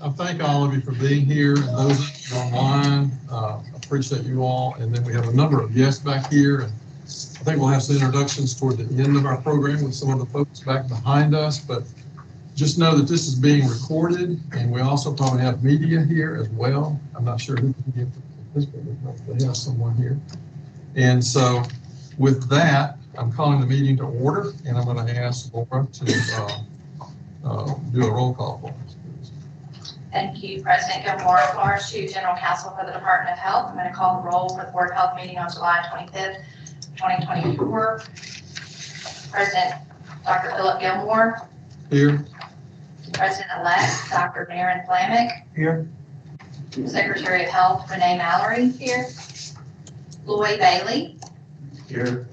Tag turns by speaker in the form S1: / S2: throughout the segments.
S1: I thank all of you for being here, and those online, appreciate you all. And then we have a number of guests back here, and I think we'll have some introductions toward the end of our program with some of the folks back behind us. But just know that this is being recorded, and we also probably have media here as well. I'm not sure who can get this, but they have someone here. And so with that, I'm calling the meeting to order, and I'm going to ask Laura to do a roll call for us.
S2: Thank you, President Gilmore. Laura Shue, General Counsel for the Department of Health. I'm going to call the roll for the Board of Health meeting on July 25th, 2024. President Dr. Philip Gilmore.
S1: Here.
S2: President-elect Dr. Maren Flamick.
S1: Here.
S2: Secretary of Health Renee Mallory. Here. Lloyd Bailey.
S1: Here.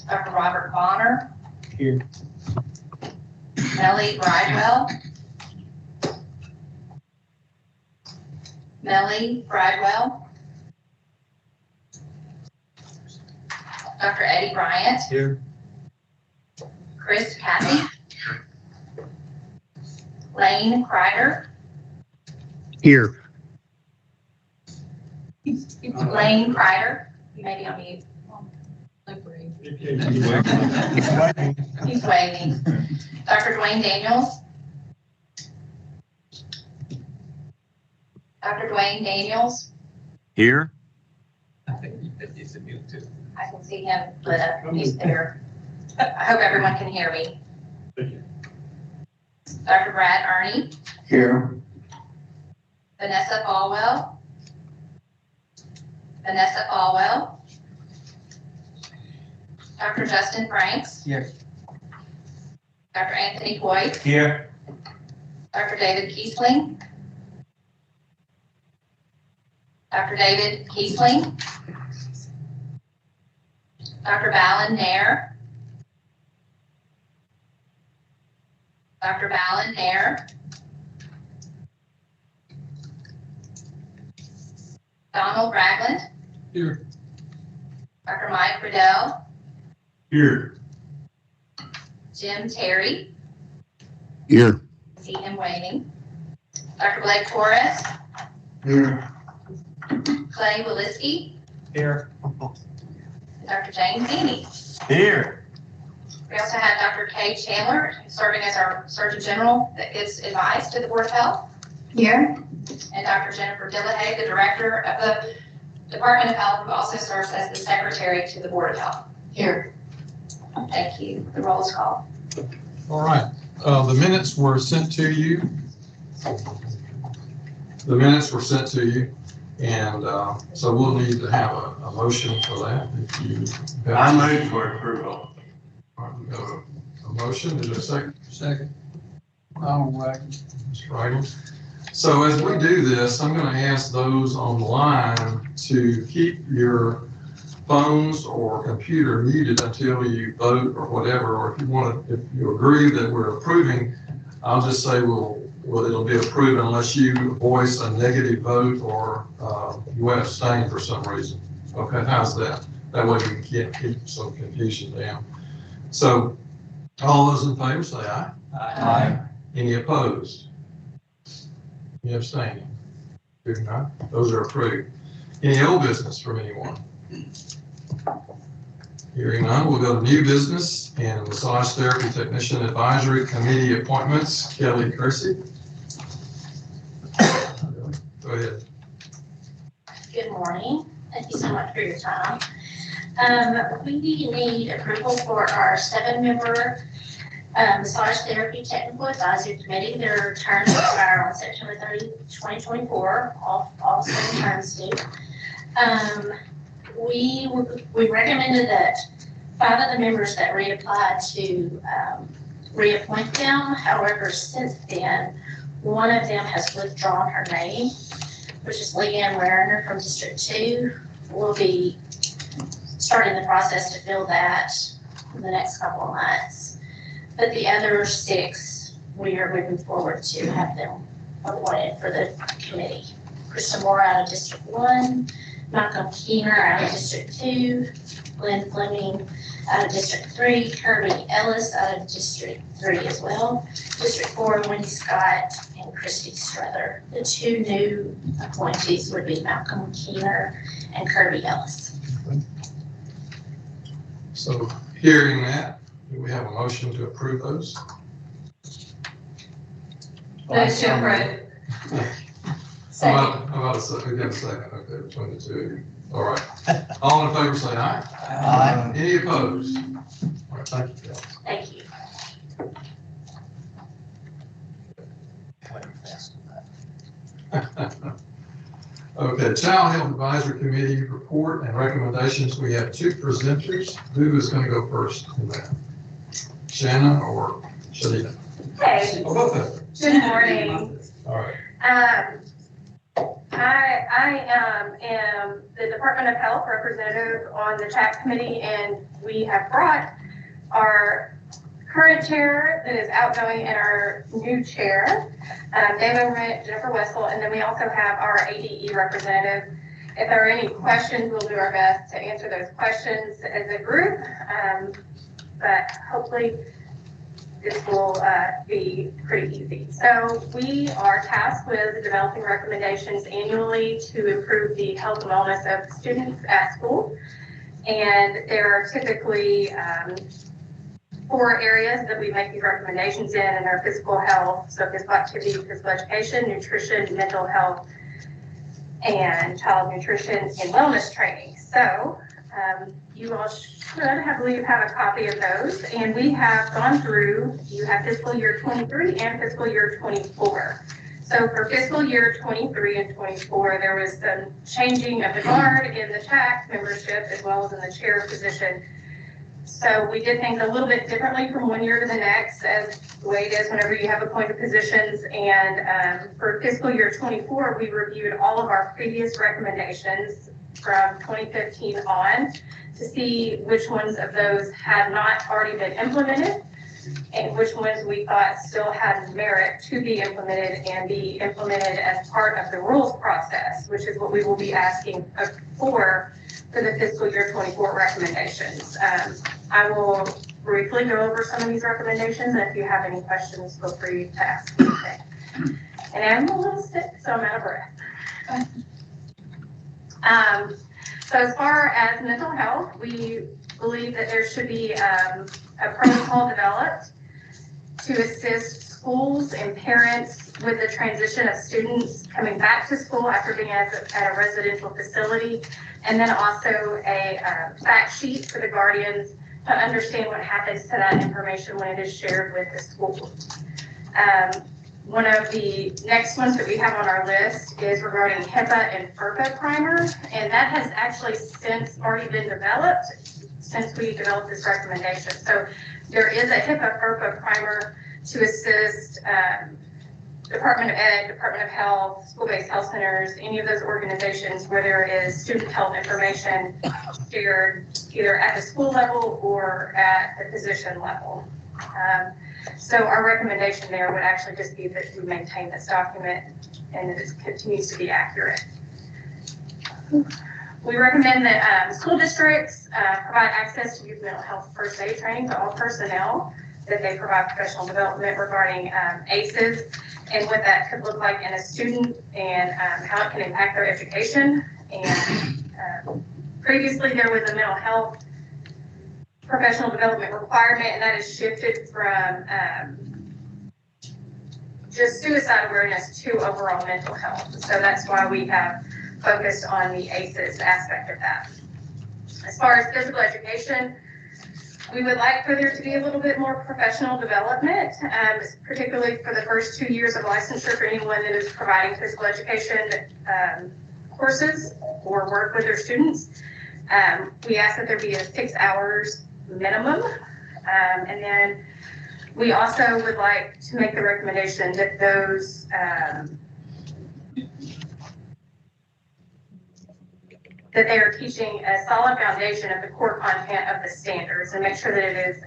S2: Dr. Robert Bonner.
S1: Here.
S2: Melly Bridewell. Melly Bridewell. Dr. Eddie Bryant.
S1: Here.
S2: Chris Cathy. Lane Kreider.
S3: Here.
S2: Lane Kreider. You may be on mute. He's waving. Dr. Dwayne Daniels. Dr. Dwayne Daniels.
S3: Here.
S2: I can see him lit up. He's there. I hope everyone can hear me. Dr. Brad Ernie.
S3: Here.
S2: Vanessa Falwell. Vanessa Falwell. Dr. Justin Franks.
S3: Here.
S2: Dr. Anthony Coy.
S3: Here.
S2: Dr. David Kiesling. Dr. David Kiesling. Dr. Ballin Nair. Dr. Ballin Nair. Donald Ragland.
S1: Here.
S2: Dr. Mike Riddell.
S3: Here.
S2: Jim Terry.
S3: Here.
S2: See him waiting. Dr. Blake Torres.
S3: Here.
S2: Clay Williski.
S3: Here.
S2: Dr. James Deany.
S3: Here.
S2: We also have Dr. Kay Chandler serving as our Surgeon General that gives advice to the Board of Health. Here. And Dr. Jennifer Dillahay, the Director of the Department of Health, who also serves as the Secretary to the Board of Health. Here. Thank you. The roll is called.
S1: All right. The minutes were sent to you. The minutes were sent to you, and so we'll need to have a motion for that. If you
S3: I move for approval.
S1: a motion, is there a second?
S3: Second.
S1: All right. Mr. Wright. So as we do this, I'm going to ask those online to keep your phones or computer muted until you vote or whatever, or if you want to, if you agree that we're approving, I'll just say it'll be approved unless you voice a negative vote or you abstain for some reason. Okay, how's that? That way we can't keep some confusion down. So all those in favor say aye.
S3: Aye.
S1: Any opposed? Any abstaining? Hearing none, those are approved. Any old business from anyone? Hearing none, we'll go to new business and massage therapy technician advisory committee appointments. Kelly Kersey. Go ahead.
S4: Good morning. Thank you so much for your time. We need approval for our 7-member massage therapy technical advisory committee. Their terms expire on September 30, 2024. All 7 terms do. We recommended that 5 of the members that reapplied to reappoint them. However, since then, one of them has withdrawn her name, which is Leanne Werner from District 2. We'll be starting the process to fill that in the next couple of months. But the other 6, we are moving forward to have them appointed for the committee. Krista Moore out of District 1, Malcolm Keener out of District 2, Lynn Fleming out of District 3, Kirby Ellis out of District 3 as well. District 4, Wendy Scott and Christy Struther. The two new appointees would be Malcolm Keener and Kirby Ellis.
S1: So hearing that, do we have a motion to approve those?
S2: Those two approve.
S1: How about a second? We got a second, okay, between the two. All right. All in favor, say aye.
S3: Aye.
S1: Any opposed? All right, thank you, guys.
S4: Thank you.
S1: Okay, Child Health Advisory Committee report and recommendations. We have two presenters. Who is going to go first in that? Shanna or Shalita?
S5: Hey,
S1: Oh, both of them.
S5: good morning.
S1: All right.
S5: I am the Department of Health representative on the chat committee, and we have brought our current chair that is outgoing and our new chair, David Rent, Jennifer Wessel, and then we also have our ADE representative. If there are any questions, we'll do our best to answer those questions as a group, but hopefully this will be pretty easy. So we are tasked with developing recommendations annually to improve the health and wellness of students at school. And there are typically 4 areas that we make these recommendations in, and they're physical health, so physical activity, physical education, nutrition, mental health, and child nutrition and wellness training. So you all should, I believe, have a copy of those, and we have gone through, you have fiscal year 23 and fiscal year 24. So for fiscal year 23 and 24, there was some changing of the guard in the TAC membership as well as in the chair position. So we did things a little bit differently from one year to the next, as the way it is whenever you have appointed positions. And for fiscal year 24, we reviewed all of our previous recommendations from 2015 on to see which ones of those had not already been implemented and which ones we thought still had merit to be implemented and be implemented as part of the rules process, which is what we will be asking for the fiscal year 24 recommendations. I will briefly go over some of these recommendations, and if you have any questions, feel free to ask me. And I'm a little sick, so I'm out of breath. So as far as mental health, we believe that there should be a protocol developed to assist schools and parents with the transition of students coming back to school after being at a residential facility, and then also a fact sheet for the guardians to understand what happens to that information when it is shared with the school. One of the next ones that we have on our list is regarding HIPAA and FERPA primer, and that has actually since already been developed since we developed this recommendation. So there is a HIPAA FERPA primer to assist Department of Ed, Department of Health, school-based health centers, any of those organizations where there is student health information shared either at the school level or at the physician level. So our recommendation there would actually just be that we maintain this document and that it continues to be accurate. We recommend that school districts provide access to youth mental health first aid training to all personnel, that they provide professional development regarding ACEs and what that could look like in a student and how it can impact their education. And previously there was a mental health professional development requirement, and that has shifted from just suicide awareness to overall mental health. So that's why we have focused on the ACEs aspect of that. As far as physical education, we would like for there to be a little bit more professional development, particularly for the first 2 years of licensure for anyone that is providing physical education courses or work with their students. We ask that there be a 6 hours minimum. And then we also would like to make the recommendation that those that they are teaching a solid foundation of the core content of the standards and make sure that it is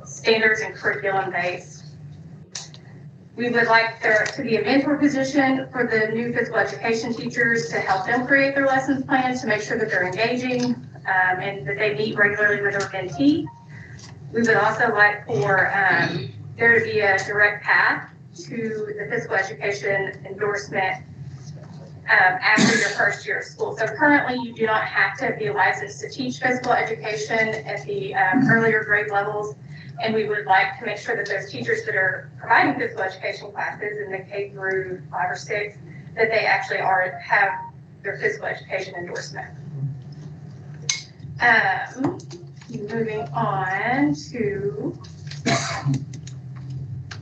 S5: standards and curriculum based. We would like there to be a mentor position for the new physical education teachers to help them create their lessons plans to make sure that they're engaging and that they meet regularly with our mentee. We would also like for there to be a direct path to the physical education endorsement after your first year of school. So currently, you do not have to be licensed to teach physical education at the earlier grade levels. And we would like to make sure that those teachers that are providing physical education classes in the K through 5 or 6, that they actually have their physical education endorsement. Moving on to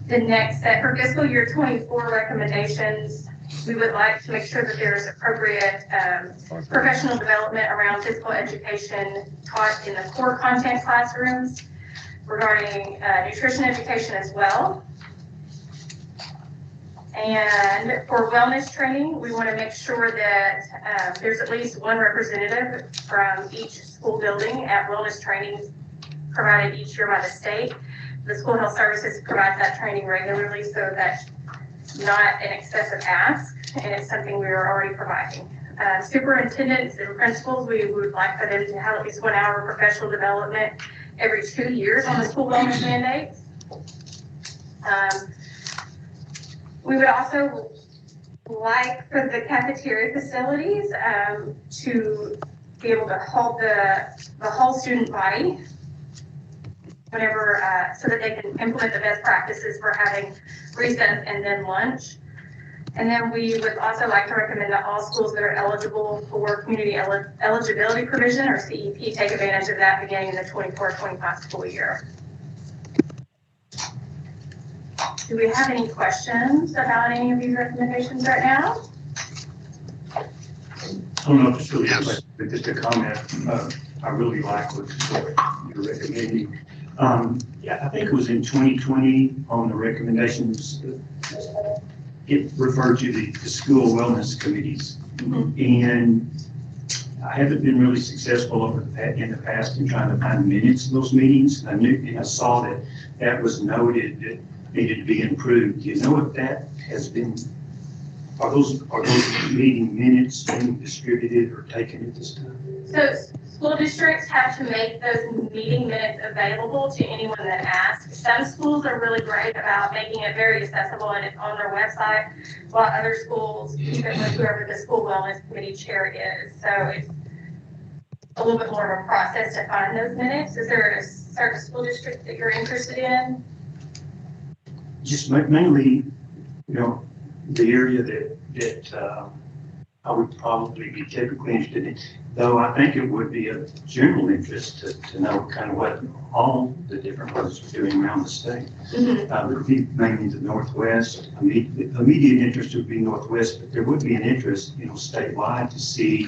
S5: the next set for fiscal year 24 recommendations, we would like to make sure that there is appropriate professional development around physical education taught in the core content classrooms regarding nutrition education as well. And for wellness training, we want to make sure that there's at least one representative from each school building at wellness training provided each year by the state. The school health services provides that training regularly, so that's not an excessive ask, and it's something we are already providing. Superintendents and principals, we would like for them to have at least 1 hour of professional development every 2 years on the school wellness mandates. We would also like for the cafeteria facilities to be able to hold the whole student body whenever, so that they can implement the best practices for having recess and then lunch. And then we would also like to recommend that all schools that are eligible for community eligibility provision or CEP take advantage of that beginning in the 24-25 school year. Do we have any questions about any of these recommendations right now?
S6: I don't know if it's really a question, but just a comment. I really like what you're recommending. Yeah, I think it was in 2020 on the recommendations, it referred to the school wellness committees. And I haven't been really successful in the past in trying to find minutes of those meetings. I saw that that was noted that needed to be improved. Do you know if that has been, are those meeting minutes being distributed or taken at this time?
S5: So school districts have to make those meeting minutes available to anyone that asks. Some schools are really great about making it very accessible and it's on their website, while other schools keep it with whoever the school wellness committee chair is. So it's a little bit more of a process to find those minutes. Is there a certain school district that you're interested in?
S6: Just mainly, the area that I would probably be typically interested in, though I think it would be of general interest to know kind of what all the different ones are doing around the state. It would be mainly the Northwest. Immediate interest would be Northwest, but there would be an interest, statewide to see,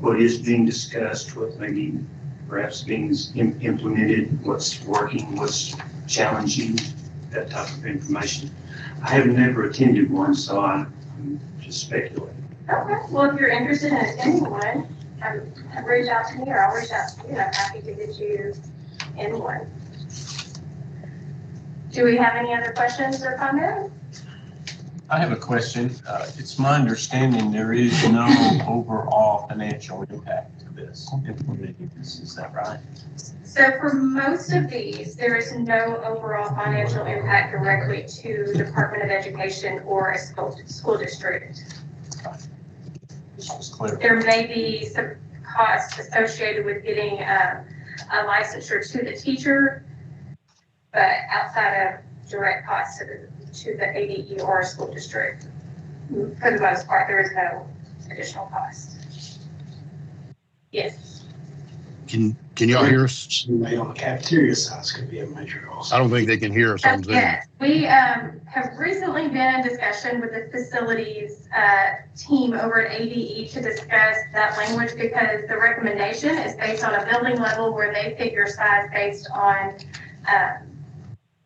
S6: what is being discussed, what maybe perhaps being implemented, what's working, what's challenging, that type of information. I have never attended one, so I'm just speculating.
S5: Okay, well, if you're interested in attending one, reach out to me or I'll reach out to you. I'm happy to get you in one. Do we have any other questions or comments?
S3: I have a question. It's my understanding there is no overall financial impact to this, implementing this. Is that right?
S5: So for most of these, there is no overall financial impact directly to Department of Education or a school district.
S3: This was clear.
S5: There may be some costs associated with getting a licensure to the teacher, but outside of direct costs to the ADE or a school district, for the most part, there is no additional cost. Yes.
S7: Can y'all hear us?
S8: Maybe on the cafeteria size could be a major cost.
S7: I don't think they can hear us on Zoom.
S5: Yes, we have recently been in discussion with the facilities team over at ADE to discuss that language, because the recommendation is based on a building level where they figure size based on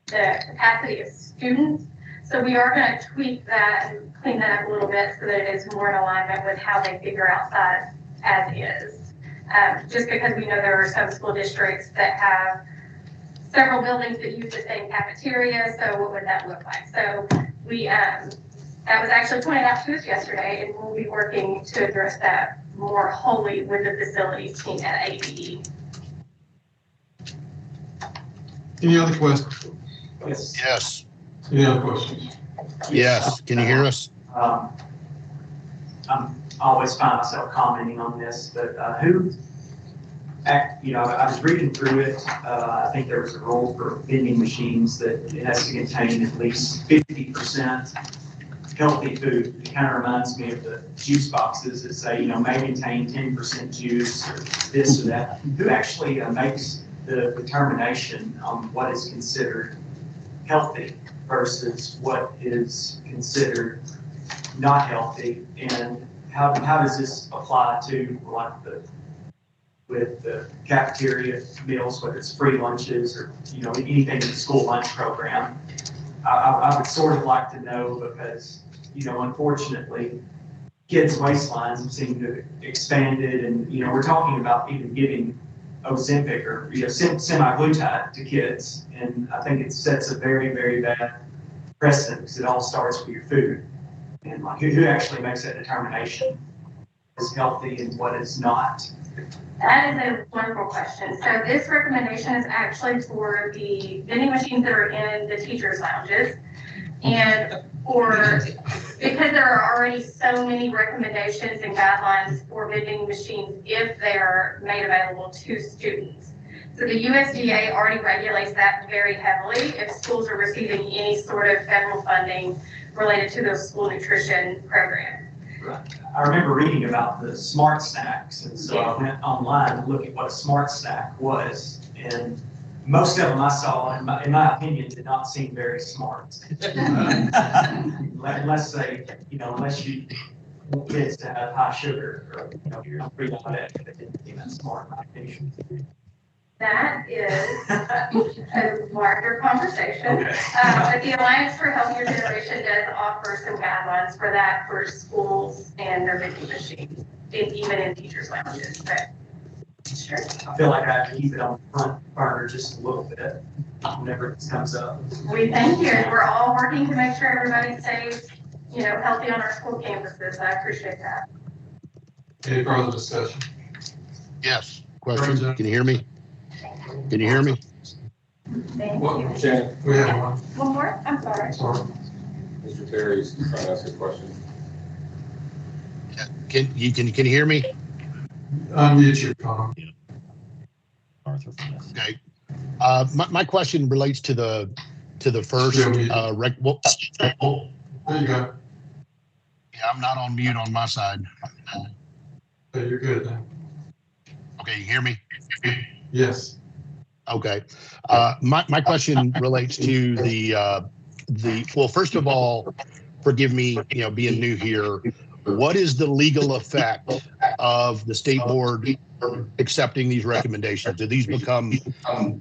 S5: the capacity of students. So we are going to tweak that and clean that up a little bit so that it is more in alignment with how they figure out size as is. Just because we know there are some school districts that have several buildings that use the same cafeteria, so what would that look like? So we, that was actually pointed out to us yesterday, and we'll be working to address that more wholly with the facilities team at ABE.
S1: Any other questions?
S7: Yes,
S1: Any other questions?
S7: yes. Can you hear us?
S9: I'm always find myself commenting on this, but I was reading through it. I think there was a rule for vending machines that it has to contain at least 50% healthy food. It kind of reminds me of the juice boxes that say, may contain 10% juice or this or that. Who actually makes the determination on what is considered healthy versus what is considered not healthy? And how does this apply to with the cafeteria meals, whether it's free lunches or, anything in the school lunch program? I would sort of like to know because, unfortunately, kids' waistlines seem to have expanded and, we're talking about even giving Ozempic or, semaglutide to kids. And I think it sets a very, very bad precedent because it all starts with your food. And who actually makes that determination? What is healthy and what is not?
S5: That is a wonderful question. So this recommendation is actually for the vending machines that are in the teachers' lounges. And because there are already so many recommendations and guidelines for vending machines if they are made available to students. So the USDA already regulates that very heavily if schools are receiving any sort of federal funding related to those school nutrition programs.
S9: Right. I remember reading about the smart snacks, and so I went online to look at what a smart snack was, and most of them I saw, in my opinion, did not seem very smart. Unless you want kids to have high sugar or you're pre-diabetic, that didn't seem that smart in my opinion.
S5: That is a larger conversation.
S9: Okay.
S5: But the Alliance for Healthier Generation does offer some guidelines for that for schools and their vending machines, even in teachers' lounges. But sure.
S9: I feel like I have to keep it on the front burner just a little bit whenever this comes up.
S5: We thank you. We're all working to make sure everybody stays, healthy on our school campuses. I appreciate that.
S1: Any further discussion?
S7: Yes. Question? Can you hear me? Can you hear me?
S5: Thank
S1: What?
S5: you.
S1: We have one.
S5: One more? I'm sorry.
S1: Sorry.
S10: Mr. Terry's trying to ask a question.
S7: Can you hear me?
S1: Unmute your phone.
S7: Okay. My question relates to the first,
S1: There you go.
S7: Yeah, I'm not on mute on my side.
S1: Okay, you're good then.
S7: Okay, you hear me?
S1: Yes.
S7: Okay. My question relates to well, first of all, forgive me, being new here. What is the legal effect of the state board accepting these recommendations? Do these become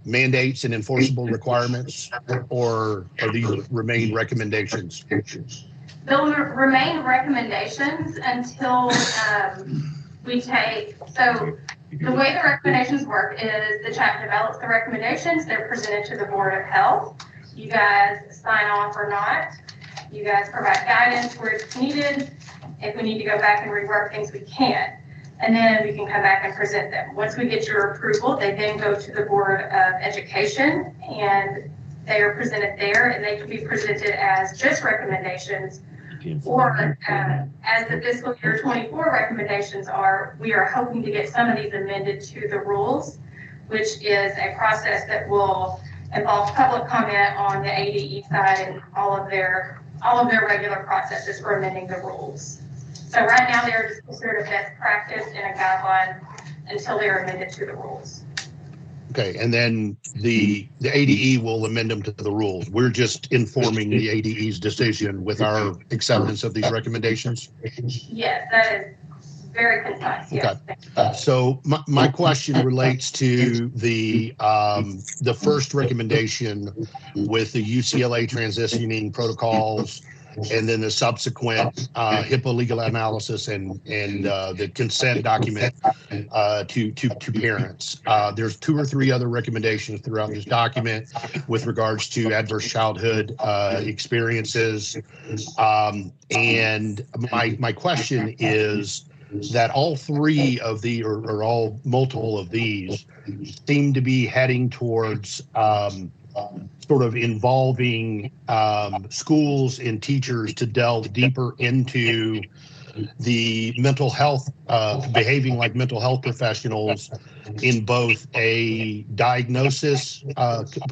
S7: mandates and enforceable requirements, or these remain recommendations?
S5: They'll remain recommendations until we take, so the way the recommendations work is the CHAP develops the recommendations, they're presented to the Board of Health. You guys sign off or not. You guys provide guidance where it's needed. If we need to go back and rework things, we can. And then we can come back and present them. Once we get your approval, they then go to the Board of Education and they are presented there, and they can be presented as just recommendations, or as the fiscal year 24 recommendations are. We are hoping to get some of these amended to the rules, which is a process that will involve public comment on the ADE side and all of their regular processes for amending the rules. So right now they're just considered a best practice and a guideline until they're amended to the rules.
S7: Okay, and then the ADE will amend them to the rules. We're just informing the ADE's decision with our acceptance of these recommendations?
S5: Yes, that is very concise. Yes.
S7: Okay. So my question relates to the first recommendation with the UCLA transitioning protocols, and then the subsequent HIPAA legal analysis and the consent document to parents. There's 2 or 3 other recommendations throughout this document with regards to adverse childhood experiences. And my question is, that all three of the, or all multiple of these seem to be heading towards sort of involving schools and teachers to delve deeper into the mental health, behaving like mental health professionals in both a diagnosis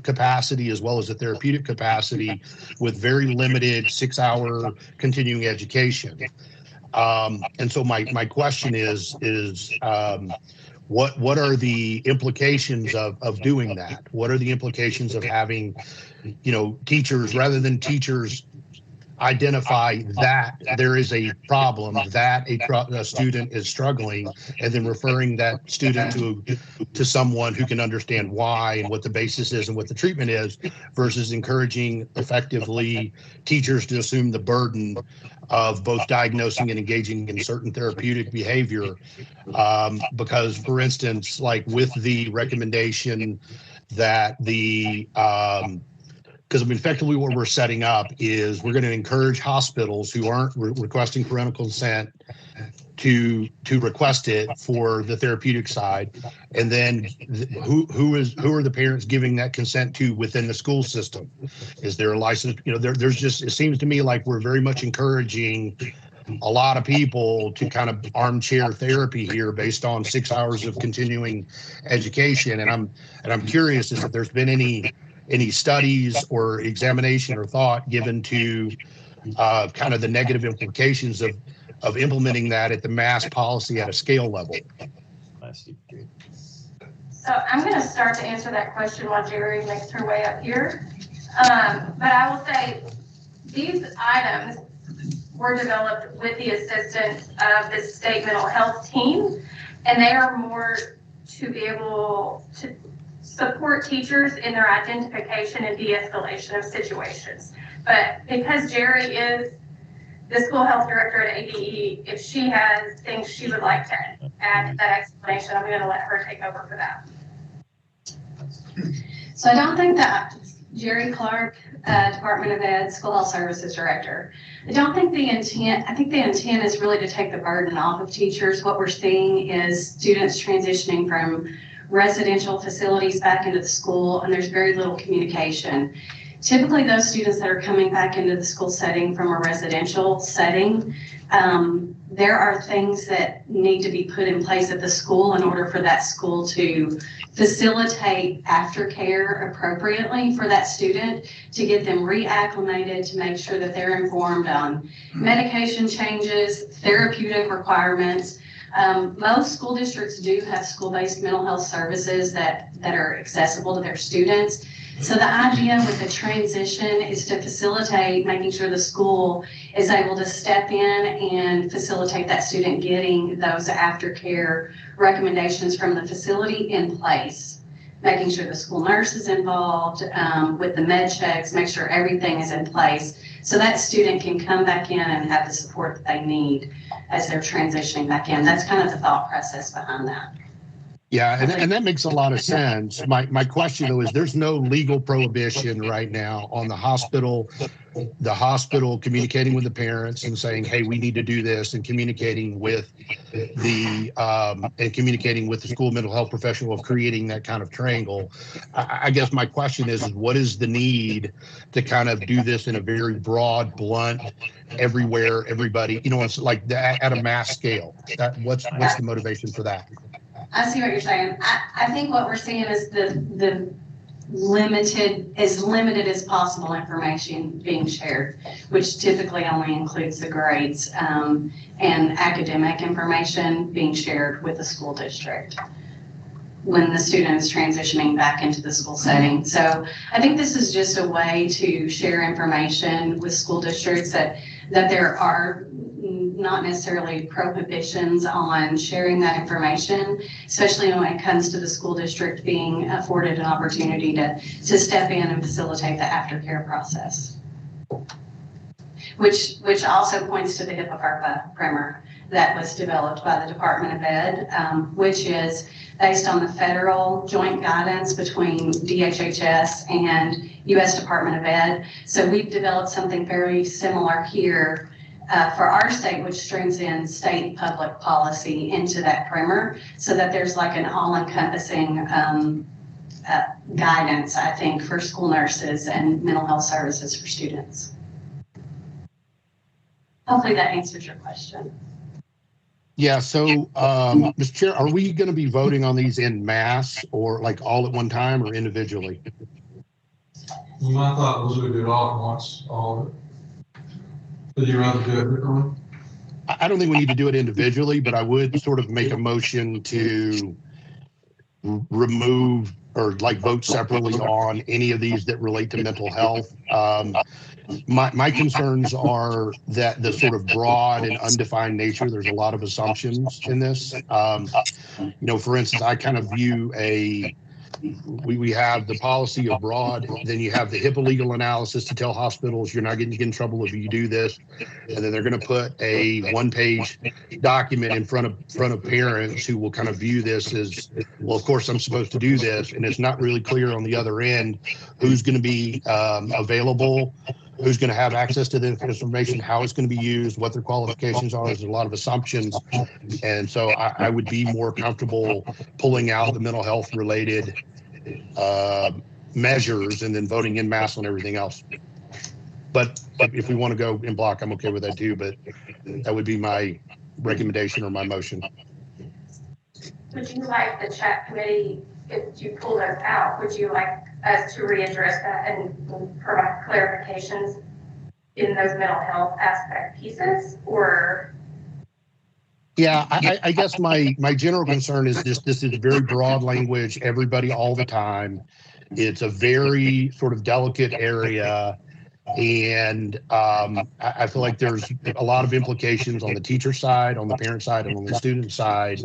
S7: capacity as well as a therapeutic capacity with very limited 6-hour continuing education. And so my question is what are the implications of doing that? What are the implications of having, teachers, rather than teachers identify that there is a problem, that a student is struggling, and then referring that student to someone who can understand why and what the basis is and what the treatment is, versus encouraging effectively teachers to assume the burden of both diagnosing and engaging in certain therapeutic behavior. Because, for instance, like with the recommendation that because effectively what we're setting up is we're going to encourage hospitals who aren't requesting parental consent to request it for the therapeutic side, and then who are the parents giving that consent to within the school system? Is there a license? There's just, it seems to me like we're very much encouraging a lot of people to kind of armchair therapy here based on 6 hours of continuing education, and I'm curious as if there's been any studies or examination or thought given to kind of the negative implications of implementing that at the mass policy at a scale level.
S5: So I'm going to start to answer that question while Jerry makes her way up here. But I will say these items were developed with the assistance of the state mental health team, and they are more to be able to support teachers in their identification and de-escalation of situations. But because Jerry is the school health director at ADE, if she has things she would like to add to that explanation, I'm going to let her take over for that.
S11: So I don't think that Jerry Clark, Department of Ed, School Health Services Director, I don't think the intent, I think the intent is really to take the burden off of teachers. What we're seeing is students transitioning from residential facilities back into the school, and there's very little communication. Typically, those students that are coming back into the school setting from a residential setting, there are things that need to be put in place at the school in order for that school to facilitate aftercare appropriately for that student, to get them reacclimated, to make sure that they're informed on medication changes, therapeutic requirements. Most school districts do have school-based mental health services that are accessible to their students. So the idea with the transition is to facilitate making sure the school is able to step in and facilitate that student getting those aftercare recommendations from the facility in place, making sure the school nurse is involved with the med checks, make sure everything is in place so that student can come back in and have the support that they need as they're transitioning back in. That's kind of the thought process behind that.
S7: Yeah, and that makes a lot of sense. My question though is there's no legal prohibition right now on the hospital communicating with the parents and saying, hey, we need to do this, and communicating with the school mental health professional of creating that kind of triangle. I guess my question is what is the need to kind of do this in a very broad, blunt, everywhere, everybody, it's like at a mass scale? What's the motivation for that?
S11: I see what you're saying. I think what we're seeing is the limited as possible information being shared, which typically only includes the grades and academic information being shared with the school district when the student is transitioning back into the school setting. So I think this is just a way to share information with school districts that there are not necessarily prohibitions on sharing that information, especially when it comes to the school district being afforded an opportunity to step in and facilitate the aftercare process. Which also points to the HIPAA primer that was developed by the Department of Ed, which is based on the federal joint guidance between DHHS and U.S. Department of Ed. So we've developed something very similar here for our state, which strings in state public policy into that primer, so that there's like an all-encompassing guidance, I think, for school nurses and mental health services for students. Hopefully that answers your question.
S7: Yeah, so, Mr. Chair, are we going to be voting on these in mass or like all at one time or individually?
S1: My thought was we do it all at once, all of it. Would you rather do it differently?
S7: I don't think we need to do it individually, but I would sort of make a motion to remove or like vote separately on any of these that relate to mental health. My concerns are that the sort of broad and undefined nature, there's a lot of assumptions in this. For instance, I kind of view we have the policy of broad, then you have the HIPAA legal analysis to tell hospitals you're not getting in trouble if you do this, and then they're going to put a one-page document in front of parents who will kind of view this as, well, of course I'm supposed to do this, and it's not really clear on the other end who's going to be available, who's going to have access to the information, how it's going to be used, what their qualifications are. There's a lot of assumptions, and so I would be more comfortable pulling out the mental health related measures and then voting in mass on everything else. But if we want to go in block, I'm okay with that too, but that would be my recommendation or my motion.
S5: Would you like the chat committee, if you pull those out, would you like us to readdress that and provide clarifications in those mental health aspect pieces, or?
S7: Yeah, I guess my general concern is this is very broad language, everybody all the time. It's a very sort of delicate area. And I feel like there's a lot of implications on the teacher side, on the parent side, and on the student side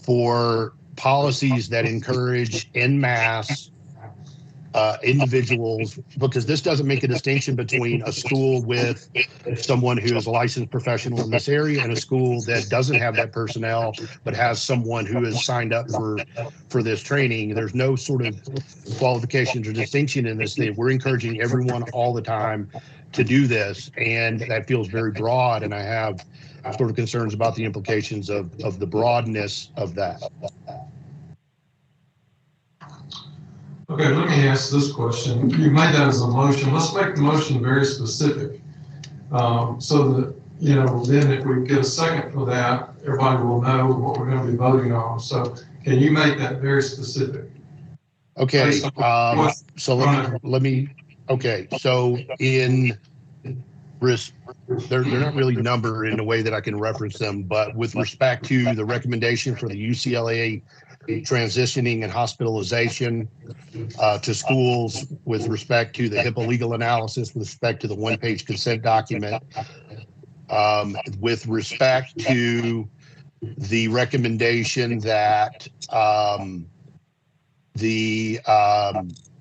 S7: for policies that encourage en masse individuals, because this doesn't make a distinction between a school with someone who is a licensed professional in this area and a school that doesn't have that personnel but has someone who is signed up for this training. There's no sort of qualifications or distinction in this thing. We're encouraging everyone all the time to do this, and that feels very broad, and I have sort of concerns about the implications of the broadness of that.
S1: Okay, let me ask this question. You made that as a motion. Let's make the motion very specific. So that, then if we get a second for that, everybody will know what we're going to be voting on. So can you make that very specific?
S7: Okay, so let me, okay, so in risk, they're not really numbered in a way that I can reference them, but with respect to the recommendation for the UCLA transitioning and hospitalization to schools, with respect to the HIPAA legal analysis, with respect to the one-page consent document, with respect to the recommendation that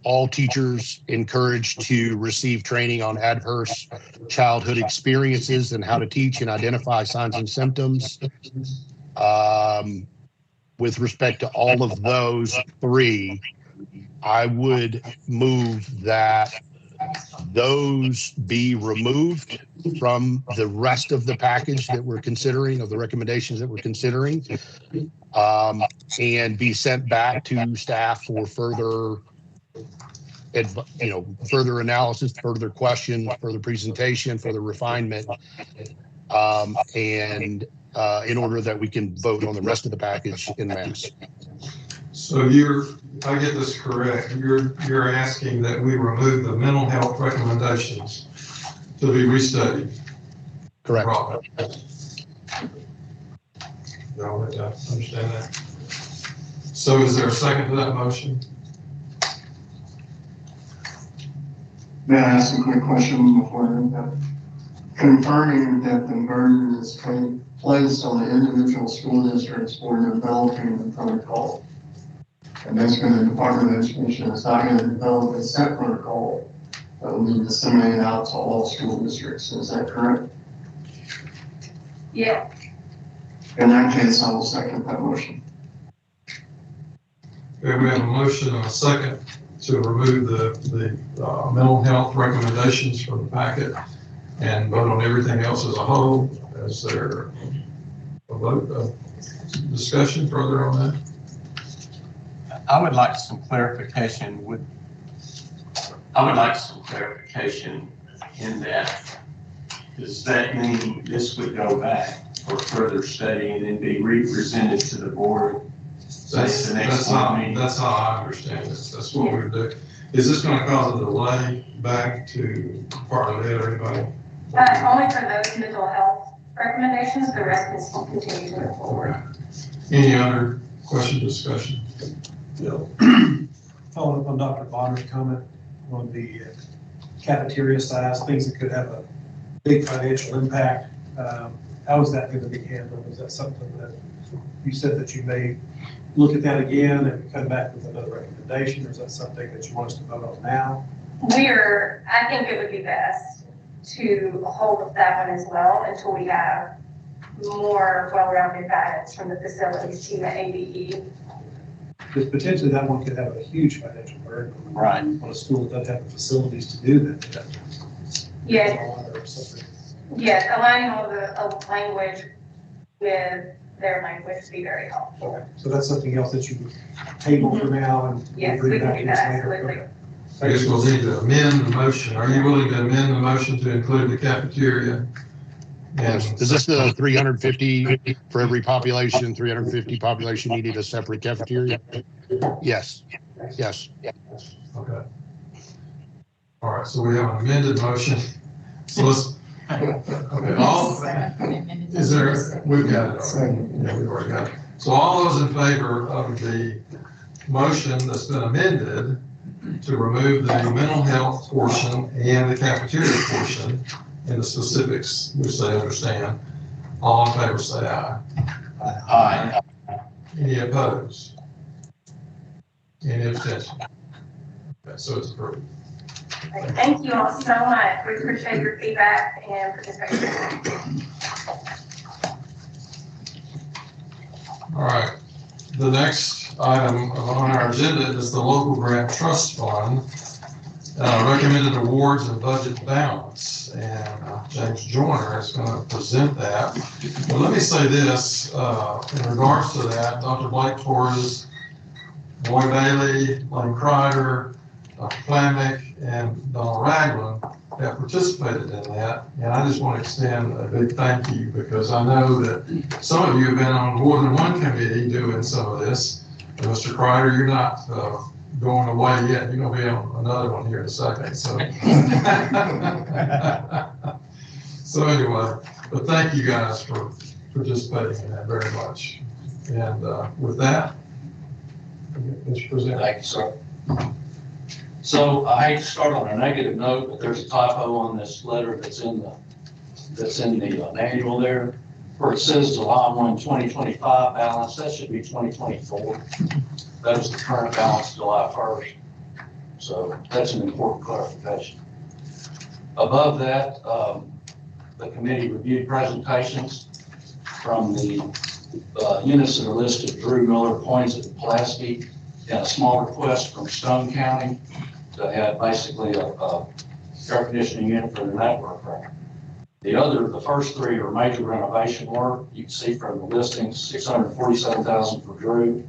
S7: all teachers encouraged to receive training on adverse childhood experiences and how to teach and identify signs and symptoms. With respect to all of those three, I would move that those be removed from the rest of the package that we're considering, of the recommendations that we're considering, and be sent back to staff for further further analysis, further questions, further presentation, further refinement, and in order that we can vote on the rest of the package in mass.
S1: So if I get this correct, you're asking that we remove the mental health recommendations to be restudied.
S7: Correct.
S1: Y'all understand that? So is there a second to that motion?
S12: May I ask a quick question before that? Confirming that the burden is placed on the individual school districts for developing the protocol. And basically the Department of Education is not going to develop a set protocol that will be disseminated out to all school districts. Is that correct?
S5: Yeah.
S12: In that case, I will second that motion.
S1: Okay, we have a motion and a second to remove the mental health recommendations from the packet. and vote on everything else as a whole. Is there a vote, discussion further on that?
S3: I would like some clarification in that. Does that mean this would go back for further study and then be re-presented to the board?
S1: That's how I understand it. That's what we would do. Is this going to cause a delay back to Department of Ed or anybody?
S5: Only for those mental health recommendations, the rest can still continue to move forward.
S1: Any other question, discussion?
S8: Following up on Dr. Bonner's comment on the cafeteria size, things that could have a big financial impact. How is that going to be handled? Is that something that you said that you may look at that again and come back with another recommendation? Or is that something that you want us to vote on now?
S5: I think it would be best to hold that one as well until we have more well-rounded guidance from the facilities team at ABE.
S8: Because potentially that one could have a huge financial burden on a school that doesn't have the facilities to do that.
S5: Yes,
S8: Or something.
S5: yes, aligning all the language with their language would be very helpful.
S8: Okay, so that's something else that you would table for now and.
S5: Yes,
S8: bring
S5: we
S8: back
S5: can do
S8: to us
S5: that,
S8: later.
S5: absolutely.
S8: Okay.
S1: I guess we'll need to amend the motion. Are you willing to amend the motion to include the cafeteria?
S7: Yes. Is this the 350 for every population, 350 population needed a separate cafeteria? Yes. Yes.
S1: Okay. All right, so we have an amended motion. So let's, okay, is there, we've got it already. Yeah, we've already got it. So all those in favor of the motion that's been amended to remove the mental health portion and the cafeteria portion and the specifics, which they understand, all in favor say aye.
S3: Aye.
S1: Any opposed? Any abstention? Okay, so it's approved.
S5: Thank you all so much. We appreciate your feedback and participation.
S1: All right, the next item on our agenda is the local grant trust fund, recommended awards and budget balance. And James Joyner is going to present that. But let me say this, in regards to that, Dr. Blake Torres, Boy Bailey, Lane Kreider, Dr. Flamick, and Donald Ragland have participated in that. And I just want to extend a big thank you because I know that some of you have been on more than one committee doing some of this. And Mr. Kreider, you're not going away yet. You're going to be on another one here in a second. So, so anyway, but thank you guys for participating in that very much. And with that, Mr. President.
S13: Thank you, sir. So I hate to start on a negative note, but there's a typo on this letter that's in the manual there, where it says July 1, 2025 balance. That should be 2024. That is the current balance July 1st. So that's an important clarification. Above that, the committee reviewed presentations from the units that are listed: Drew, Miller, Poins, and Pulaski, and a small request from Stone County to have basically a air conditioning unit for the network room. The first three are major renovation work. You can see from the listings, $647,000 for Drew,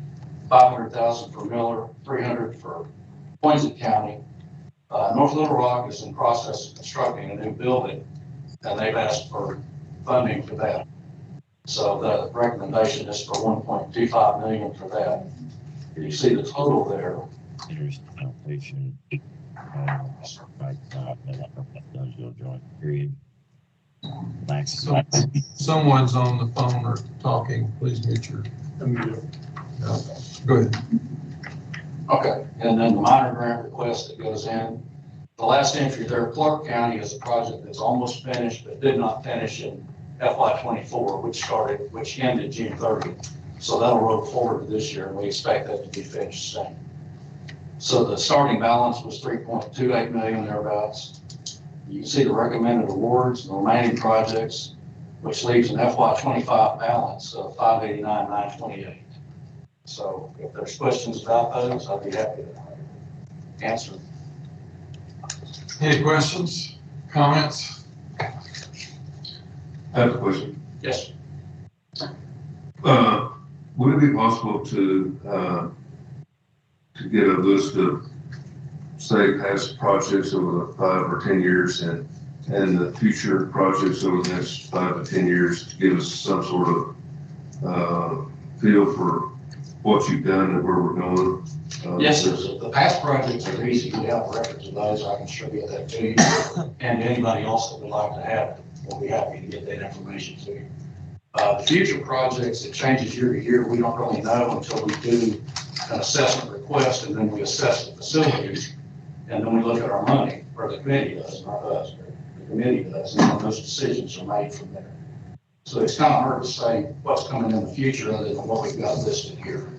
S13: $500,000 for Miller, $300,000 for Poinsett County. North Little Rock is in process of constructing a new building, and they've asked for funding for that. So the recommendation is for $1.25 million for that. You see the total there.
S14: There's outpatient, joint period.
S1: Someone's on the phone or talking. Please mute your. No. Go ahead.
S13: Okay, and then the minor grant request that goes in. The last entry there, Clark County, is a project that's almost finished but did not finish in FY24, which ended June 30th. So that'll roll forward to this year, and we expect that to be finished soon. So the starting balance was $3.28 million thereabouts. You can see the recommended awards and the remaining projects, which leaves an FY25 balance of $589,928. So if there's questions about those, I'd be happy to answer them.
S1: Any questions, comments?
S15: I have a question.
S13: Yes.
S15: Would it be possible to get a list of, say, past projects over the 5 or 10 years and the future projects over the next 5 to 10 years to give us some sort of feel for what you've done and where we're going?
S13: Yes, sir. So the past projects are easy. We have records of those. I can distribute that to you. And anybody else that would like to have it, we'll be happy to get that information to you. The future projects, it changes year to year. We don't really know until we do an assessment request, and then we assess the facilities, and then we look at our money, or the committee does, not us, but the committee does, and then those decisions are made from there. So it's kind of hard to say what's coming in the future other than what we've got listed here.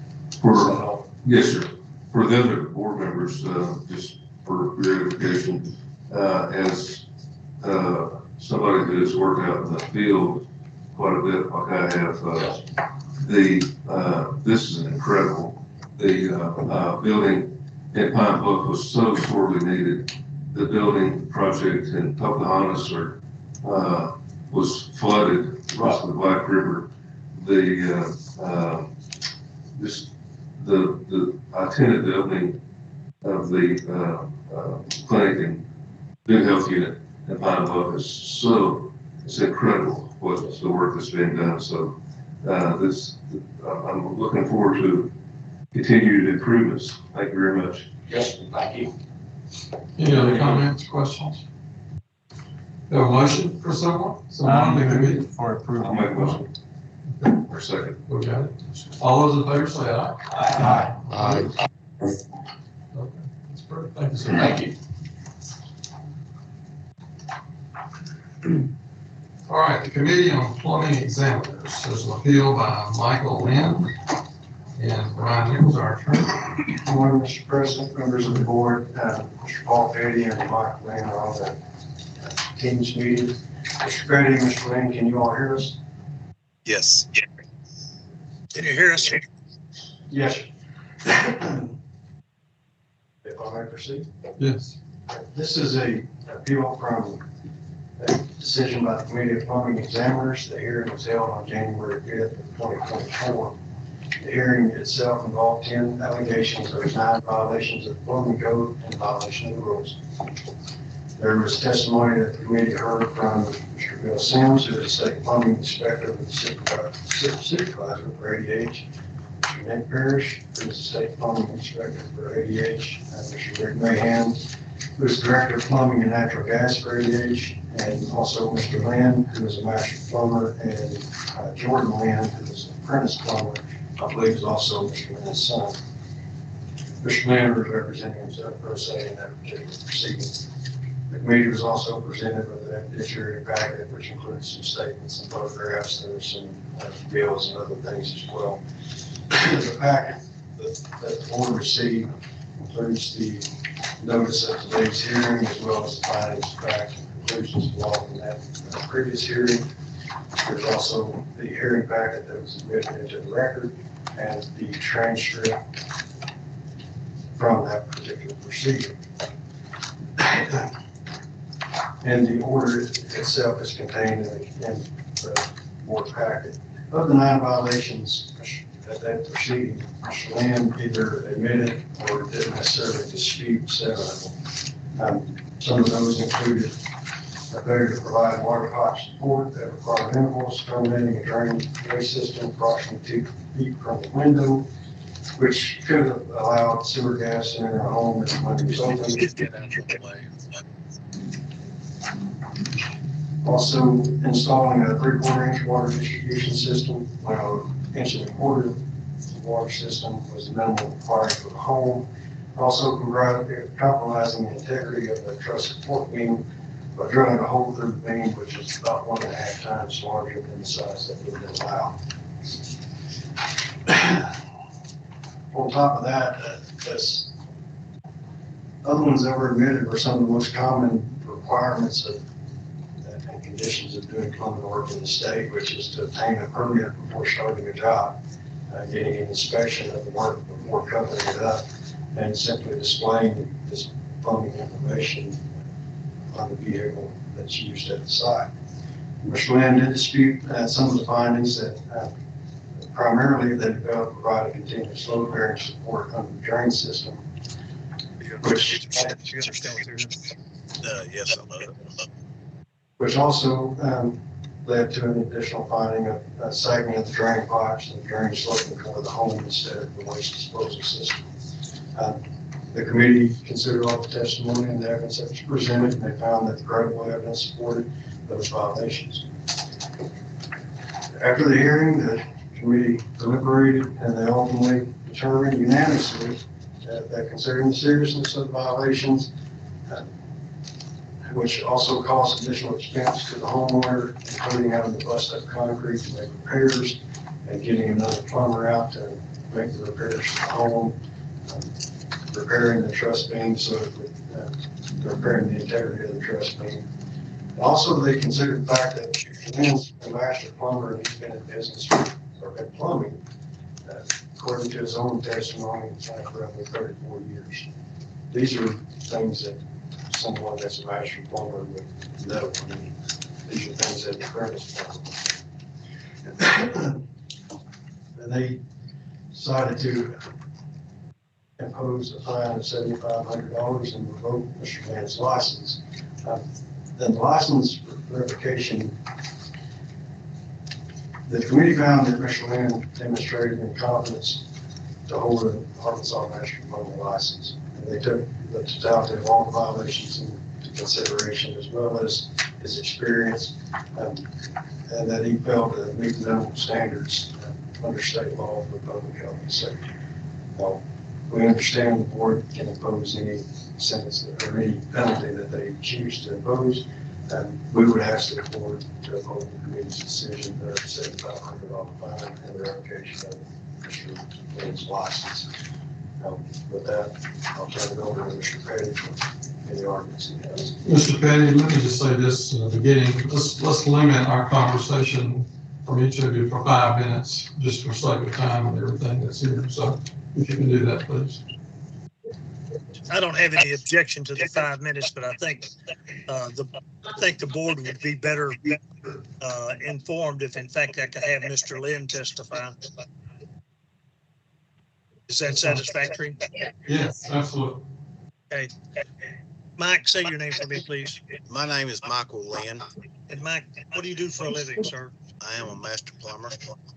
S15: Yes, sir. For the other board members, just for your education, as somebody who has worked out in the field quite a bit, like I have, this is incredible. The building in Pine Bluff was so sorely needed. The building project in Pocahontas was flooded across the Black River. The attended the opening of the clinic and new health unit in Pine Bluff it's incredible what the work that's being done. So I'm looking forward to continued improvements. Thank you very much.
S13: Yes, thank you.
S1: Any other comments, questions? Have a motion for someone? Someone
S3: For approval.
S15: I'll make a motion. Or second.
S1: We got it. All those in favor say aye.
S13: Aye.
S7: Aye.
S1: Okay, that's perfect. Thank you, sir.
S13: Thank you.
S1: All right, the Committee on Plumbing Examiners. There's an appeal by Michael Lynn and Brian Nichols, our attorney.
S12: Good morning, Mr. President, members of the board, Mr. Paul Petty and Michael Lynn are on the Teams meeting. Mr. Petty, Mr. Lynn, can you all hear us?
S16: Yes. Can you hear us?
S12: Yes. If I may proceed?
S1: Yes.
S12: This is a appeal from a decision by the Committee of Plumbing Examiners. The hearing was held on January 5th of 2024. The hearing itself involved 10 allegations. There was 9 violations of the plumbing code and violation of the rules. There was testimony that the committee heard from Mr. Bill Sims, who is the state plumbing inspector with the supervisor for ADH. Mr. Nick Parrish, who is the state plumbing inspector for ADH. And Mr. Rick Mahan, who is director of plumbing and natural gas for ADH. And also Mr. Lynn, who is a master plumber, and Jordan Lynn, who is an apprentice plumber, I believe is also Mr. Lynn's son. Mr. Lynn was representing himself pro se in that particular proceeding. The committee was also presented with an evidentiary packet, which includes some statements and photographs. There were some bills and other things as well. The packet that the board received includes the notice of today's hearing, as well as the findings, facts, and conclusions involved in that previous hearing. There's also the hearing packet that was admitted into the record and the transcript from that particular procedure. And the order itself is contained in the board packet. Of the 9 violations at that proceeding, Mr. Lynn either admitted or didn't necessarily dispute 7 of them. Some of those included a failure to provide water pipe support that required intervals, terminating a drain waste system approximately 2 feet from the window, which could have allowed sewer gas to enter a home if the window was open. Also installing a 3/4-inch water distribution system, while 1.25 inch water system was the minimum required for the home. Also compromising the integrity of the truss support beam by drilling a hole through the beam, which is about 1.5 times larger than the size that would have been allowed. On top of that, other ones that were admitted were some of the most common requirements of and conditions of doing plumbing work in the state, which is to obtain a permit before starting a job, getting an inspection of the work before covering it up, and simply displaying this plumbing information on the vehicle that's used at the site. Mr. Lynn did dispute some of the findings that primarily they failed to provide a continuous load bearing support under the drain system, which
S16: Yes, I know.
S12: which also led to an additional finding of sagging of the drain pipes and the drainage sloping toward the home instead of the waste disposal system. The committee considered all the testimony and the evidence that was presented, and they found that the credible evidence supported those violations. After the hearing, the committee deliberated and they ultimately determined unanimously that considering the seriousness of the violations, which also caused additional expense to the homeowner, including having to bust up concrete to make repairs and getting another plumber out to make the repairs to the home, repairing the truss beam so that repairing the integrity of the truss beam. Also, they considered the fact that Lynn's a master plumber and he's been in business or been plumbing, according to his own testimony, for roughly 34 years. These are things that someone that's a master plumber would know. I mean, these are things that the apprentice plumber. And they decided to impose a fine of $7,500 and revoke Mr. Lynn's license. The license revocation, the committee found that Mr. Lynn demonstrated incompetence to hold an Arkansas Master Plumber license. And they took the totality of all the violations into consideration, as well as his experience, and that he failed to meet the minimum standards under state law for public health and safety. Well, we understand the board can impose any sentence or any penalty that they choose to impose. We would ask the board to uphold the committee's decision to $7,500 fine and the revocation of Mr. Lynn's license. With that, I'll turn it over to Mr. Petty for any arguments he has.
S1: Mr. Petty, let me just say this in the beginning. Let's limit our conversation from each of you for 5 minutes, just for sake of time and everything that's here. So if you can do that, please.
S17: I don't have any objection to the 5 minutes, but I think the board would be better informed if, in fact, I could have Mr. Lynn testify. Is that satisfactory?
S1: Yes, absolutely.
S17: Okay. Mike, say your name for me, please.
S16: My name is Michael Lynn.
S17: And Mike, what do you do for a living, sir?
S16: I am a master plumber.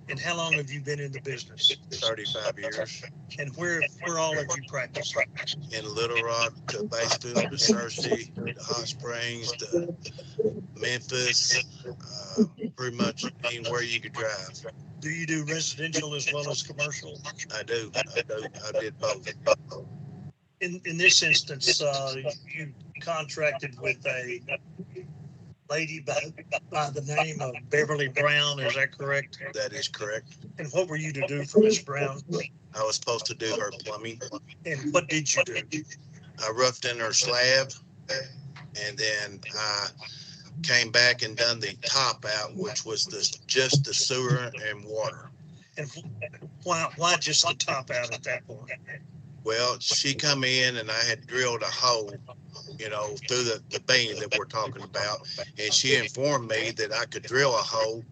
S17: And how long have you been in the business?
S16: 35 years.
S17: And where all have you practiced?
S16: In Little Rock to Batesville to Searcy to Hot Springs to Memphis, pretty much anywhere you could drive.
S17: Do you do residential as well as commercial?
S16: I do. I did both.
S17: In this instance, you contracted with a lady by the name of Beverly Brown, is that correct?
S16: That is correct.
S17: And what were you to do for Miss Brown?
S16: I was supposed to do her plumbing.
S17: And what did you do?
S16: I roughed in her slab, and then I came back and done the top out, which was just the sewer and water.
S17: And why just the top out at that point?
S16: Well, she come in and I had drilled a hole, through the beam that we're talking about. And she informed me that I could drill a hole,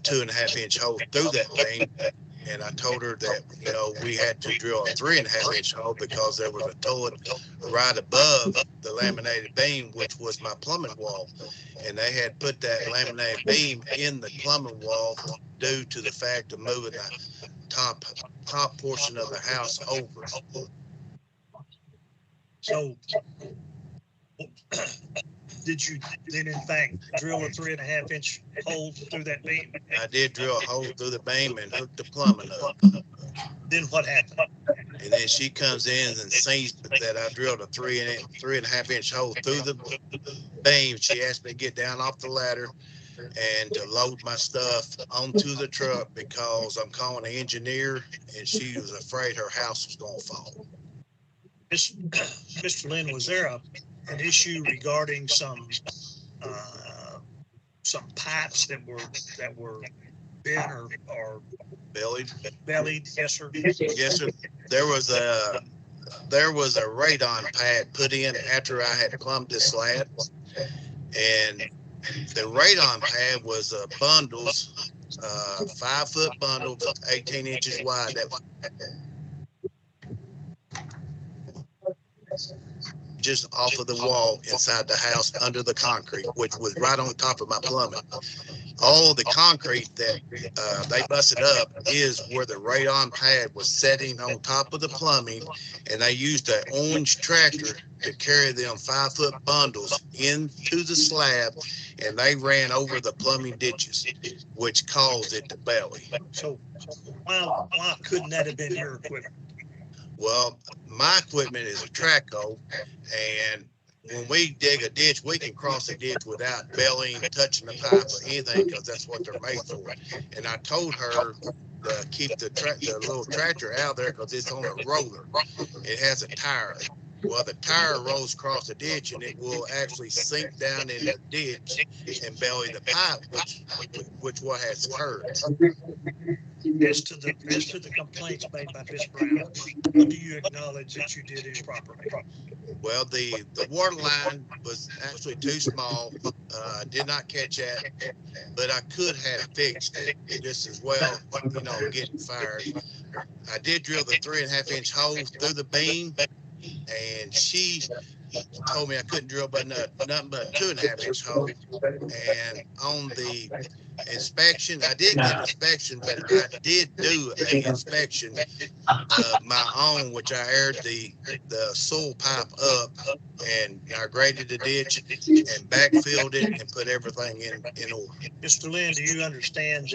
S16: 2.5-inch hole through that beam. And I told her that, we had to drill a 3.5-inch hole because there was a toilet right above the laminated beam, which was my plumbing wall. And they had put that laminated beam in the plumbing wall due to the fact of moving the top portion of the house over.
S17: So did you then in fact drill a 3.5-inch hole through that beam?
S16: I did drill a hole through the beam and hook the plumbing up.
S17: Then what happened?
S16: And then she comes in and sees that I drilled a 3.5-inch hole through the beam. She asked me to get down off the ladder and to load my stuff onto the truck because I'm calling an engineer, and she was afraid her house was going to fall.
S17: Mr. Lynn, was there an issue regarding some pipes that were bent or bellied? Yes, sir.
S16: Yes, sir. There was a radon pad put in after I had plumbed this slab, and The radon pad was bundles, 5-foot bundles, 18 inches wide. That was just off of the wall inside the house under the concrete, which was right on top of my plumbing. All the concrete that they busted up is where the radon pad was setting on top of the plumbing, and they used an orange tractor to carry them 5-foot bundles into the slab, and they ran over the plumbing ditches, which caused it to belly.
S17: So why couldn't that have been your equipment?
S16: Well, my equipment is a trackhoe, and when we dig a ditch, we can cross a ditch without bellying, touching the pipe or anything, because that's what they're made for. And I told her to keep the little tractor out there because it's on a roller. It has a tire. Well, the tire rolls across the ditch, and it will actually sink down in the ditch and belly the pipe, which what has occurred.
S17: As to the complaints made by Ms. Brown, what do you acknowledge that you did improperly?
S16: Well, the water line was actually too small. Did not catch that, but I could have fixed it just as well, getting fired. I did drill the 3.5-inch hole through the beam, and she told me I couldn't drill but nothing but a 2.5-inch hole. And on the inspection, I did get inspection, but I did do an inspection of my own, which I aired the soil pipe up, and I graded the ditch and backfilled it and put everything in order.
S17: Mr. Lynn, do you understand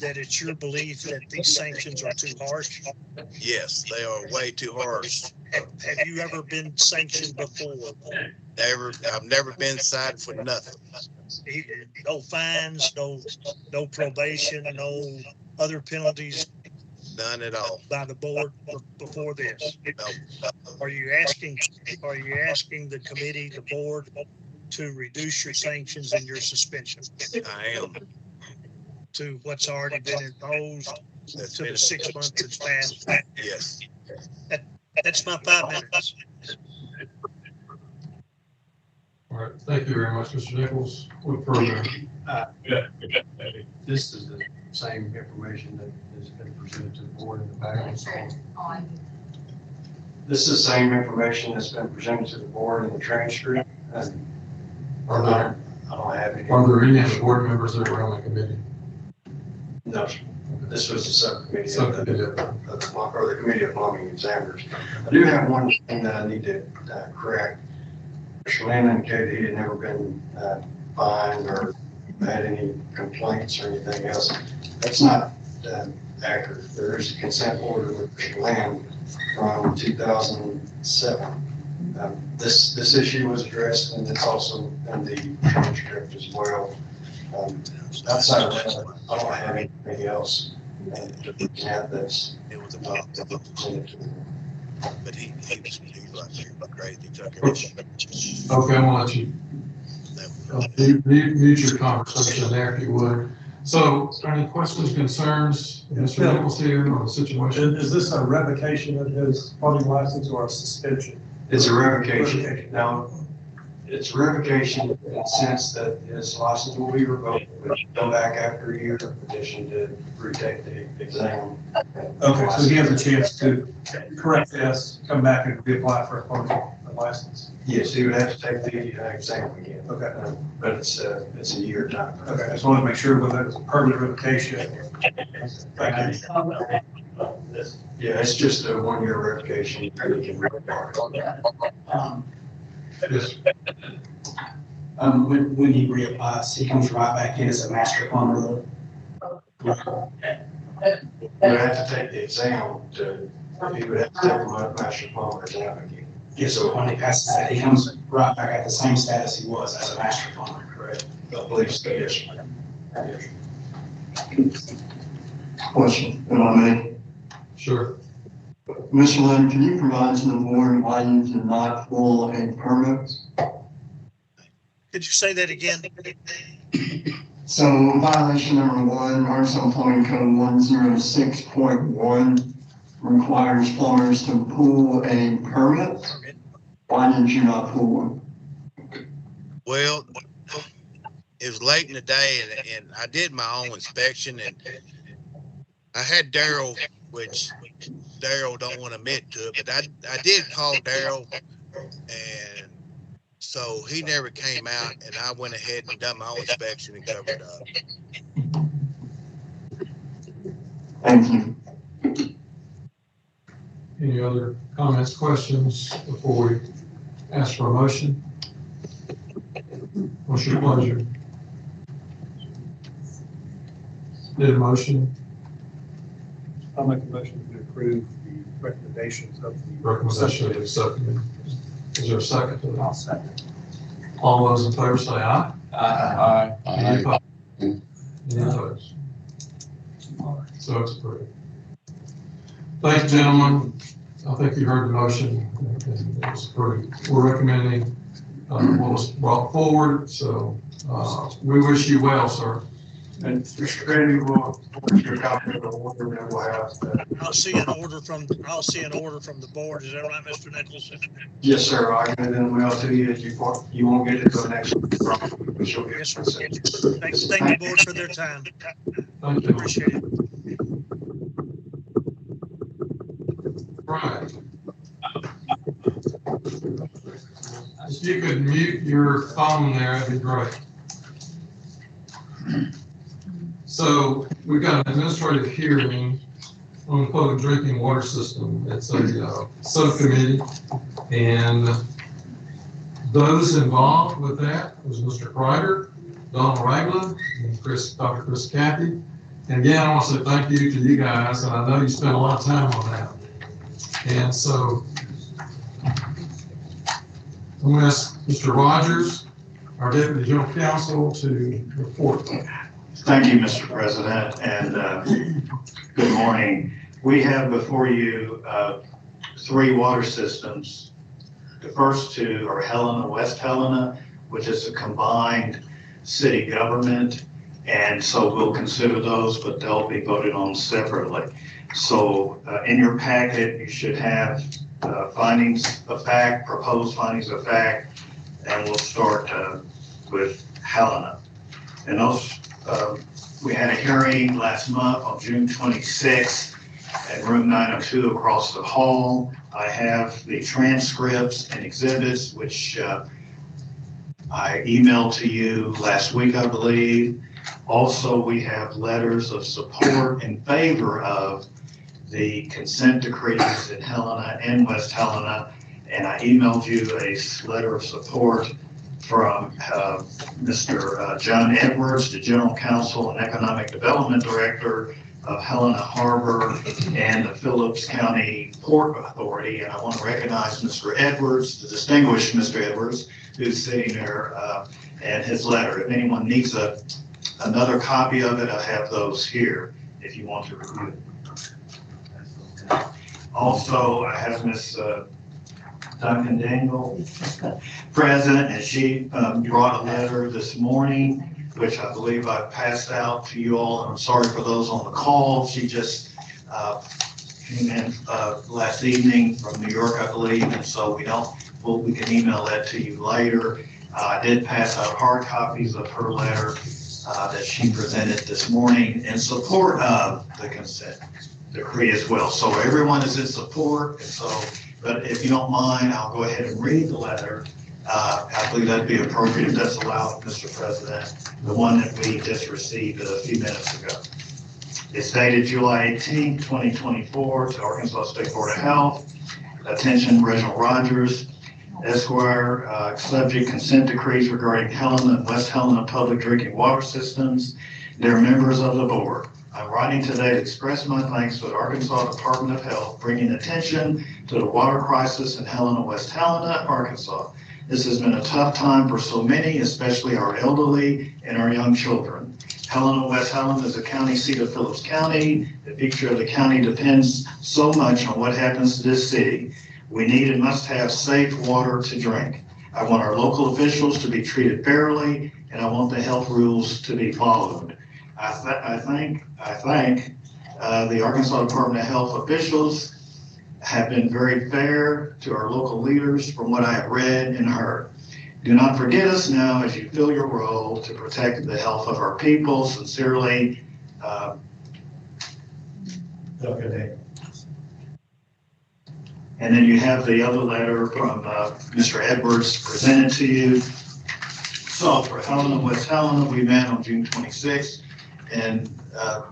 S17: that it's your belief that these sanctions are too harsh?
S16: Yes, they are way too harsh.
S17: Have you ever been sanctioned before?
S16: Never. I've never been cited for nothing.
S17: No fines, no probation, no other penalties?
S16: None at all.
S17: By the board before this?
S16: No.
S17: Are you asking the committee, the board, to reduce your sanctions and your suspension?
S16: I am.
S17: To what's already been imposed, to the 6 months that's passed?
S16: Yes.
S17: That's my 5 minutes.
S1: All right, thank you very much, Mr. Nichols. What further?
S8: This is the same information that has been presented to the board in the back. This is the same information that's been presented to the board in the transcript. And I don't have any.
S1: Are there any of the board members that were on the committee?
S8: No, this was the subcommittee of the committee of plumbing examiners. I do have one thing that I need to correct. Mr. Lynn indicated he had never been fined or had any complaints or anything else. That's not accurate. There is a consent order with Mr. Lynn from 2007. This issue was addressed, and it's also in the transcript as well. Outside of that, I don't have anything else to present that's.
S16: It was about but he was like crazy.
S1: Okay, I'm gonna let you mute your conversation there if you would. So, any questions, concerns, Mr. Nichols here on the situation?
S8: Is this a revocation of his plumbing license or a suspension? It's a revocation. Now, it's revocation in the sense that his license will be revoked, but come back after a year of petition to retake the exam. Okay, so he has a chance to correct this, come back and reapply for a plumbing license? Yes, he would have to take the exam again. Okay. But it's a year time. Okay, I just wanted to make sure whether it's a permanent revocation. Thank you. Yeah, it's just a 1-year revocation.
S1: Yes.
S18: When he reapplies, he comes right back in as a master plumber.
S8: He would have to take the exam he would have to take a master plumber exam again.
S18: Yes, so when he passes that, he comes right back at the same status he was as a master plumber.
S8: Correct. I believe so, yes.
S12: Question, if I may.
S1: Sure.
S12: Mr. Lynn, can you provide to the board why you did not pull a permit?
S17: Could you say that again?
S12: So violation number 1, Arkansas Plumbing Code 106.1 requires plumbers to pull a permit. Why did you not pull one?
S16: Well, it was late in the day, and I did my own inspection, and I had Daryl, which Daryl don't want to admit to it, but I did call Daryl, and so he never came out, and I went ahead and done my own inspection and covered up.
S12: Thank you.
S1: Any other comments, questions before we ask for a motion? What's your pleasure? Need a motion?
S8: I'll make a motion to approve the recommendations of the.
S1: Recommendation of the subcommittee. Is there a second to that?
S18: I'll second.
S1: All those in favor say aye.
S3: Aye.
S1: Any opposed? Any opposed? So it's approved. Thank you, gentlemen. I think you heard the motion, and it was approved. We're recommending what was brought forward, so we wish you well, sir.
S12: And Mr. Randy will, your copy of the order that we'll have.
S17: I'll see an order from the board. Is that right, Mr. Nichols?
S12: Yes, sir. I can then mail to you if you won't get it till next week.
S17: Yes, sir. Thank the board for their time.
S1: Thank you.
S17: Appreciate it.
S1: Right. If you could mute your phone there, that'd be great. So we've got an administrative hearing on the public drinking water system. It's a subcommittee, and those involved with that was Mr. Kreider, Donald Ragland, and Dr. Chris Cathy. And again, I want to say thank you to you guys, and I know you spent a lot of time on that. And so I'm going to ask Mr. Rogers, our Deputy General Counsel, to report.
S6: Thank you, Mr. President, and good morning. We have before you 3 water systems. The first 2 are Helena, West Helena, which is a combined city government, and so we'll consider those, but they'll be voted on separately. So in your packet, you should have findings of fact, proposed findings of fact, and we'll start with Helena. And those, we had a hearing last month on June 26th at room 902 across the hall. I have the transcripts and exhibits, which I emailed to you last week, I believe. Also, we have letters of support in favor of the consent decrees in Helena and West Helena, and I emailed you a letter of support from Mr. John Edwards, the General Counsel and Economic Development Director of Helena Harbor and the Phillips County Port Authority. And I want to recognize Mr. Edwards, the distinguished Mr. Edwards, who's sitting there, and his letter. If anyone needs another copy of it, I have those here if you want to review it. Also, I have Ms. Duncan Daniel, President, and she brought a letter this morning, which I believe I passed out to you all. I'm sorry for those on the call. She just came in last evening from New York, I believe, and so we can email that to you later. I did pass out hard copies of her letter that she presented this morning in support of the consent decree as well. So everyone is in support, and so, but if you don't mind, I'll go ahead and read the letter. I believe that'd be appropriate if that's allowed, Mr. President, the one that we just received a few minutes ago. It's dated July 18, 2024 to Arkansas State Board of Health. Attention, Reginald Rogers, Esquire, subject consent decrees regarding Helena and West Helena public drinking water systems. They're members of the board. I'm writing today to express my thanks to the Arkansas Department of Health, bringing attention to the water crisis in Helena, West Helena, Arkansas. This has been a tough time for so many, especially our elderly and our young children. Helena, West Helena is a county seat of Phillips County. The future of the county depends so much on what happens to this city. We need and must have safe water to drink. I want our local officials to be treated fairly, and I want the health rules to be followed. I thank the Arkansas Department of Health officials have been very fair to our local leaders from what I have read and heard.
S19: Do not forget us now as you fill your role to protect the health of our people. Sincerely,
S8: Dr. Day.
S19: And then you have the other letter from Mr. Edwards presented to you. So for Helena, West Helena, we met on June 26th, and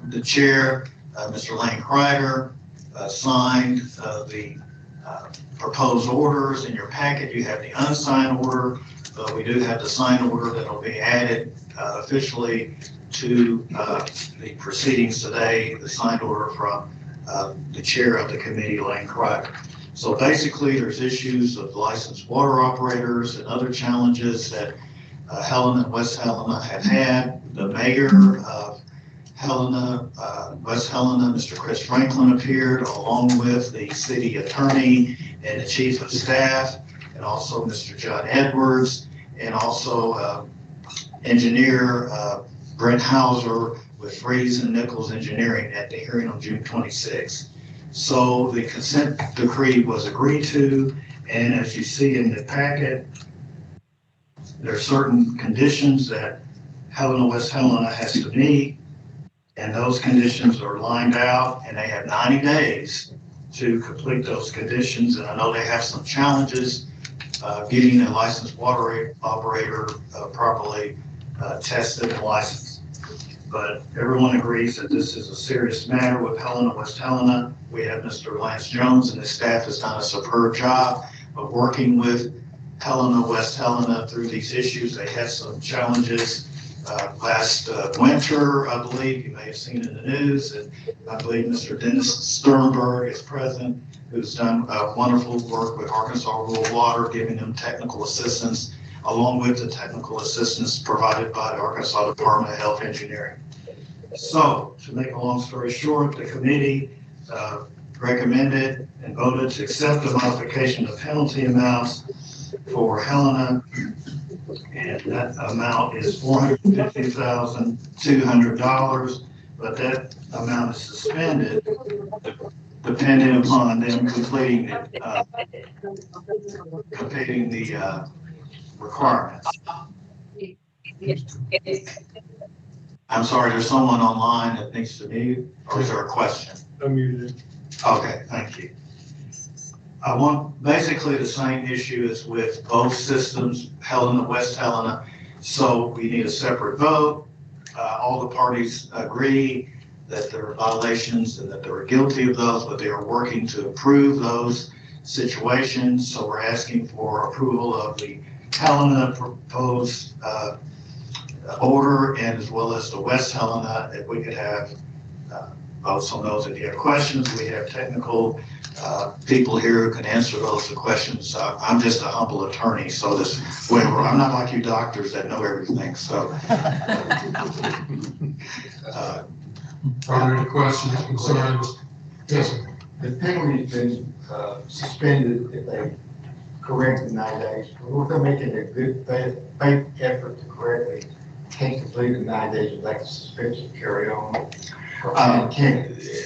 S19: the chair, Mr. Lane Kreider, signed the proposed orders. In your packet, you have the unsigned order. We do have the signed order that will be added officially to the proceedings today, the signed order from the chair of the committee, Lane Kreider. So basically, there's issues of licensed water operators and other challenges that Helena and West Helena have had. The mayor of Helena, West Helena, Mr. Chris Franklin appeared, along with the city attorney and the chief of staff, and also Mr. John Edwards, and also engineer Brent Hauser with Freeze and Nichols Engineering at the hearing on June 26th. So the consent decree was agreed to, and as you see in the packet, there are certain conditions that Helena West Helena has to meet, and those conditions are lined out, and they have 90 days to complete those conditions. And I know they have some challenges getting a licensed water operator properly tested and licensed. But everyone agrees that this is a serious matter with Helena West Helena. We have Mr. Lance Jones and his staff has done a superb job of working with Helena West Helena through these issues. They had some challenges last winter, I believe. You may have seen in the news. And I believe Mr. Dennis Sternberg is present, who's done wonderful work with Arkansas Rural Water, giving them technical assistance, along with the technical assistance provided by the Arkansas Department of Health Engineering. So, to make a long story short, the committee recommended and voted to accept the modification of penalty amounts for Helena, and that amount is $450,200, but that amount is suspended depending upon them completing the requirements. I'm sorry, there's someone online that needs to mute, or is there a question?
S1: I'm muted.
S19: Okay, thank you. I want basically the same issue as with both systems, Helena, West Helena. So we need a separate vote. All the parties agree that there are violations and that they were guilty of those, but they are working to improve those situations. So we're asking for approval of the Helena proposed order, and as well as the West Helena, if we could have votes on those. If you have questions, we have technical people here who can answer those questions. I'm just a humble attorney, so this whatever. I'm not like you doctors that know everything. So,
S1: are there any questions, concerns?
S12: Yes, sir. The penalty's been suspended if they correct in 9 days. We're making a good faith effort to correctly can't complete in 9 days, let the suspension carry on.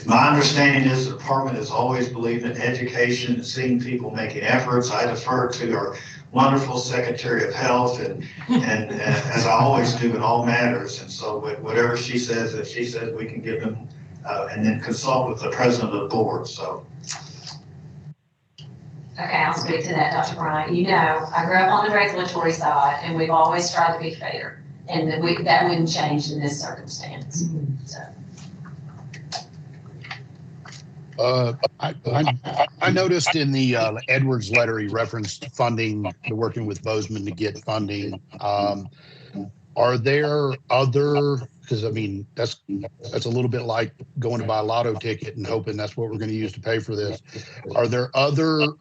S19: My understanding is the department has always believed in education and seeing people making efforts. I defer to our wonderful Secretary of Health, and as I always do in all matters. And so whatever she says, if she says we can give them, and then consult with the president of the board. So.
S20: Okay, I'll speak to that, Dr. Bryant. You know, I grew up on the regulatory side, and we've always tried to be fair, and that wouldn't change in this circumstance. So.
S7: I noticed in the Edwards letter, he referenced funding, working with Bozeman to get funding. Are there other, because I mean, that's a little bit like going to buy a lotto ticket and hoping that's what we're going to use to pay for this. Are there other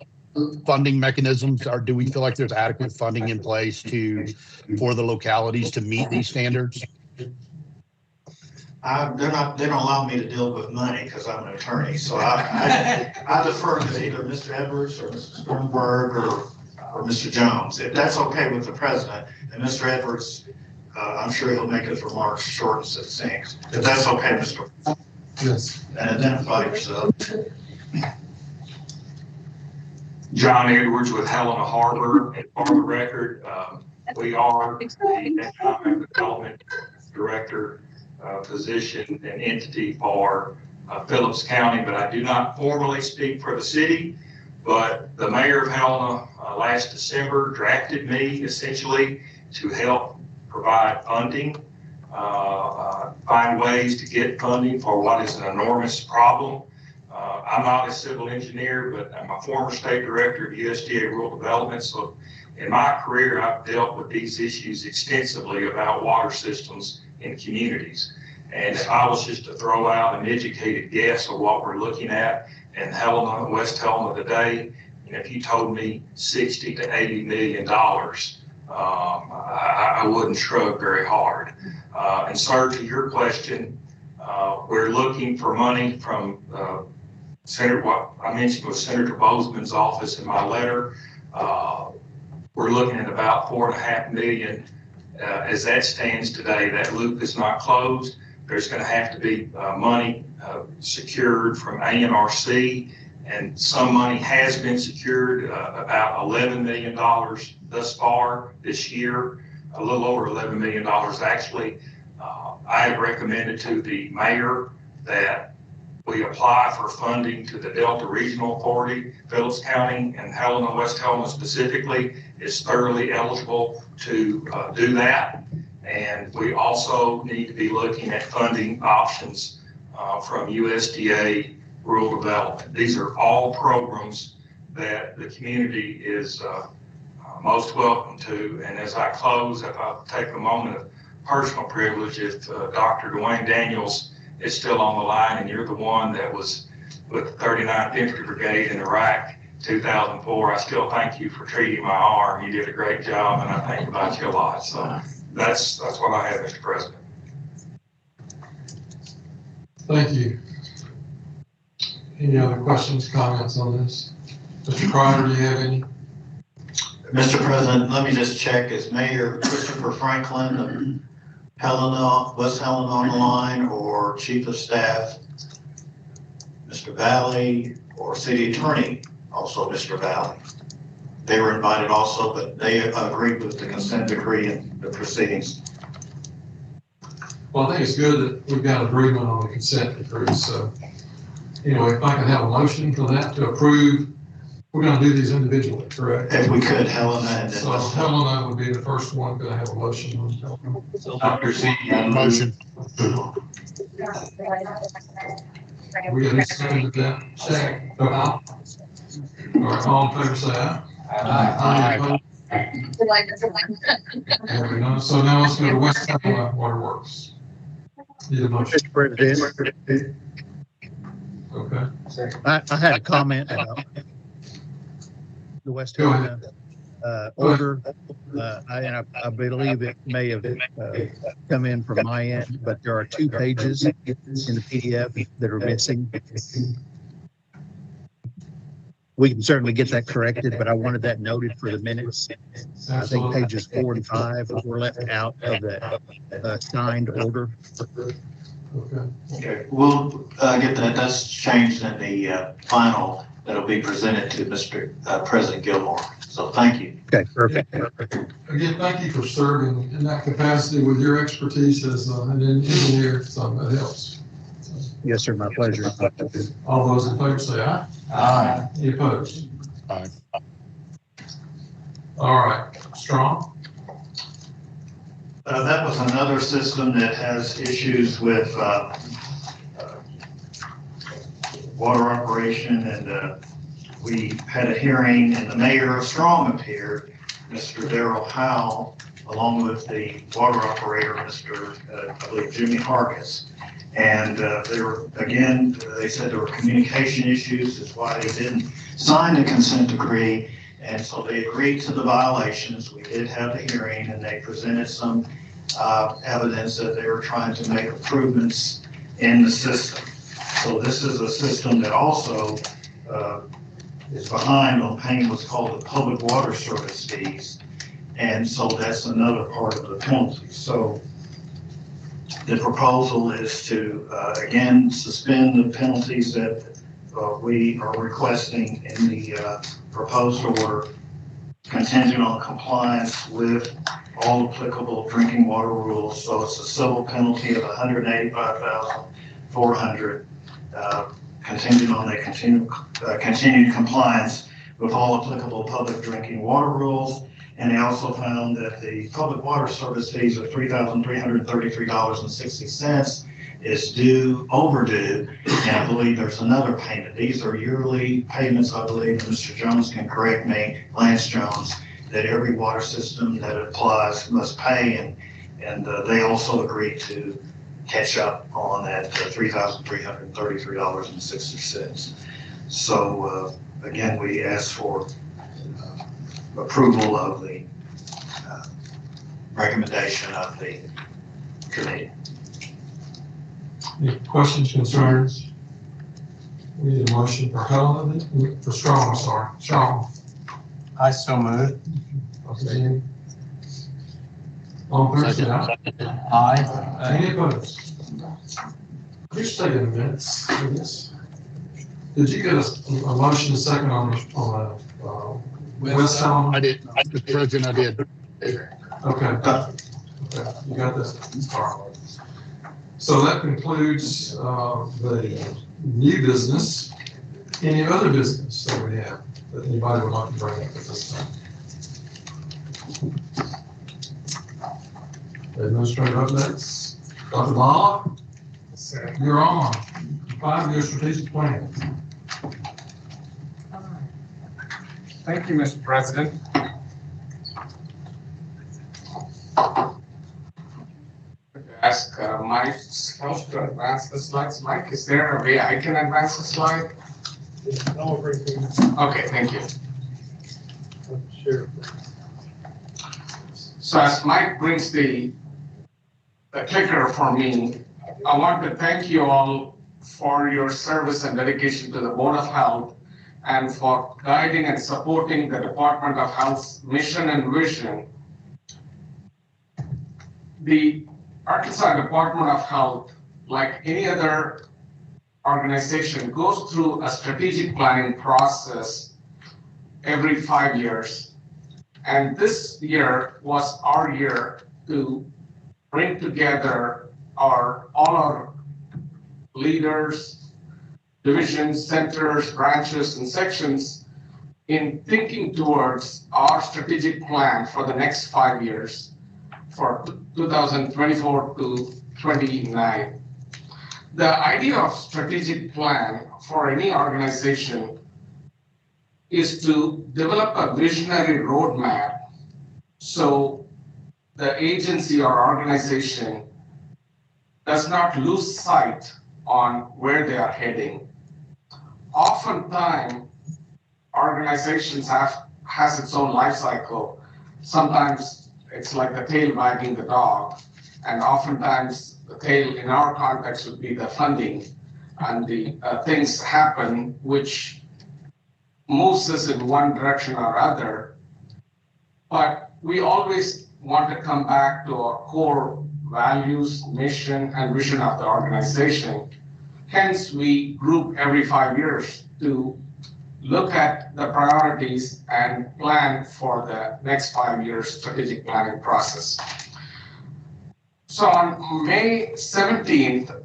S7: funding mechanisms, or do we feel like there's adequate funding in place for the localities to meet these standards?
S19: They don't allow me to deal with money because I'm an attorney. So I defer to either Mr. Edwards or Mr. Sternberg or Mr. Jones. If that's okay with the president, and Mr. Edwards, I'm sure he'll make his remarks short and succinct. If that's okay, Mr.
S1: Yes.
S19: And identify yourself.
S21: John Edwards with Helena Harbor. And for the record,
S6: we are the economic development director position and entity for Phillips County, but I do not formally speak for the city. But the mayor of Helena last December drafted me essentially to help provide funding, find ways to get funding for what is an enormous problem. I'm not a civil engineer, but I'm a former state director of USDA Rural Development. So in my career, I've dealt with these issues extensively about water systems in communities. And if I was just to throw out an educated guess of what we're looking at in Helena, West Helena today, and if you told me 60 to $80 million, I wouldn't shrug very hard. And sir, to your question, we're looking for money from what I mentioned was Senator Bozeman's office in my letter. We're looking at about $4.5 million. As that stands today, that loop is not closed. There's going to have to be money secured from ANRC, and some money has been secured, about $11 million thus far this year, a little over $11 million actually. I have recommended to the mayor that we apply for funding to the Delta Regional Authority. Phillips County and Helena, West Helena specifically, is thoroughly eligible to do that. And we also need to be looking at funding options from USDA Rural Development. These are all programs that the community is most welcome to. And as I close, if I take a moment of personal privilege, if Dr. Dwayne Daniels is still on the line and you're the one that was with the 39th Infantry Brigade in Iraq 2004, I still thank you for treating my arm. You did a great job, and I think about you a lot. So that's what I have, Mr. President.
S1: Thank you. Any other questions, comments on this? Mr. Crowder, do you have any?
S19: Mr. President, let me just check. Is Mayor Christopher Franklin of Helena, West Helena on the line, or Chief of Staff, Mr. Valley, or City Attorney, also Mr. Valley? They were invited also, but they agreed with the consent decree and the proceedings.
S1: Well, I think it's good that we've got agreement on the consent decree. So, anyway, if I can have a motion for that to approve, we're going to do these individually, correct?
S19: If we could, Helena, and then
S1: so Helena would be the first one. Could I have a motion on Helena?
S19: So Dr. C.
S7: Motion.
S1: We got a second to that. Second. All right, all in favor, say aye. Aye. There we go. So now let's go to West Helena Waterworks. Need a motion.
S21: Mr. President.
S1: Okay.
S21: I had a comment about the West Helena order. I believe it may have come in from my end, but there are 2 pages in the PDF that are missing. We can certainly get that corrected, but I wanted that noted for the minutes. I think pages 4 and 5 were left out of the signed order.
S19: Okay, we'll get that. That's changed in the final that'll be presented to Mr. President Gilmore. So thank you.
S21: Okay, perfect.
S1: Again, thank you for serving in that capacity with your expertise as an engineer. So that helps.
S21: Yes, sir. My pleasure.
S1: All those in favor say aye. Aye. Any opposed?
S7: Aye.
S1: All right. Strong.
S19: That was another system that has issues with water operation, and we had a hearing, and the mayor of Strong appeared, Mr. Darrell Howell, along with the water operator, Mr. I believe Jimmy Hargis. And they said there were communication issues, is why they didn't sign the consent decree. And so they agreed to the violations. We did have the hearing, and they presented some evidence that they were trying to make improvements in the system. So this is a system that also is behind on paying what's called the public water service fees. And so that's another part of the penalty. So the proposal is to, again, suspend the penalties that we are requesting in the proposed order contingent on compliance with all applicable drinking water rules. So it's a civil penalty of $185,400, contingent on their continued compliance with all applicable public drinking water rules. And they also found that the public water service fees of $3,333.60 is overdue. And I believe there's another payment. These are yearly payments, I believe, Mr. Jones can correct me, Lance Jones, that every water system that applies must pay. And they also agreed to catch up on that $3,333.60. So again, we ask for approval of the recommendation of the committee.
S1: Any questions, concerns? We need a motion for Helen, for Strong, I'm sorry. Strong.
S3: I so move.
S1: Okay. All in favor, say aye.
S3: Aye.
S1: Any opposed? Please take a minute, please. Did you get a motion second on the West Elm?
S7: I did, Mr. President, I did.
S1: Okay. Okay, you got this. So that concludes the new business. Any other business that we have that anybody would like to bring up at this time? Administrative updates. Dr. Bala, you're on. 5-year strategic plan.
S2: Thank you, Mr. President. Ask Mike to advance the slides. Mike, is there a way I can advance the slide? Okay, thank you.
S17: Sure.
S2: So as Mike brings the clicker for me, I want to thank you all for your service and dedication to the Board of Health and for guiding and supporting the Department of Health's mission and vision. The Arkansas Department of Health, like any other organization, goes through a strategic planning process every 5 years. And this year was our year to bring together all our leaders, divisions, centers, branches, and sections in thinking towards our strategic plan for the next 5 years, for 2024 to 29. The idea of strategic plan for any organization is to develop a visionary roadmap so the agency or organization does not lose sight on where they are heading. Oftentimes, organizations has its own life cycle. Sometimes it's like the tail wagging the dog, and oftentimes the tail in our context would be the funding, and the things happen which moves us in one direction or other. But we always want to come back to our core values, mission, and vision of the organization. Hence, we group every 5 years to look at the priorities and plan for the next 5 years strategic planning process. So on May 17th,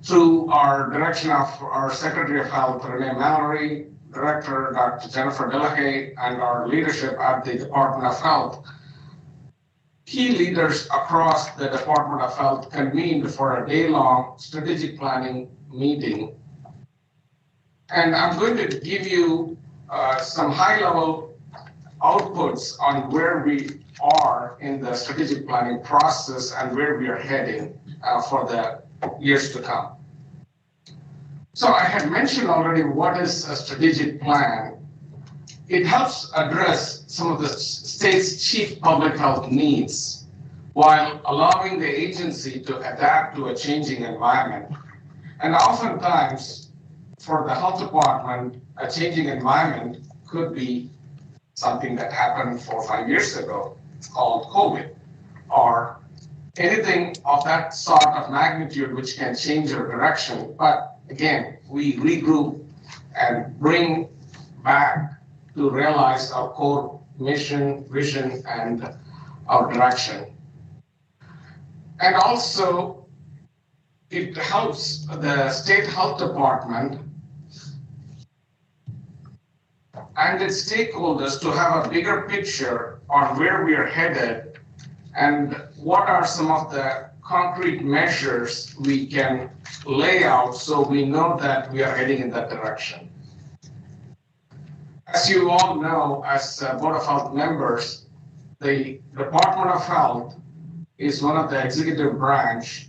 S2: through our direction of our Secretary of Health, Renee Mallory, Director, Dr. Jennifer Delahaye, and our leadership at the Department of Health, key leaders across the Department of Health convened for a day-long strategic planning meeting. And I'm going to give you some high-level outputs on where we are in the strategic planning process and where we are heading for the years to come. So I had mentioned already what is a strategic plan. It helps address some of the state's chief public health needs while allowing the agency to adapt to a changing environment. And oftentimes, for the health department, a changing environment could be something that happened 4 or 5 years ago, called COVID, or anything of that sort of magnitude which can change your direction. But again, we regroup and bring back to realize our core mission, vision, and our direction. And also, it helps the state health department and its stakeholders to have a bigger picture on where we are headed and what are some of the concrete measures we can lay out so we know that we are heading in that direction. As you all know, as Board of Health members, the Department of Health is one of the executive branch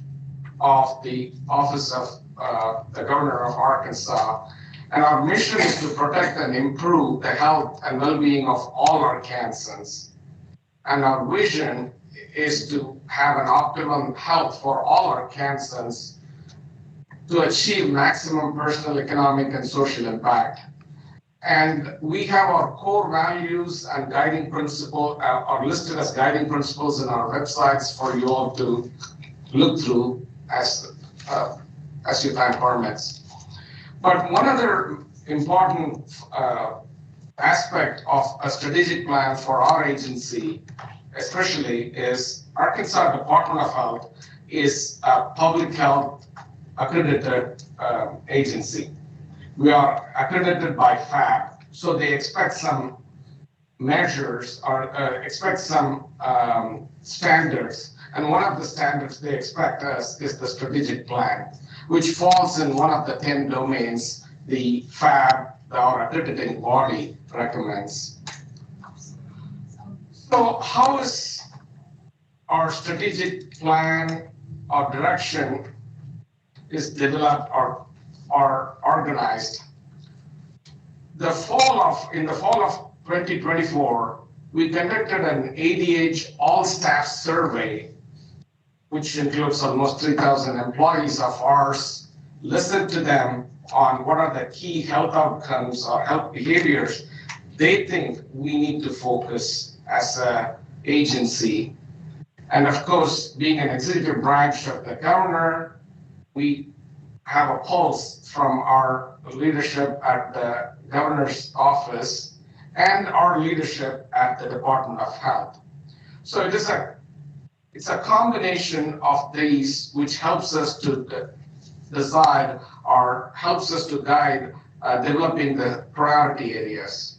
S2: of the Office of the Governor of Arkansas. And our mission is to protect and improve the health and well-being of all Arkansans. And our vision is to have an optimum health for all Arkansans to achieve maximum personal, economic, and social impact. And we have our core values and guiding principles are listed as guiding principles in our websites for you all to look through as your time permits. But one other important aspect of a strategic plan for our agency, especially, is Arkansas Department of Health is a public health accredited agency. We are accredited by FAB, so they expect some measures or expect some standards. And one of the standards they expect us is the strategic plan, which falls in one of the 10 domains the FAB, our accrediting body, recommends. So how is our strategic plan or direction is developed or organized? In the fall of 2024, we conducted an ADH all-staff survey, which includes almost 3,000 employees of ours, listened to them on what are the key health outcomes or health behaviors they think we need to focus as an agency. And of course, being an executive branch of the governor, we have a pulse from our leadership at the governor's office and our leadership at the Department of Health. So it's a combination of these which helps us to decide or helps us to guide developing the priority areas.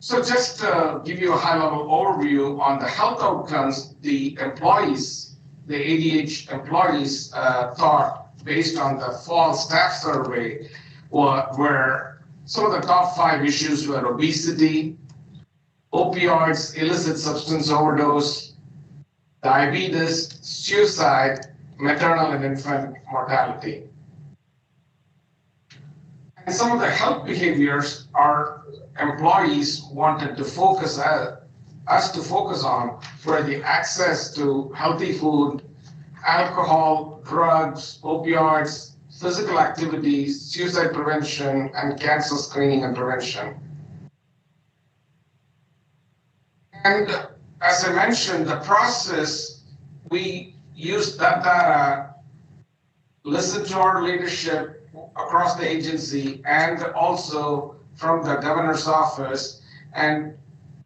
S2: So just to give you a high-level overview on the health outcomes, the employees, the ADH employees thought based on the fall staff survey were some of the top 5 issues were obesity, opioids, illicit substance overdose, diabetes, suicide, maternal and infant mortality. And some of the health behaviors our employees wanted to focus us to focus on were the access to healthy food, alcohol, drugs, opioids, physical activities, suicide prevention, and cancer screening and prevention. And as I mentioned, the process, we used that data, listened to our leadership across the agency and also from the governor's office. And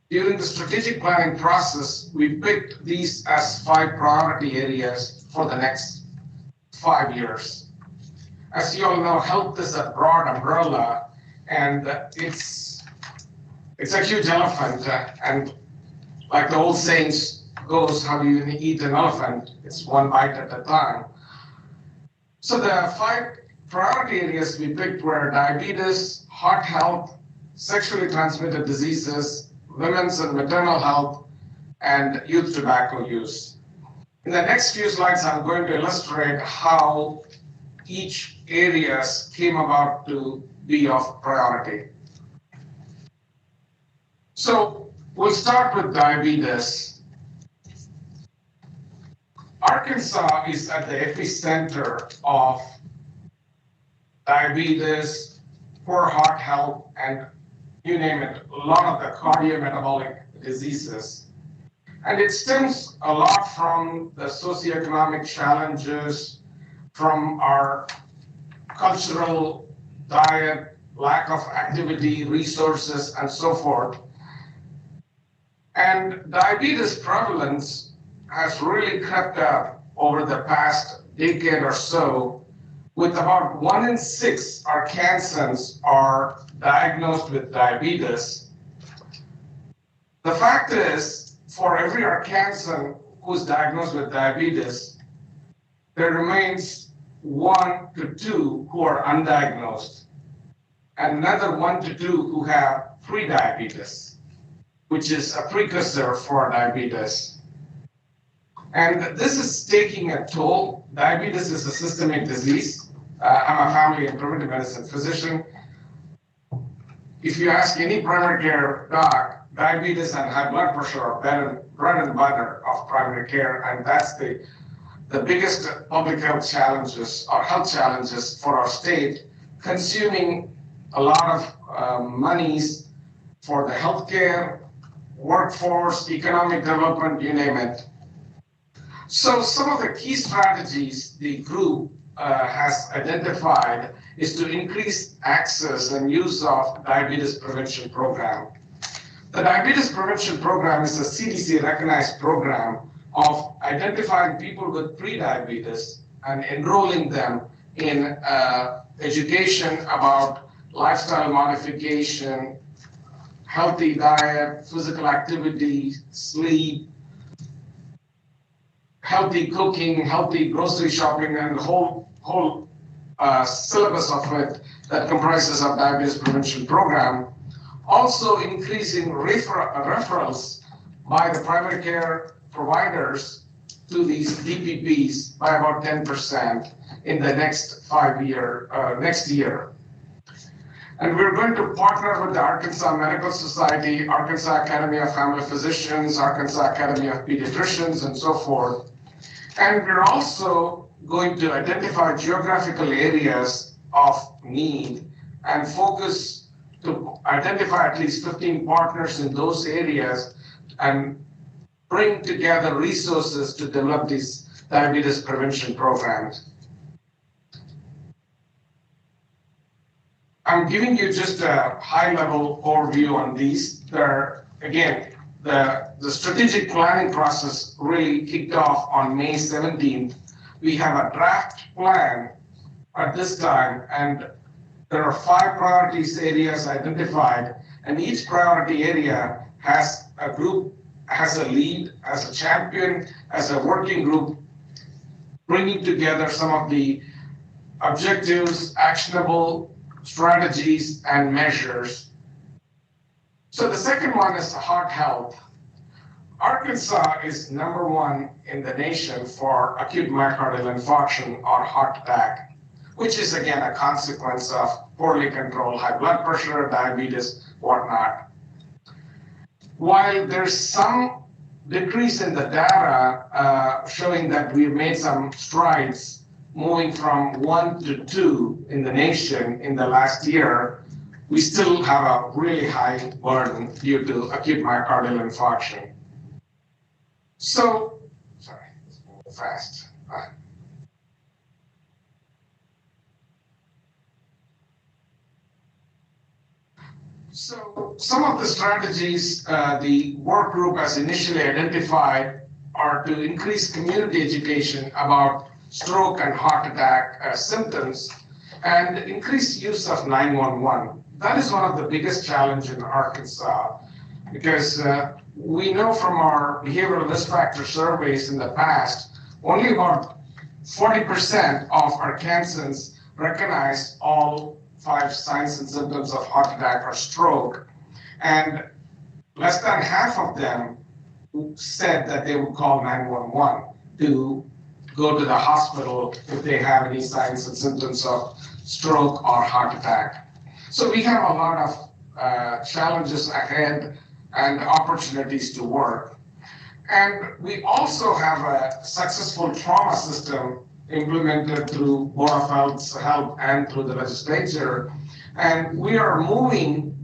S2: during the strategic planning process, we picked these as 5 priority areas for the next 5 years. As you all know, health is a broad umbrella, and it's a huge elephant. And like the old sayings goes, how do you eat an elephant? It's one bite at a time. So the 5 priority areas we picked were diabetes, heart health, sexually transmitted diseases, women's and maternal health, and youth tobacco use. In the next few slides, I'm going to illustrate how each areas came about to be of priority. So we'll start with diabetes. Arkansas is at the epicenter of diabetes, poor heart health, and you name it, a lot of the cardiometabolic diseases. And it stems a lot from the socioeconomic challenges, from our cultural diet, lack of activity, resources, and so forth. And diabetes prevalence has really crept up over the past decade or so, with about 1 in 6 Arkansans are diagnosed with diabetes. The fact is, for every Arkansan who's diagnosed with diabetes, there remains 1 to 2 who are undiagnosed, and another 1 to 2 who have prediabetes, which is a precursor for diabetes. And this is taking a toll. Diabetes is a systemic disease. I'm a family and preventive medicine physician. If you ask any primary care doc, diabetes and high blood pressure are bread and butter of primary care, and that's the biggest public health challenges or health challenges for our state, consuming a lot of monies for the healthcare, workforce, economic development, you name it. So some of the key strategies the group has identified is to increase access and use of diabetes prevention program. The diabetes prevention program is a CDC recognized program of identifying people with prediabetes and enrolling them in education about lifestyle modification, healthy diet, physical activity, sleep, healthy cooking, healthy grocery shopping, and the whole syllabus of it that comprises of diabetes prevention program. Also increasing referrals by the primary care providers to these DPPs by about 10% in the next next year. And we're going to partner with the Arkansas Medical Society, Arkansas Academy of Family Physicians, Arkansas Academy of Pediatricians, and so forth. And we're also going to identify geographical areas of need and focus to identify at least 15 partners in those areas and bring together resources to develop these diabetes prevention programs. I'm giving you just a high-level overview on these. Again, the strategic planning process really kicked off on May 17th. We have a draft plan at this time, and there are 5 priorities areas identified, and each priority area has a group, has a lead, has a champion, has a working group, bringing together some of the objectives, actionable strategies, and measures. So the second one is heart health. Arkansas is #1 in the nation for acute myocardial infarction or heart attack, which is again a consequence of poorly controlled high blood pressure, diabetes, whatnot. While there's some decrease in the data showing that we've made some strides moving from 1 to 2 in the nation in the last year, we still have a really high burden due to acute myocardial infarction. So, sorry, let's move fast. So some of the strategies the work group has initially identified are to increase community education about stroke and heart attack symptoms and increase use of 911. That is one of the biggest challenges in Arkansas because we know from our behavioral risk factor surveys in the past, only about 40% of Arkansans recognize all 5 signs and symptoms of heart attack or stroke, and less than half of them said that they would call 911 to go to the hospital if they have any signs and symptoms of stroke or heart attack. So we have a lot of challenges ahead and opportunities to work. And we also have a successful trauma system implemented through Board of Health's help and through the legislature. And we are moving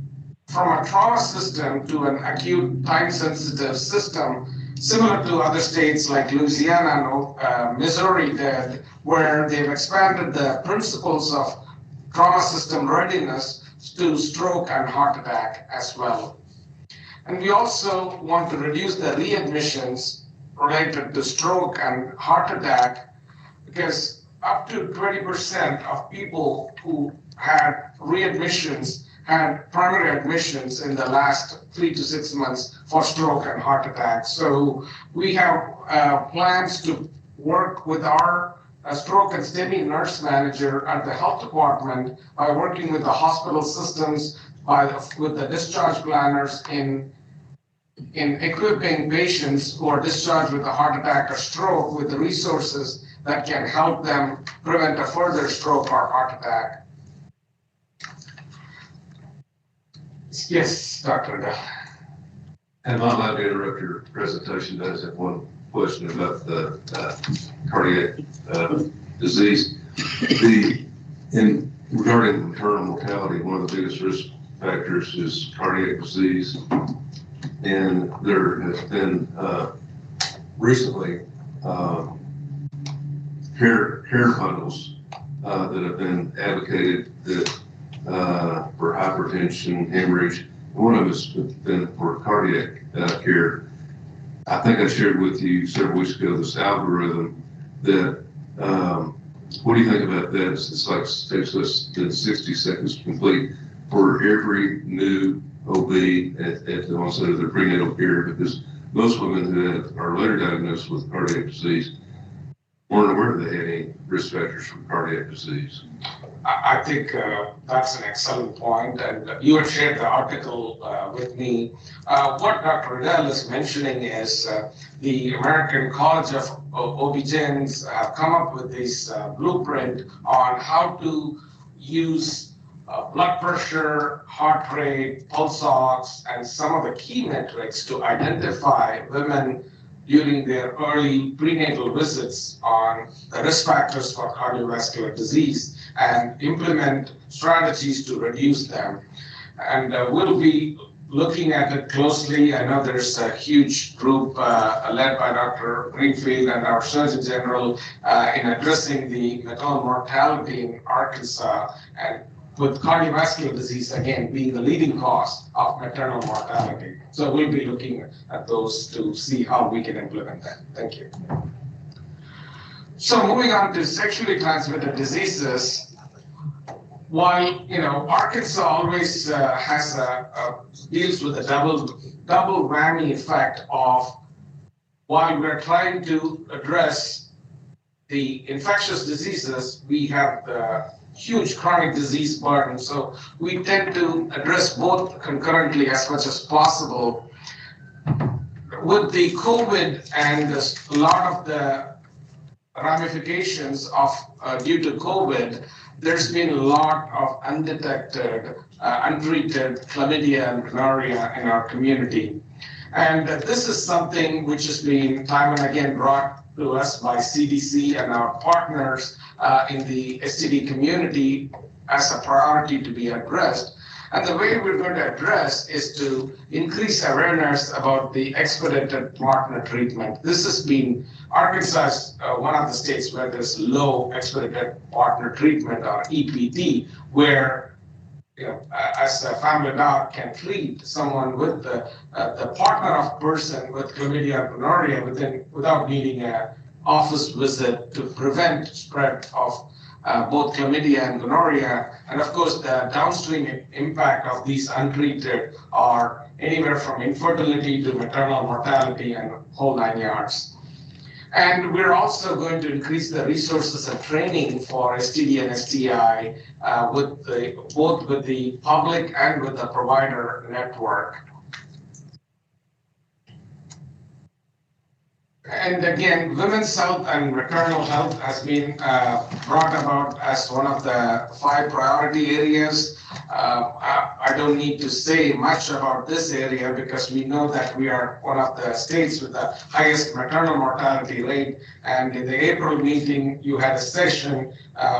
S2: from a trauma system to an acute time-sensitive system, similar to other states like Louisiana and Missouri did, where they've expanded the principles of trauma system readiness to stroke and heart attack as well. And we also want to reduce the readmissions related to stroke and heart attack, because up to 20% of people who had readmissions had primary admissions in the last 3 to 6 months for stroke and heart attack. So we have plans to work with our stroke and STEMI nurse manager at the health department by working with the hospital systems, with the discharge planners in equipping patients who are discharged with a heart attack or stroke with the resources that can help them prevent a further stroke or heart attack. Yes, Dr. Adel.
S15: Am I allowed to interrupt your presentation? I just have one question about the cardiac disease. Regarding maternal mortality, one of the biggest risk factors is cardiac disease. And there has been recently hair bundles that have been advocated that for hypertension, hemorrhage. One of them has been for cardiac care. I think I shared with you several weeks ago this algorithm that, what do you think about that? It's like takes less than 60 seconds to complete for every new OB at the onset of their prenatal care, because most women who are later diagnosed with cardiac disease weren't aware that they had any risk factors for cardiac disease.
S2: I think that's an excellent point, and you had shared the article with me. What Dr. Adel is mentioning is the American College of OB-GYNs have come up with this blueprint on how to use blood pressure, heart rate, pulse ox, and some of the key metrics to identify women during their early prenatal visits on the risk factors for cardiovascular disease and implement strategies to reduce them. And we'll be looking at it closely. I know there's a huge group led by Dr. Greenfield and our Surgeon General in addressing the maternal mortality in Arkansas, and with cardiovascular disease, again, being the leading cause of maternal mortality. So we'll be looking at those to see how we can implement that. Thank you. So moving on to sexually transmitted diseases, while, Arkansas always deals with a double whammy effect of, while we're trying to address the infectious diseases, we have the huge chronic disease burden. So we tend to address both concurrently as much as possible. With the COVID and a lot of the ramifications of due to COVID, there's been a lot of undetected, untreated chlamydia and gonorrhea in our community. And this is something which has been time and again brought to us by CDC and our partners in the STD community as a priority to be addressed. And the way we're going to address is to increase awareness about the expedited partner treatment. This has been, Arkansas is one of the states where there's low expedited partner treatment, or EPT, where as a family doc can treat someone with the partner of person with chlamydia and gonorrhea without needing an office visit to prevent spread of both chlamydia and gonorrhea. And of course, the downstream impact of these untreated are anywhere from infertility to maternal mortality and whole 9 yards. And we're also going to increase the resources and training for STD and STI both with the public and with the provider network. And again, women's health and maternal health has been brought about as one of the 5 priority areas. I don't need to say much about this area because we know that we are one of the states with the highest maternal mortality rate. And in the April meeting, you had a session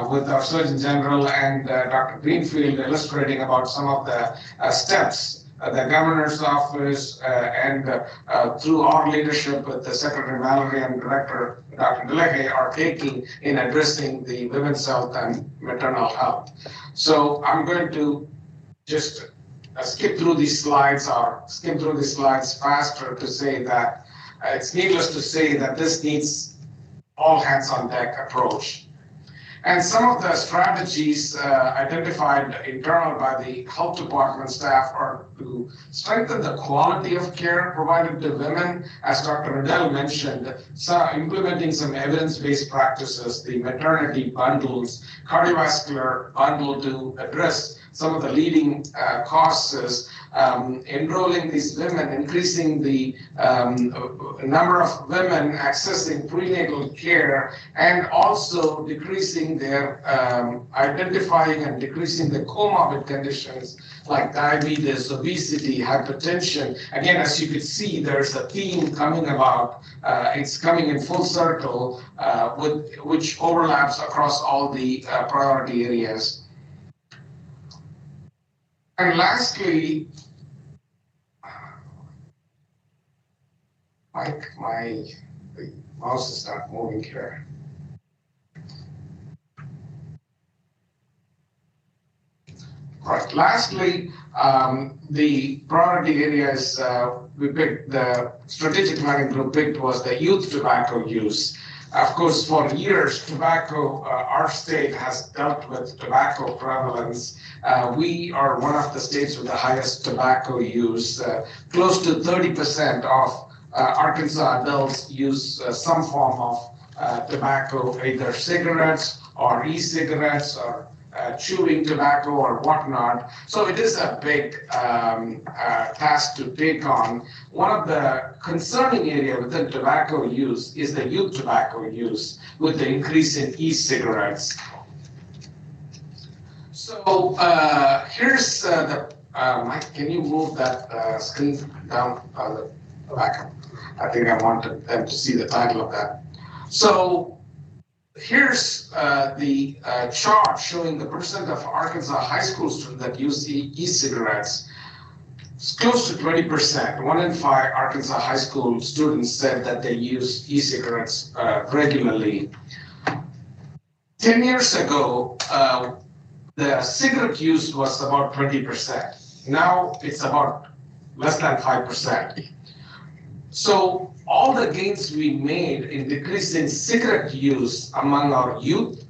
S2: with our Surgeon General and Dr. Greenfield illustrating about some of the steps the governor's office and through our leadership with the Secretary Mallory and Director Dr. Delahaye are taking in addressing the women's health and maternal health. So I'm going to just skip through these slides faster to say that it's needless to say that this needs all hands on deck approach. And some of the strategies identified internal by the health department staff are to strengthen the quality of care provided to women, as Dr. Riddell mentioned, implementing some evidence-based practices, the maternity bundles, cardiovascular bundle to address some of the leading causes, enrolling these women, increasing the number of women accessing prenatal care, and also decreasing their, identifying and decreasing the comorbid conditions like diabetes, obesity, hypertension. Again, as you could see, there's a theme coming about. It's coming in full circle, which overlaps across all the priority areas. And lastly, my mouse is not moving here. Right. Lastly, the priority areas we picked, the strategic planning group picked was the youth tobacco use. Of course, for years, tobacco, our state has dealt with tobacco prevalence. We are one of the states with the highest tobacco use. Close to 30% of Arkansas adults use some form of tobacco, either cigarettes or e-cigarettes or chewing tobacco or whatnot. So it is a big task to take on. One of the concerning area within tobacco use is the youth tobacco use with the increase in e-cigarettes. So here's the, Mike, can you move that screen down the back? I think I wanted them to see the title of that. So here's the chart showing the percent of Arkansas high school students that use e-cigarettes. It's close to 20%. 1 in 5 Arkansas high school students said that they use e-cigarettes regularly. 10 years ago, the cigarette use was about 20%. Now it's about less than 5%. So all the gains we made in decreasing cigarette use among our youth,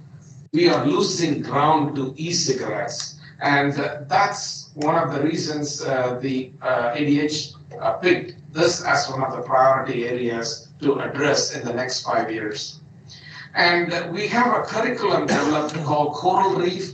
S2: we are losing ground to e-cigarettes. And that's one of the reasons the ADH picked this as one of the priority areas to address in the next 5 years. And we have a curriculum developed called Coral Reef.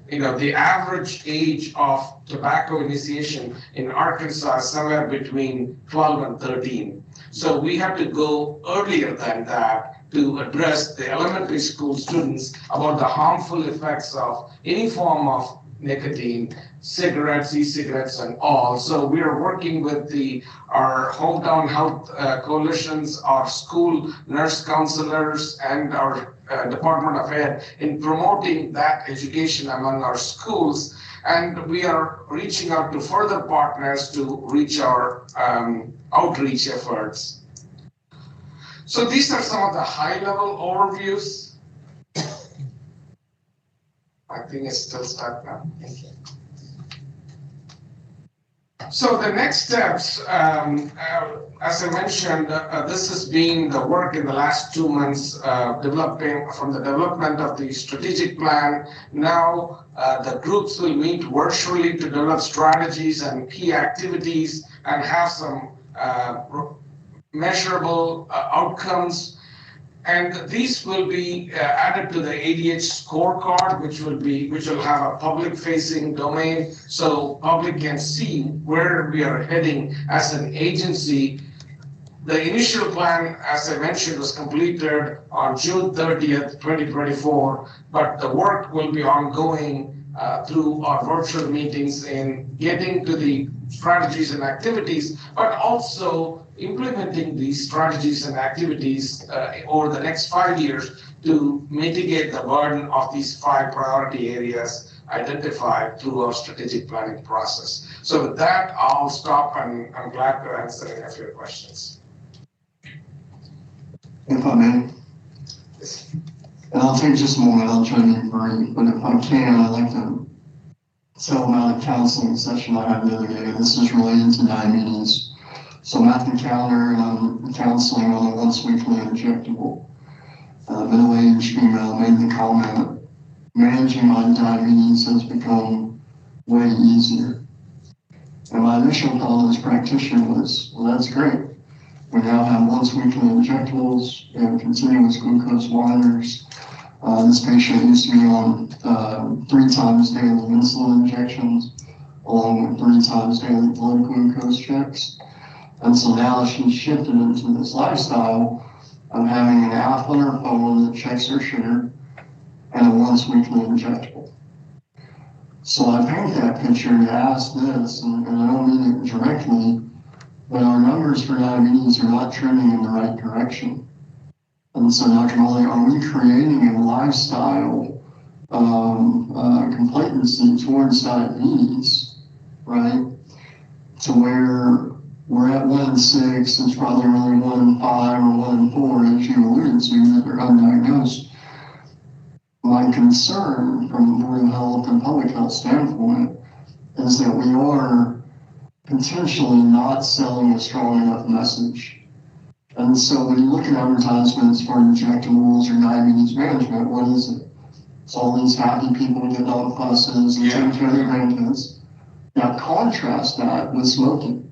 S2: The average age of tobacco initiation in Arkansas is somewhere between 12 and 13. So we have to go earlier than that to address the elementary school students about the harmful effects of any form of nicotine, cigarettes, e-cigarettes, and all. So we are working with our hometown health coalitions, our school nurse counselors, and our Department of Ed in promoting that education among our schools. And we are reaching out to further partners to reach our outreach efforts. So these are some of the high-level overviews. I think it's still stuck now. Thank you. So the next steps, as I mentioned, this has been the work in the last 2 months, developing from the development of the strategic plan. Now the groups will meet virtually to develop strategies and key activities and have some measurable outcomes. And these will be added to the ADH scorecard, which will have a public-facing domain, so public can see where we are heading as an agency. The initial plan, as I mentioned, was completed on June 30th, 2024, but the work will be ongoing through our virtual meetings in getting to the strategies and activities, but also implementing these strategies and activities over the next 5 years to mitigate the burden of these 5 priority areas identified through our strategic planning process. So with that, I'll stop, and I'm glad to answer any of your questions.
S12: If I may, and I'll take just a moment, I'll try to be brief, but if I can, I'd like to tell about a counseling session I had the other day. This is related to diabetes. So I'm at the counter and I'm counseling on a once weekly injectable. Middle-aged female made the comment, managing my diabetes has become way easier. And my initial thought as practitioner was, well, that's great. We now have once weekly injectables and continuous glucose monitors. This patient used to be on 3 times daily insulin injections, along with 3 times daily blood glucose checks. And so now she's shifted into this lifestyle of having an app on her phone that checks her sugar and a once weekly injectable. So I paint that picture to ask this, and I don't mean it directly, but our numbers for diabetes are not trending in the right direction. And so, Dr. Molly, are we creating a lifestyle complacency towards diabetes, right? To where we're at 1 in 6, it's probably really 1 in 5 or 1 in 4, as you alluded to, that are undiagnosed. My concern from a rural health and public health standpoint is that we are potentially not selling a strong enough message. And so when you look at advertisements for injectables or diabetes management, what is it? It's all these happy people getting on buses and taking care of their grandkids. Now contrast that with smoking.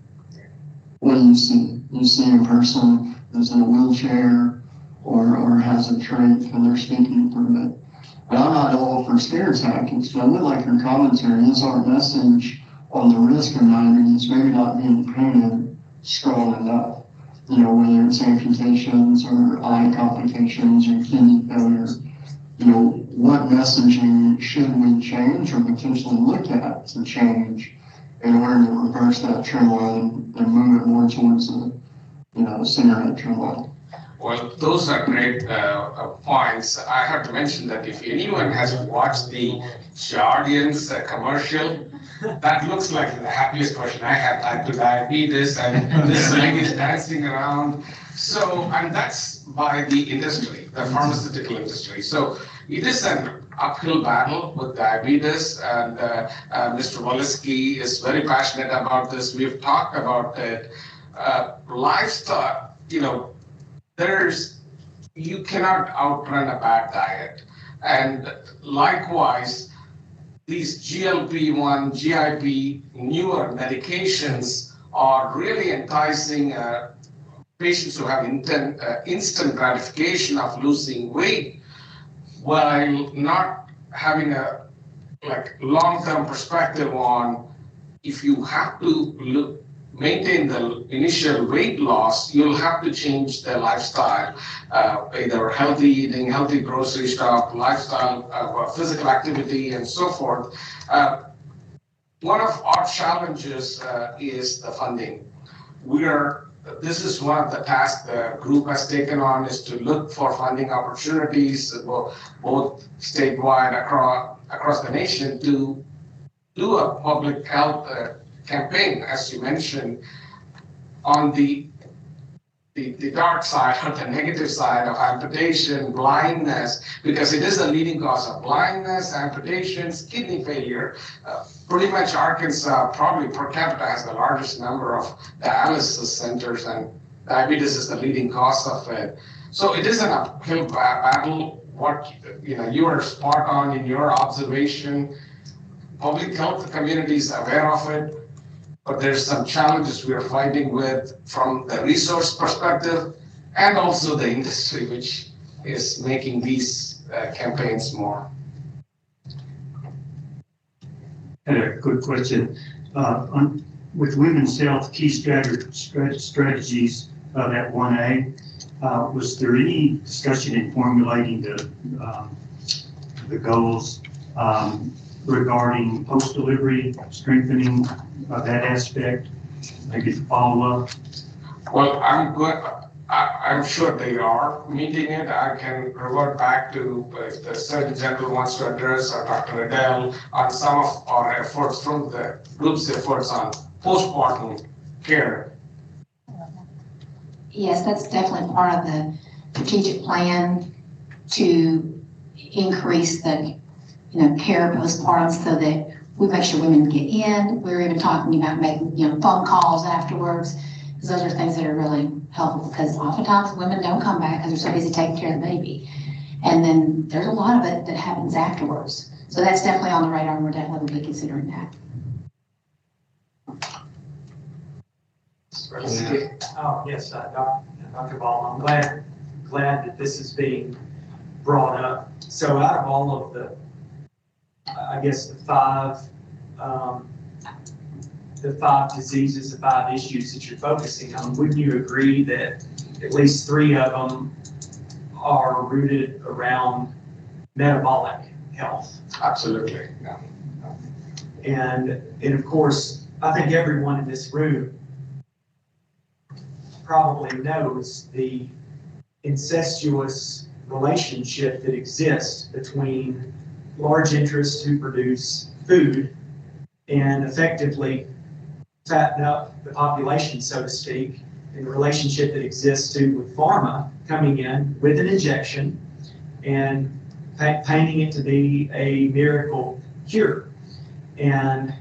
S12: What do you see? You see a person who's in a wheelchair or has a trait and they're speaking through it. And I'm not all for scare tactics, but I would like your commentary. Is our message on the risk of diabetes maybe not being painted strong enough? You know, whether it's amputations or eye complications or kidney failure, you know, what messaging should we change or potentially look at to change in order to reverse that trend line and move it more towards the, you know, center of the trend line?
S2: Well, those are great points. I have to mention that if anyone has watched the Jardians commercial, that looks like the happiest person I have type 2 diabetes, and this lady is dancing around. So, and that's by the industry, the pharmaceutical industry. So it is an uphill battle with diabetes, and Mr. Walensky is very passionate about this. We've talked about it. Lifestyle, you know, you cannot outrun a bad diet. And likewise, these GLP-1, GIP, newer medications are really enticing patients who have instant gratification of losing weight while not having a long-term perspective on if you have to maintain the initial weight loss, you'll have to change the lifestyle, either healthy eating, healthy grocery stock, lifestyle, physical activity, and so forth. One of our challenges is the funding. This is one of the tasks the group has taken on, is to look for funding opportunities, both statewide across the nation, to do a public health campaign, as you mentioned, on the dark side, or the negative side of amputation, blindness, because it is a leading cause of blindness, amputations, kidney failure. Pretty much Arkansas, probably per capita, has the largest number of dialysis centers, and diabetes is the leading cause of it. So it is an uphill battle. You are spot on in your observation. Public health community is aware of it. But there's some challenges we are fighting with from the resource perspective and also the industry, which is making these campaigns more.
S6: I had a quick question. With women's health key strategies at 1A, was there any discussion in formulating the goals regarding post-delivery, strengthening of that aspect, maybe follow-up?
S2: Well, I'm sure they are meeting it. I can revert back to if the Surgeon General wants to address, or Dr. Adele, on some of our efforts from the group's efforts on postpartum care.
S4: Yes, that's definitely part of the strategic plan to increase the care postpartum, so that we make sure women get in. We were even talking about making, phone calls afterwards, because those are things that are really helpful, because oftentimes women don't come back because they're so busy taking care of the baby. And then there's a lot of it that happens afterwards. So that's definitely on the radar, and we're definitely going to be considering that.
S9: Oh, yes, Dr. Ball, I'm glad that this is being brought up. So out of all of the, I guess, the five diseases, the 5 issues that you're focusing on, wouldn't you agree that at least 3 of them are rooted around metabolic health?
S2: Absolutely, yeah.
S9: And of course, I think everyone in this room probably knows the incestuous relationship that exists between large interests who produce food and effectively fatten up the population, so to speak, and the relationship that exists too with pharma coming in with an injection and painting it to be a miracle cure. And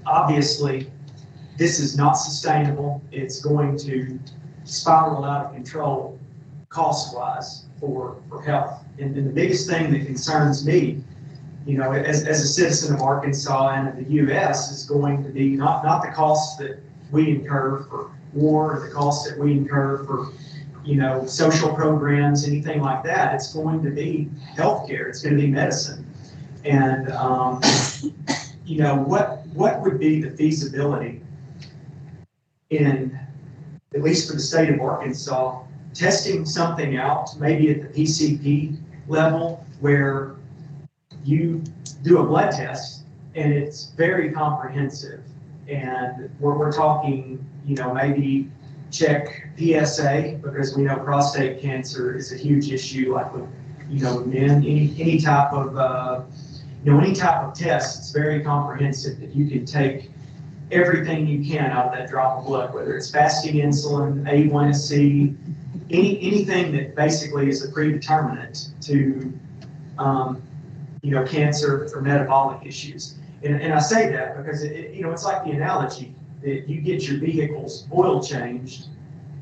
S9: obviously, this is not sustainable. It's going to spiral out of control cost-wise for health. And the biggest thing that concerns me, as a citizen of Arkansas and of the U.S., is going to be not the costs that we incur for war, or the costs that we incur for, social programs, anything like that. It's going to be healthcare. It's going to be medicine. And, what would be the feasibility in, at least for the state of Arkansas, testing something out, maybe at the PCP level, where you do a blood test and it's very comprehensive, and we're talking, maybe check PSA, because we know prostate cancer is a huge issue, like with, men, any type of, any type of test. It's very comprehensive, that you can take everything you can out of that drop of blood, whether it's fasting insulin, A1C, anything that basically is a predeterminant to, cancer or metabolic issues. And I say that because it's like the analogy that you get your vehicle's oil changed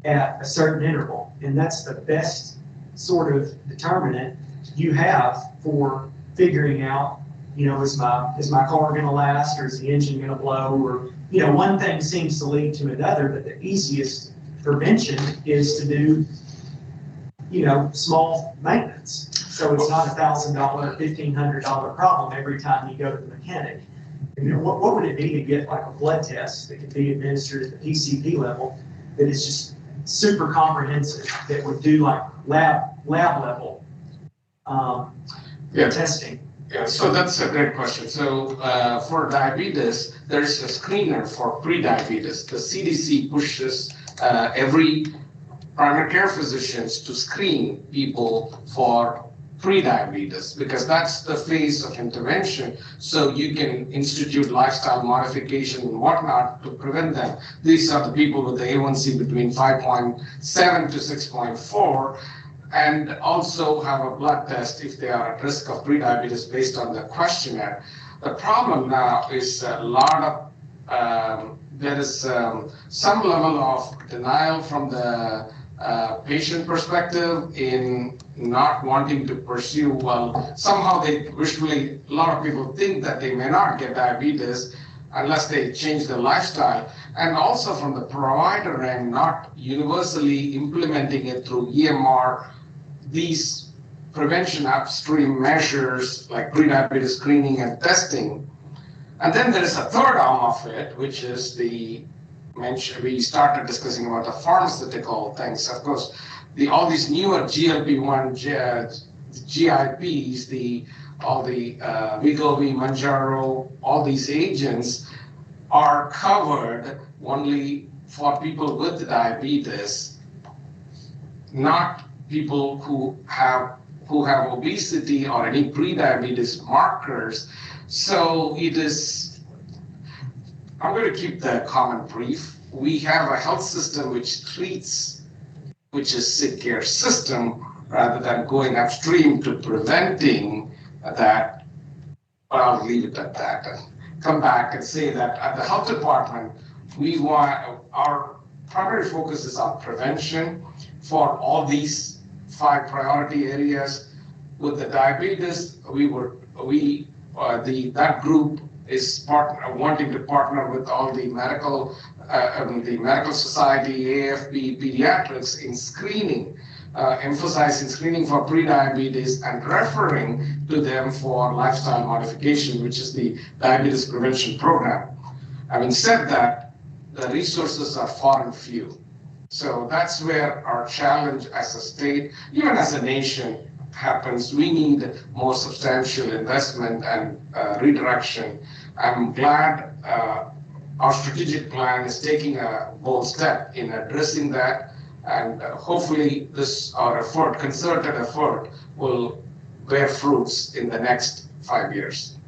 S9: at a certain interval, and that's the best sort of determinant you have for figuring out, is my car going to last, or is the engine going to blow, or one thing seems to lead to another. But the easiest prevention is to do, small maintenance. So it's not $1,000, $1,500 problem every time you go to the mechanic. What would it be to get like a blood test that could be administered at the PCP level that is just super comprehensive, that would do like lab level testing?
S2: Yeah, so that's a great question. So for diabetes, there's a screener for pre-diabetes. The CDC pushes every primary care physicians to screen people for pre-diabetes, because that's the phase of intervention. So you can institute lifestyle modification and whatnot to prevent them. These are the people with the A1C between 5.7 to 6.4. And also have a blood test if they are at risk of prediabetes based on the questionnaire. The problem now is a lot of, there is some level of denial from the patient perspective in not wanting to pursue. Well, somehow they visually, a lot of people think that they may not get diabetes unless they change their lifestyle. And also from the provider end, not universally implementing it through EMR, these prevention upstream measures like prediabetes screening and testing. And then there is a third arm of it, which is we started discussing about the pharmaceutical things. Of course, all these newer GLP-1, GIPs, all the Wegovy, Mounjaro, all these agents are covered only for people with diabetes, not people who have obesity or any pre-diabetes markers. So I'm going to keep the comment brief. We have a health system which is sick care system, rather than going upstream to preventing that. But I'll leave it at that. come back and say that at the health department, we want, our primary focus is on prevention for all these 5 priority areas. With the diabetes, that group is wanting to partner with all the medical society, AFB, pediatrics in screening, emphasizing screening for prediabetes and referring to them for lifestyle modification, which is the diabetes prevention program. Having said that, the resources are far and few. So that's where our challenge as a state, even as a nation, happens. We need more substantial investment and redirection. I'm glad our strategic plan is taking a bold step in addressing that, and hopefully our effort, concerted effort, will bear fruits in the next 5 years.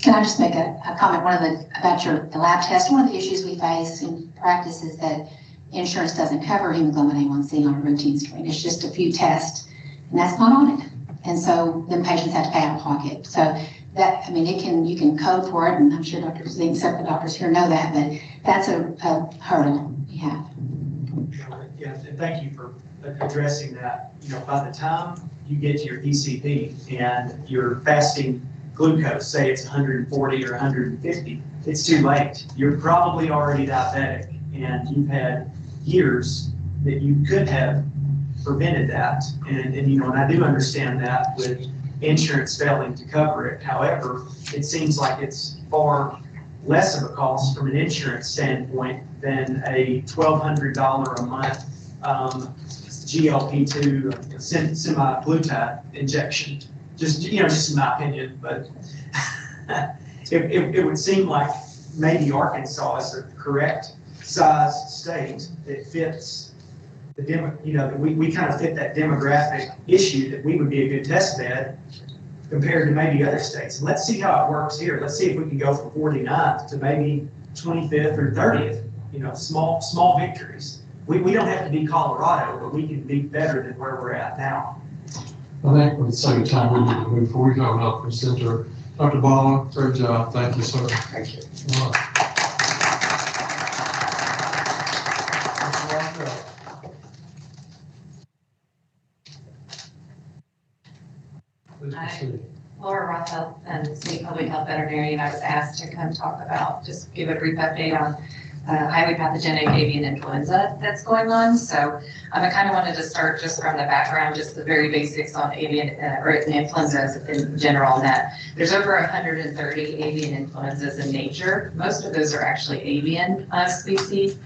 S4: Can I just make a comment? About the lab test, one of the issues we face in practice is that insurance doesn't cover hemoglobin A1C on a routine screen. It's just a few tests, and that's not on it. And so then patients have to pay out of pocket. So that, I mean, you can code for it, and I'm sure Dr. Zink, several doctors here know that, but that's a hurdle we have.
S9: Yeah, and thank you for addressing that. You know, by the time you get to your PCP and your fasting glucose, say it's 140 or 150, it's too late. You're probably already diabetic, and you've had years that you could have prevented that. And you know, and I do understand that with insurance failing to cover it. However, it seems like it's far less of a cost from an insurance standpoint than a $1,200 a month GLP-2 semi-glutide injection. Just in my opinion, but it would seem like maybe Arkansas is the correct size state that fits we kind of fit that demographic issue that we would be a good test bed compared to maybe other states. And let's see how it works here. Let's see if we can go from 49th to maybe 25th or 30th. You know, small victories. We don't have to be Colorado, but we can be better than where we're at now.
S1: I think with the same time we need to move forward. We have enough presenter. Dr. Bala, great job. Thank you, sir.
S2: Thank you.
S1: All right.
S20: Laura Rothfeld, State Public Health Veterinarian. I was asked to come talk about, just give a brief update on highly pathogenic avian influenza that's going on. So I kind of wanted to start just from the background, just the very basics on avian or influenzas in general, and that there's over 130 avian influenzas in nature. Most of those are actually avian species.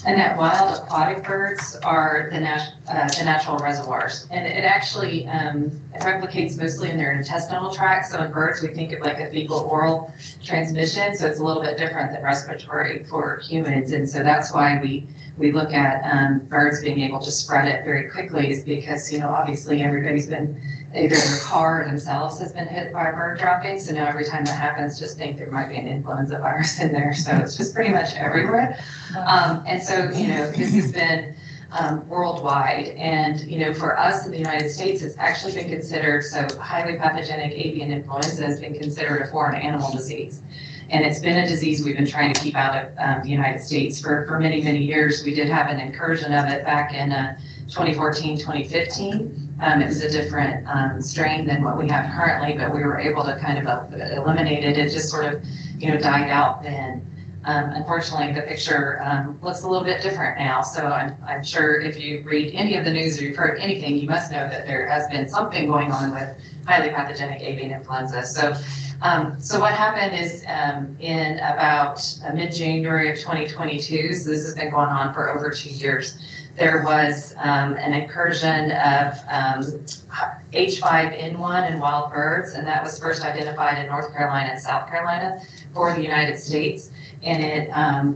S20: And that wild aquatic birds are the natural reservoirs. And it actually it replicates mostly in their intestinal tract. So in birds, we think of like a fecal oral transmission. So it's a little bit different than respiratory for humans. And so that's why we look at birds being able to spread it very quickly, is because, you know, obviously everybody's been, either their car themselves has been hit by a bird dropping. So now every time that happens, just think there might be an influenza virus in there. So it's just pretty much everywhere. And so, you know, this has been worldwide. And, you know, for us in the United States, it's actually been considered, so highly pathogenic avian influenza has been considered a foreign animal disease. And it's been a disease we've been trying to keep out of the United States for many, many years. We did have an incursion of it back in 2014, 2015. It was a different strain than what we have currently, but we were able to kind of eliminate it. It just sort of, you know, died out then. Unfortunately, the picture looks a little bit different now. So I'm sure if you read any of the news or you've heard anything, you must know that there has been something going on with highly pathogenic avian influenza. So what happened is in about mid-January of 2022, so this has been going on for over 2 years, there was an incursion of H5N1 in wild birds, and that was first identified in North Carolina and South Carolina for the United States. And it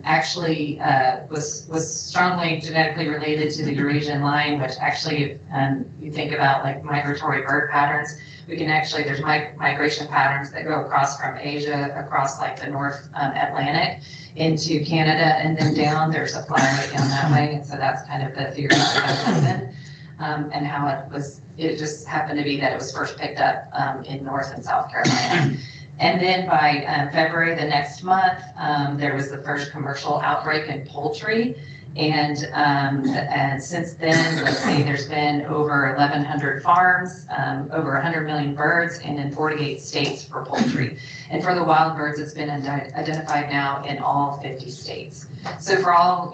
S20: actually was strongly genetically related to the Eurasian lion, which actually, if you think about like migratory bird patterns, we can actually, there's migration patterns that go across from Asia, across like the North Atlantic into Canada, and then down, there's a flyway down that way. And so that's kind of the theory that happened and how it just happened to be that it was first picked up in North and South Carolina. And then by February the next month, there was the first commercial outbreak in poultry. And since then, let's see, there's been over 1,100 farms, over 100 million birds, and in 48 states for poultry. And for the wild birds, it's been identified now in all 50 states. So for all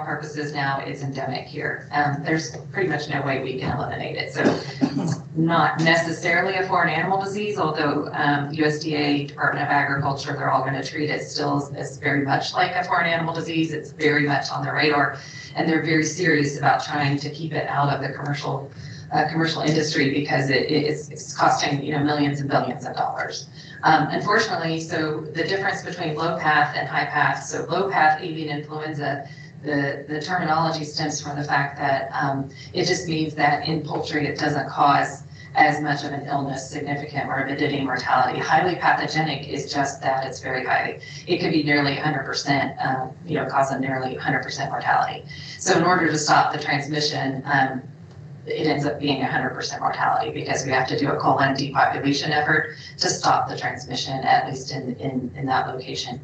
S20: purposes now, it's endemic here. There's pretty much no way we can eliminate it. So it's not necessarily a foreign animal disease, although USDA, Department of Agriculture, they're all going to treat it still as very much like a foreign animal disease. It's very much on their radar, and they're very serious about trying to keep it out of the commercial industry because it's costing millions and billions of dollars. Unfortunately, so the difference between low path and high path, so low path avian influenza, the terminology stems from the fact that it just means that in poultry it doesn't cause as much of an illness, significant morbidity, mortality. Highly pathogenic is just that, it's very high. It could be nearly 100%, cause a nearly 100% mortality. So in order to stop the transmission, it ends up being 100% mortality because we have to do a colon depopulation effort to stop the transmission, at least in that location.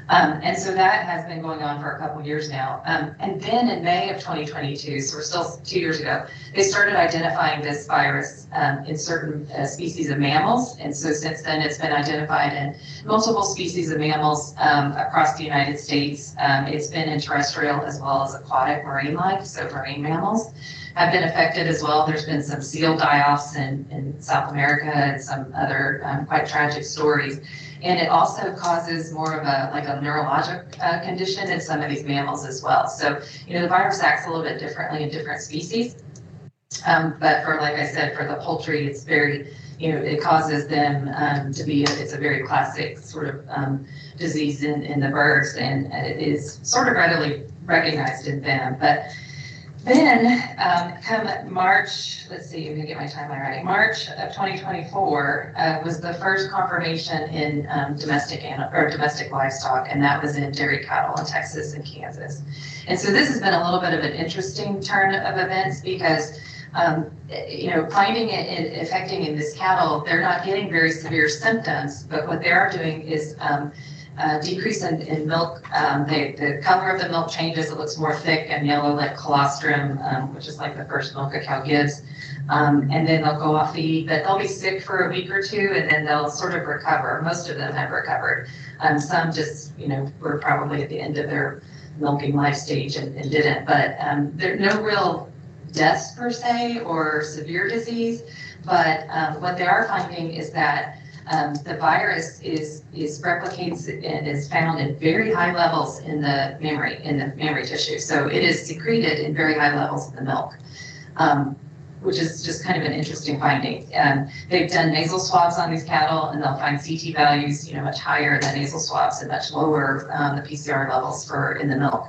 S20: And so that has been going on for a couple years now. And then in May of 2022, so we're still 2 years ago, they started identifying this virus in certain species of mammals. And so since then, it's been identified in multiple species of mammals across the United States. It's been in terrestrial as well as aquatic marine life, so marine mammals have been affected as well. There's been some seal die-offs in South America and some other quite tragic stories. And it also causes more of a neurologic condition in some of these mammals as well. So, the virus acts a little bit differently in different species. But for, like I said, for the poultry, it's very, it causes them to be, it's a very classic sort of disease in the birds, and it is sort of readily recognized in them. But then come March, let's see, I'm gonna get my timeline right. March of 2024 was the first confirmation in domestic livestock, and that was in dairy cattle in Texas and Kansas. And so this has been a little bit of an interesting turn of events because finding it affecting in this cattle, they're not getting very severe symptoms, but what they are doing is decrease in milk. The color of the milk changes. It looks more thick and yellow like colostrum, which is like the first milk a cow gives. And then they'll go off feed, but they'll be sick for a week or two and then they'll sort of recover. Most of them have recovered. Some just, were probably at the end of their milking life stage and didn't. But there are no real deaths per se or severe disease. But what they are finding is that the virus replicates and is found in very high levels in the mammary tissue. So it is secreted in very high levels in the milk, which is just kind of an interesting finding. They've done nasal swabs on these cattle, and they'll find CT values, much higher than nasal swabs and much lower the PCR levels in the milk,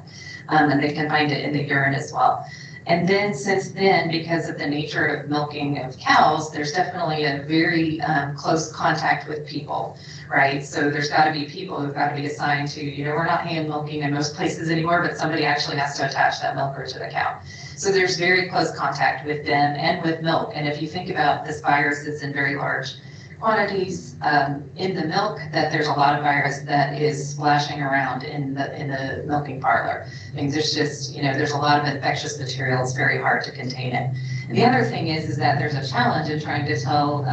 S20: and they can find it in the urine as well. And then since then, because of the nature of milking of cows, there's definitely a very close contact with people, right? So there's got to be people who've got to be assigned to, we're not hand milking in most places anymore, but somebody actually has to attach that milker to the cow. So there's very close contact with them and with milk. And if you think about this virus, it's in very large quantities in the milk, that there's a lot of virus that is splashing around in the milking parlor. I mean, there's just, there's a lot of infectious material. It's very hard to contain it. And the other thing is that there's a challenge in trying to tell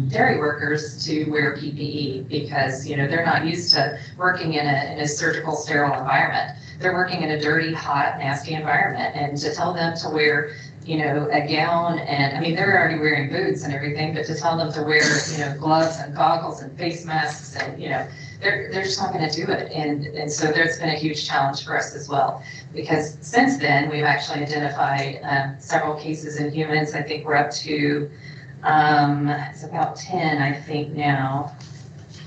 S20: dairy workers to wear PPE because, they're not used to working in a surgical, sterile environment. They're working in a dirty, hot, nasty environment. And to tell them to wear a gown, and I mean, they're already wearing boots and everything, but to tell them to wear, gloves and goggles and face masks and, they're just not going to do it. And so there's been a huge challenge for us as well, because since then we've actually identified several cases in humans. I think we're up to, it's about 10, I think now.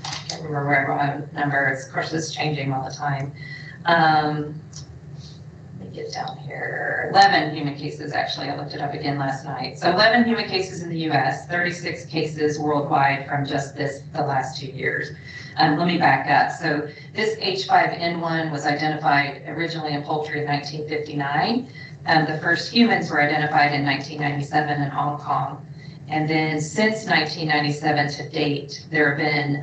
S20: I can't remember where my number is. Of course, it's changing all the time. Get down here, 11 human cases, actually, I looked it up again last night. So 11 human cases in the US, 36 cases worldwide from just the last 2 years. Let me back up. So this H5N1 was identified originally in poultry in 1959. The first humans were identified in 1997 in Hong Kong. And then since 1997 to date, there have been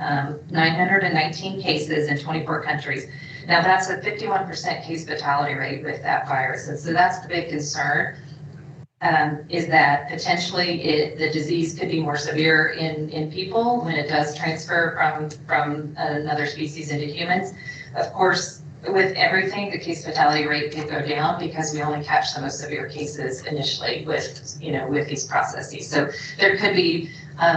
S20: 919 cases in 24 countries. Now that's a 51% case fatality rate with that virus. And so that's the big concern, is that potentially the disease could be more severe in people when it does transfer from another species into humans. Of course, with everything, the case fatality rate could go down because we only catch the most severe cases initially with these processes. So there could be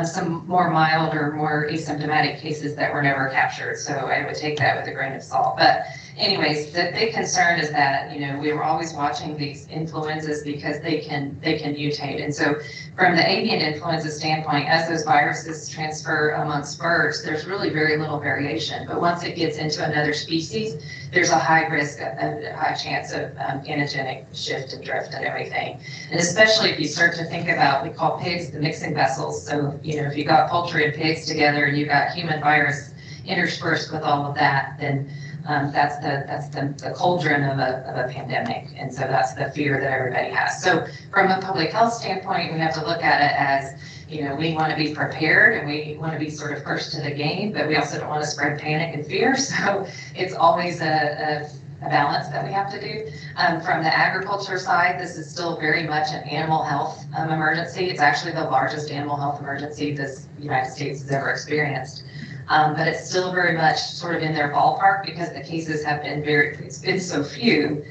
S20: some more mild or more asymptomatic cases that were never captured. So I would take that with a grain of salt. But anyways, the big concern is that, we were always watching these influenzas because they can mutate. And so from the avian influenza standpoint, as those viruses transfer amongst birds, there's really very little variation. But once it gets into another species, there's a high risk, a high chance of antigenic shift and drift and everything. And especially if you start to think about, we call pigs the mixing vessels. So, if you got poultry and pigs together and you got human virus interspersed with all of that, then that's the cauldron of a pandemic. And so that's the fear that everybody has. So from a public health standpoint, we have to look at it as, we want to be prepared and we want to be sort of first to the game, but we also don't want to spread panic and fear. So it's always a balance that we have to do. From the agriculture side, this is still very much an animal health emergency. It's actually the largest animal health emergency this United States has ever experienced. But it's still very much sort of in their ballpark because the cases have been it's been so few.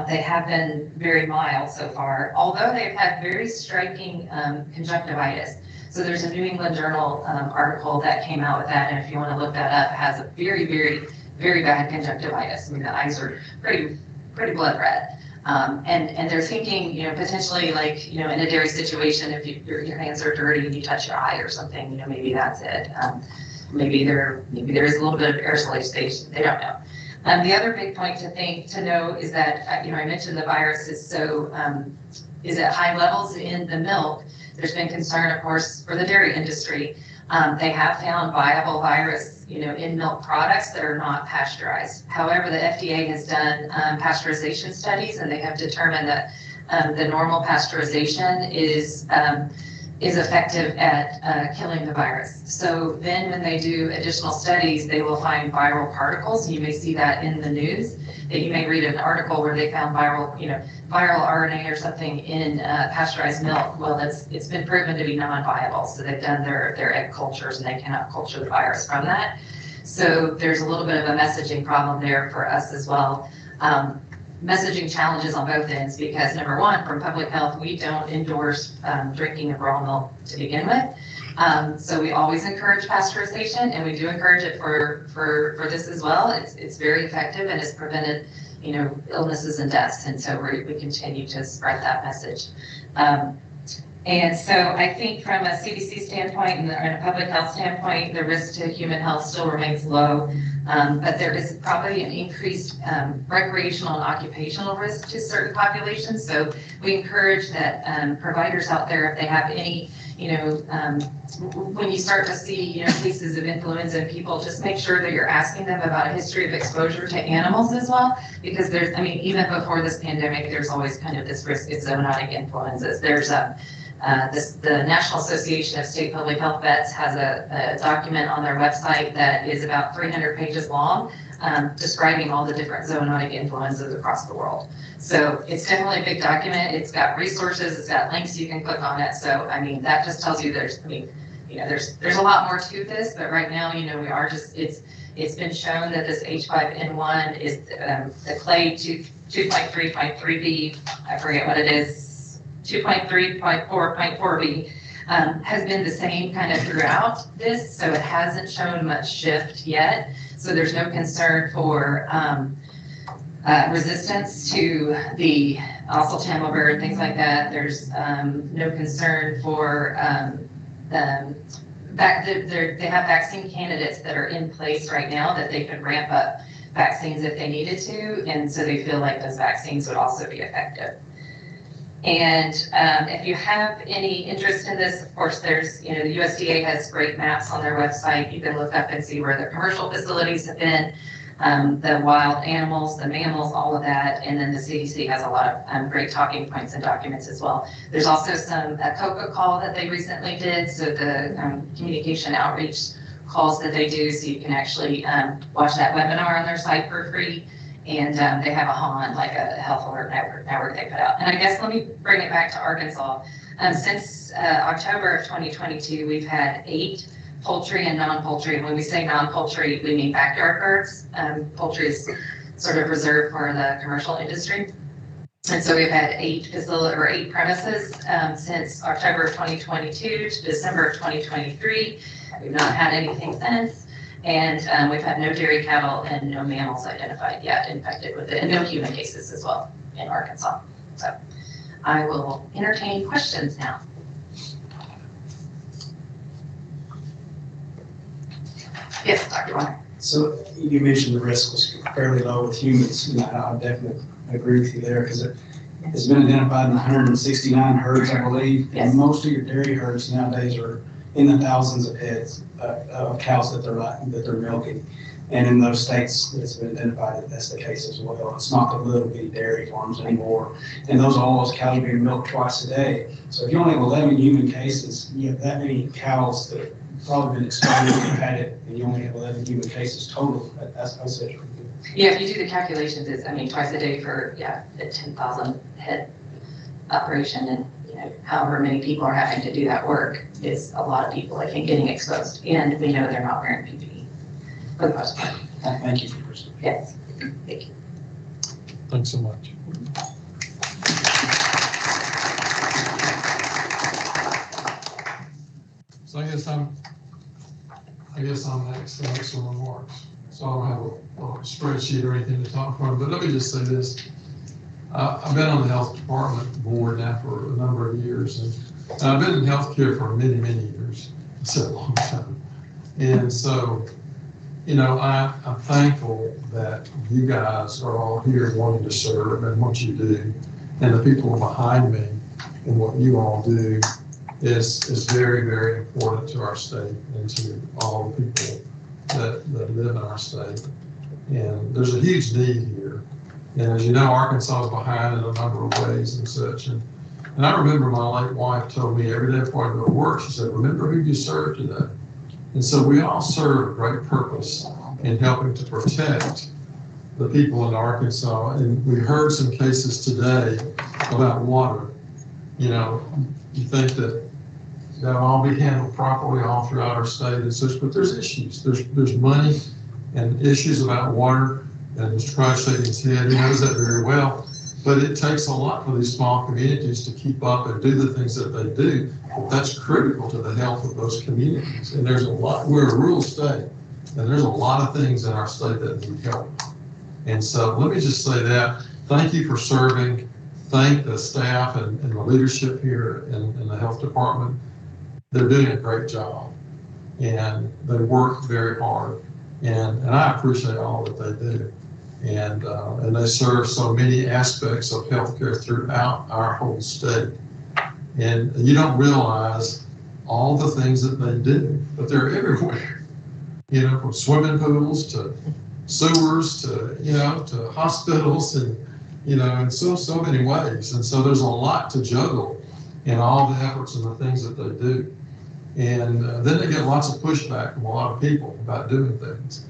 S20: They have been very mild so far, although they've had very striking conjunctivitis. So there's a New England Journal article that came out with that, and if you want to look that up, it has a very, very, very bad conjunctivitis. I mean, the eyes are pretty blood red. And they're thinking, potentially like, in a dairy situation, if your hands are dirty and you touch your eye or something, maybe that's it. Maybe there is a little bit of aerosolization. They don't know. The other big point to know is that, I mentioned the virus is at high levels in the milk. There's been concern, of course, for the dairy industry. They have found viable virus, in milk products that are not pasteurized. However, the FDA has done pasteurization studies, and they have determined that the normal pasteurization is effective at killing the virus. So then when they do additional studies, they will find viral particles. You may see that in the news, that you may read an article where they found viral RNA or something in pasteurized milk. Well, it's been proven to be non-viable. So they've done their egg cultures and they cannot culture the virus from that. So there's a little bit of a messaging problem there for us as well. Messaging challenges on both ends because number one, from public health, we don't endorse drinking of raw milk to begin with. So we always encourage pasteurization, and we do encourage it for this as well. It's very effective and has prevented, illnesses and deaths. And so we continue to spread that message. And so I think from a CDC standpoint and a public health standpoint, the risk to human health still remains low, but there is probably an increased recreational and occupational risk to certain populations. So we encourage that providers out there, if they have any, when you start to see, cases of influenza in people, just make sure that you're asking them about a history of exposure to animals as well, because even before this pandemic, there's always kind of this risk of zoonotic influenzas. There's the National Association of State Public Health Vets has a document on their website that is about 300 pages long, describing all the different zoonotic influenzas across the world. So it's definitely a big document. It's got resources, it's got links you can click on it. So, that just tells you there's a lot more to this, but right now, we are it's been shown that this H5N1 is the clade 2.3.3b, I forget what it is, 2.3.4.4b, has been the same kind of throughout this, so it hasn't shown much shift yet. So there's no concern for resistance to the oseltamivir and things like that. There's no concern for they have vaccine candidates that are in place right now that they could ramp up vaccines if they needed to, and so they feel like those vaccines would also be effective. And if you have any interest in this, of course, there's, the USDA has great maps on their website. You can look up and see where the commercial facilities have been. the wild animals, the mammals, all of that. And then the CDC has a lot of great talking points and documents as well. There's also a COCA call that they recently did. So the communication outreach calls that they do. So you can actually watch that webinar on their site for free. And they have a HON, like a health alert network they put out. And I guess let me bring it back to Arkansas. Since October of 2022, we've had 8 poultry and non-poultry. And when we say non-poultry, we mean backyard birds. Poultry is sort of reserved for the commercial industry. And so we've had 8 premises since October of 2022 to December of 2023. We've not had anything since. And we've had no dairy cattle and no mammals identified yet infected with it, and no human cases as well in Arkansas. So I will entertain questions now. Yes, Dr. Warner.
S18: So you mentioned the risk was fairly low with humans, and I definitely agree with you there, because it's been identified in 169 herds, I believe.
S20: Yes.
S18: And most of your dairy herds nowadays are in the thousands of heads of cows that they're milking. And in those states, it's been identified that that's the case as well. It's not the little bitty dairy farms anymore. And those cows are being milked twice a day. So if you only have 11 human cases, you have that many cows that have probably been exposed and had it, and you only have 11 human cases total. That's it.
S20: Yeah, if you do the calculations, it's, twice a day for, the 10,000 head operation, and however many people are having to do that work is a lot of people, I think, getting exposed. And we know they're not wearing PPE for the most part.
S18: Thank you for your question.
S20: Yes, thank you.
S1: Thanks so much. So I guess I'm next to make some remarks. So I don't have a spreadsheet or anything to talk from, but let me just say this. I've been on the health department board now for a number of years, and I've been in healthcare for many, many years. It's a long time. And so, I'm thankful that you guys are all here wanting to serve and what you do, and the people behind me and what you all do is very, very important to our state and to all the people that live in our state. And there's a huge need here. And as you know, Arkansas is behind in a number of ways and such. And I remember my late wife told me every day before I go to work, she said, remember who you serve today. And so we all serve a great purpose in helping to protect the people in Arkansas. And we heard some cases today about water. You think that that'll all be handled properly all throughout our state and such, but there's issues. There's money and issues about water. And Mr. Price shaking his head, he knows that very well. But it takes a lot for these small communities to keep up and do the things that they do. That's critical to the health of those communities. And there's a lot, we're a rural state, and there's a lot of things in our state that need help. And so let me just say that. Thank you for serving. Thank the staff and the leadership here in the health department. They're doing a great job. And they work very hard. And I appreciate all that they do. And they serve so many aspects of healthcare throughout our whole state. And you don't realize all the things that they do, but they're everywhere. From swimming pools to sewers to, to hospitals and, in so many ways. And so there's a lot to juggle in all the efforts and the things that they do. And then they get lots of pushback from a lot of people about doing things.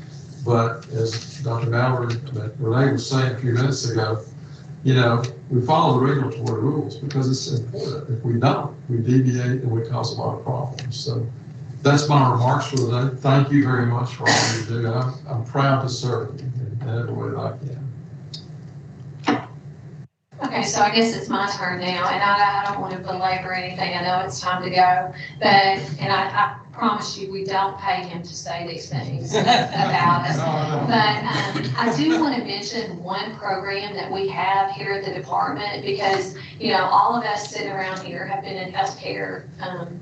S1: But as Dr. Renee was saying a few minutes ago, we follow the regulatory rules because it's important. If we don't, we deviate and we cause a lot of problems. So that's my remarks for the day. Thank you very much for all you do. I'm proud to serve you in every way that I can.
S4: Okay, so I guess it's my turn now, and I don't want to belabor anything. I know it's time to go, and I promise you, we don't pay him to say these things about us. But I do want to mention one program that we have here at the department because, all of us sitting around here have been in healthcare,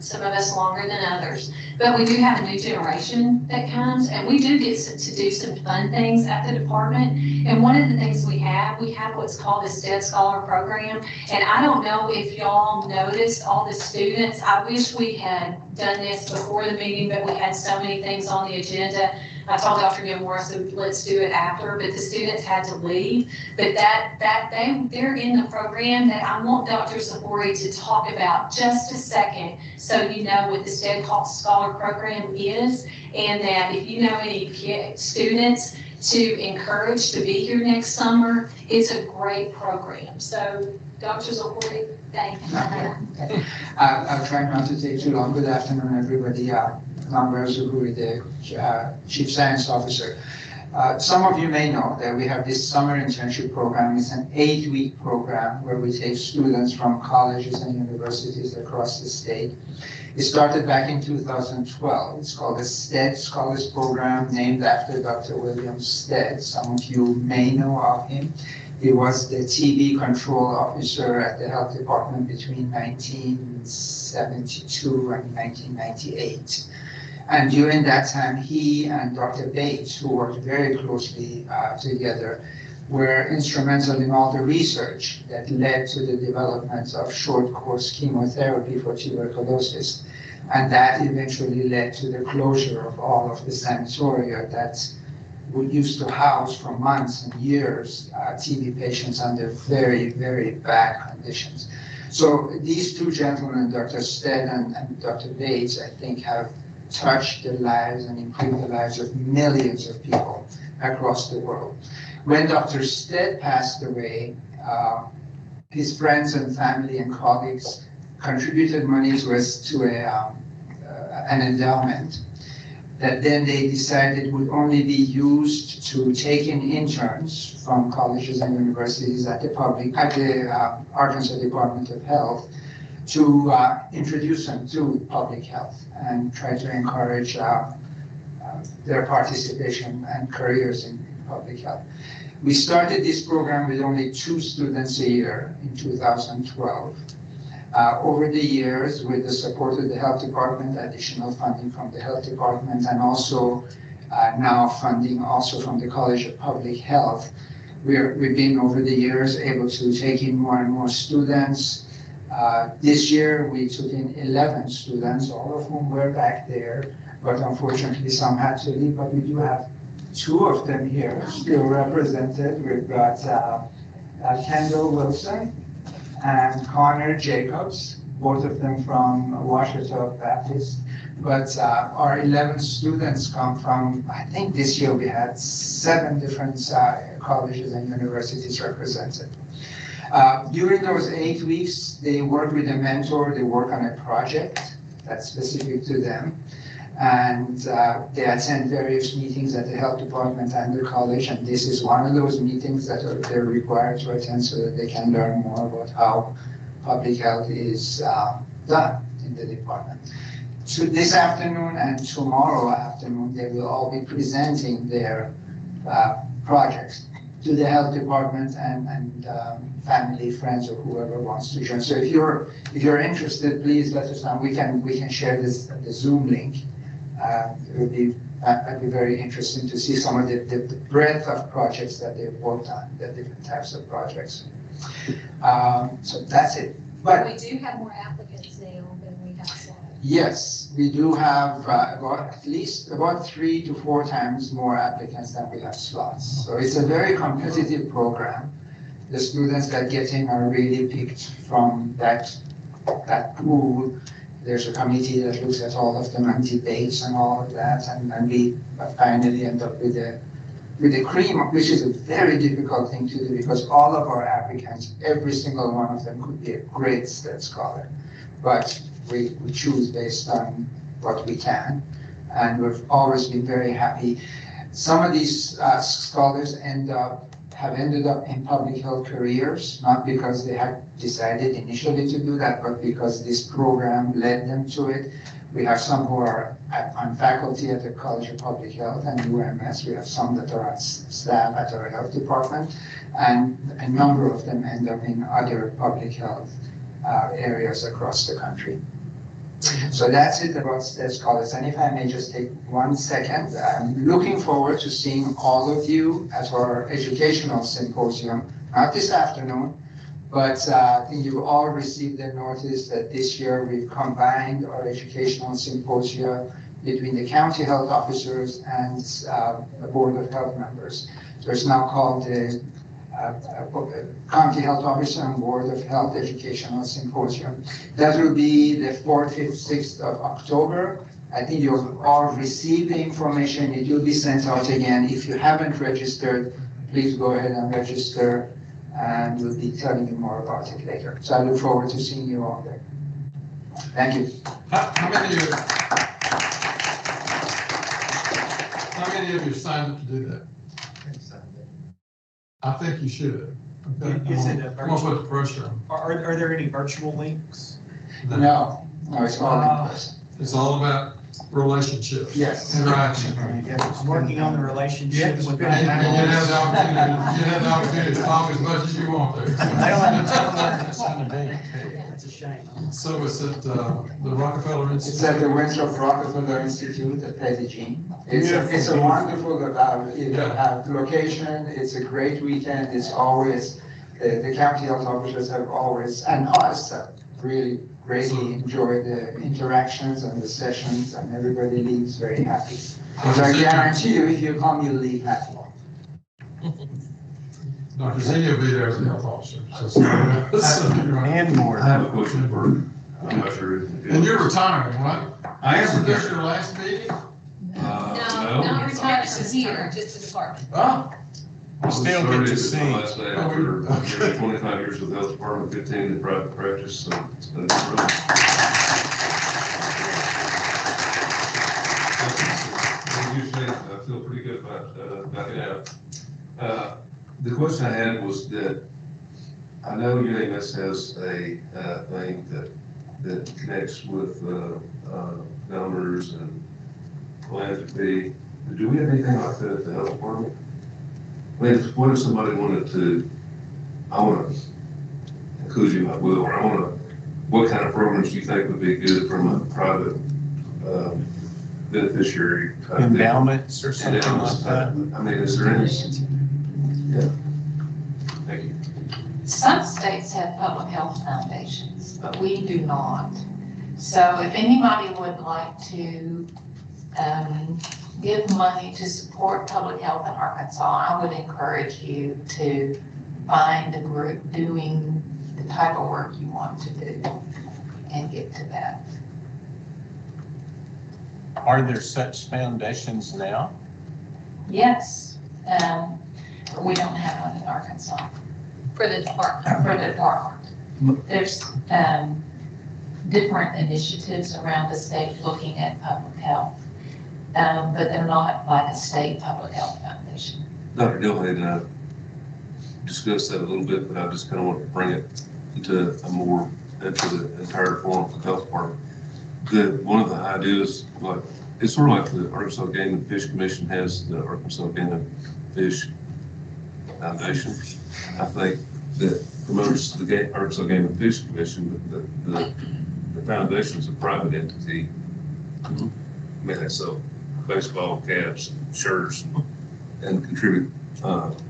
S4: some of us longer than others. But we do have a new generation that comes, and we do get to do some fun things at the department. And one of the things we have what's called the STED Scholar program. And I don't know if y'all noticed all the students. I wish we had done this before the meeting, but we had so many things on the agenda.
S10: I told Dr. Gilmore, I said, let's do it after, but the students had to leave. But they're in the program that I want Dr. Zabori to talk about just a second, so you know what the STED Scholar Program is, and that if you know any students to encourage to be here next summer, it's a great program. So Dr. Zabori, thank you.
S22: I'll try not to take too long. Good afternoon, everybody. Lambert Zuhuri, the Chief Science Officer. Some of you may know that we have this summer internship program. It's an 8-week program where we take students from colleges and universities across the state. It started back in 2012. It's called the STED Scholars Program, named after Dr. William Stead. Some of you may know of him. He was the TB control officer at the health department between 1972 and 1998. And during that time, he and Dr. Bates, who worked very closely together, were instrumental in all the research that led to the development of short-course chemotherapy for tuberculosis. And that eventually led to the closure of all of the sanatoria that we used to house for months and years TB patients under very, very bad conditions. So these two gentlemen, Dr. Stead and Dr. Bates, I think have touched the lives and improved the lives of millions of people across the world. When Dr. Stead passed away, his friends and family and colleagues contributed money to an endowment that then they decided would only be used to take in interns from colleges and universities at the Arkansas Department of Health to introduce them to public health and try to encourage their participation and careers in public health. We started this program with only 2 students a year in 2012. Over the years, with the support of the health department, additional funding from the health department, and also now funding also from the College of Public Health, we've been over the years able to take in more and more students. This year, we took in 11 students, all of whom were back there, but unfortunately some had to leave, but we do have 2 of them here still represented. We've got Kendall Wilson and Connor Jacobs, both of them from Washington Baptist. But our 11 students come from, I think this year we had 7 different colleges and universities represented. During those 8 weeks, they work with a mentor, they work on a project that's specific to them. And they attend various meetings at the health department and the college, and this is one of those meetings that they're required to attend so that they can learn more about how public health is done in the department. So this afternoon and tomorrow afternoon, they will all be presenting their projects to the health department and family, friends, or whoever wants to join. So if you're interested, please let us know. We can share the Zoom link. It would be very interesting to see some of the breadth of projects that they've worked on, the different types of projects. So that's it. But
S10: we do have more applicants now than we have slots.
S22: Yes, we do have at least 3 to 4 times more applicants than we have slots. So it's a very competitive program. The students that get in are really picked from that pool. There's a committee that looks at all of them and debates and all of that, and we finally end up with the cream, which is a very difficult thing to do because all of our applicants, every single one of them could be a great STED scholar, but we choose based on what we can, and we've always been very happy. Some of these scholars have ended up in public health careers, not because they had decided initially to do that, but because this program led them to it. We have some who are on faculty at the College of Public Health and UMS. We have some that are on staff at our health department, and a number of them end up in other public health areas across the country. So that's it about STED Scholars. And if I may just take 1 second, I'm looking forward to seeing all of you at our educational symposium, not this afternoon, but I think you've all received the notice that this year we've combined our educational symposia between the county health officers and the Board of Health members. So it's now called the County Health Officer and Board of Health Educational Symposium. That will be the 4th, 5th, 6th of October. I think you'll all receive the information. It will be sent out again. If you haven't registered, please go ahead and register, and we'll be telling you more about it later. So I look forward to seeing you all there. Thank you.
S1: How many of you signed up to do that? I think you should. Okay.
S9: Is it a
S1: I'm gonna put the pressure on.
S9: Are there any virtual links?
S22: No, it's all in person.
S1: It's all about relationships.
S22: Yes.
S1: Interaction.
S9: Working on the relationship with.
S1: You have the opportunity to talk as much as you want there.
S9: That's a shame.
S1: So it's at the Rockefeller Institute.
S22: It's at the Winthrop Rockefeller Institute at Medellin. It's a wonderful location. It's a great weekend. It's always, the county health officers have always, and us have really greatly enjoyed the interactions and the sessions, and everybody leaves very happy. So I guarantee you, if you come, you'll leave happy.
S1: Dr. Zinni will be there as a health officer.
S3: And more.
S15: I have a question for, I'm not sure.
S1: And you're retiring, right?
S15: I am.
S1: Isn't this your last meeting?
S10: No, not retired, this is here, just the department.
S1: Oh.
S3: You still get to see.
S15: Last day after 25 years with the health department, 15 in private practice, so it's been really. Usually, I feel pretty good about backing out. The question I had was that I know UAMS has a thing that connects with donors and philanthropy. Do we have anything like that at the health department? I mean, what if somebody wanted to, I want to include you, I will, or I want to, what kind of programs do you think would be good from a private beneficiary?
S3: Endowments or something like that?
S15: I mean, is there any? Yeah. Thank you.
S5: Some states have public health foundations, but we do not. So if anybody would like to give money to support public health in Arkansas, I would encourage you to find a group doing the type of work you want to do and get to that.
S3: Are there such foundations now?
S5: Yes, we don't have one in Arkansas.
S10: For the department.
S5: For the department. There's different initiatives around the state looking at public health, but they're not like a state public health foundation.
S15: Dr. Dillhay and I discussed that a little bit, but I just kind of want to bring it into the entire forum of the health department. One of the ideas, like, it's sort of like the Arkansas Game and Fish Commission has the Arkansas Game and Fish Foundation. I think that promotes the Arkansas Game and Fish Commission, the foundation is a private entity. I mean, they sell baseball caps, shirts, and contribute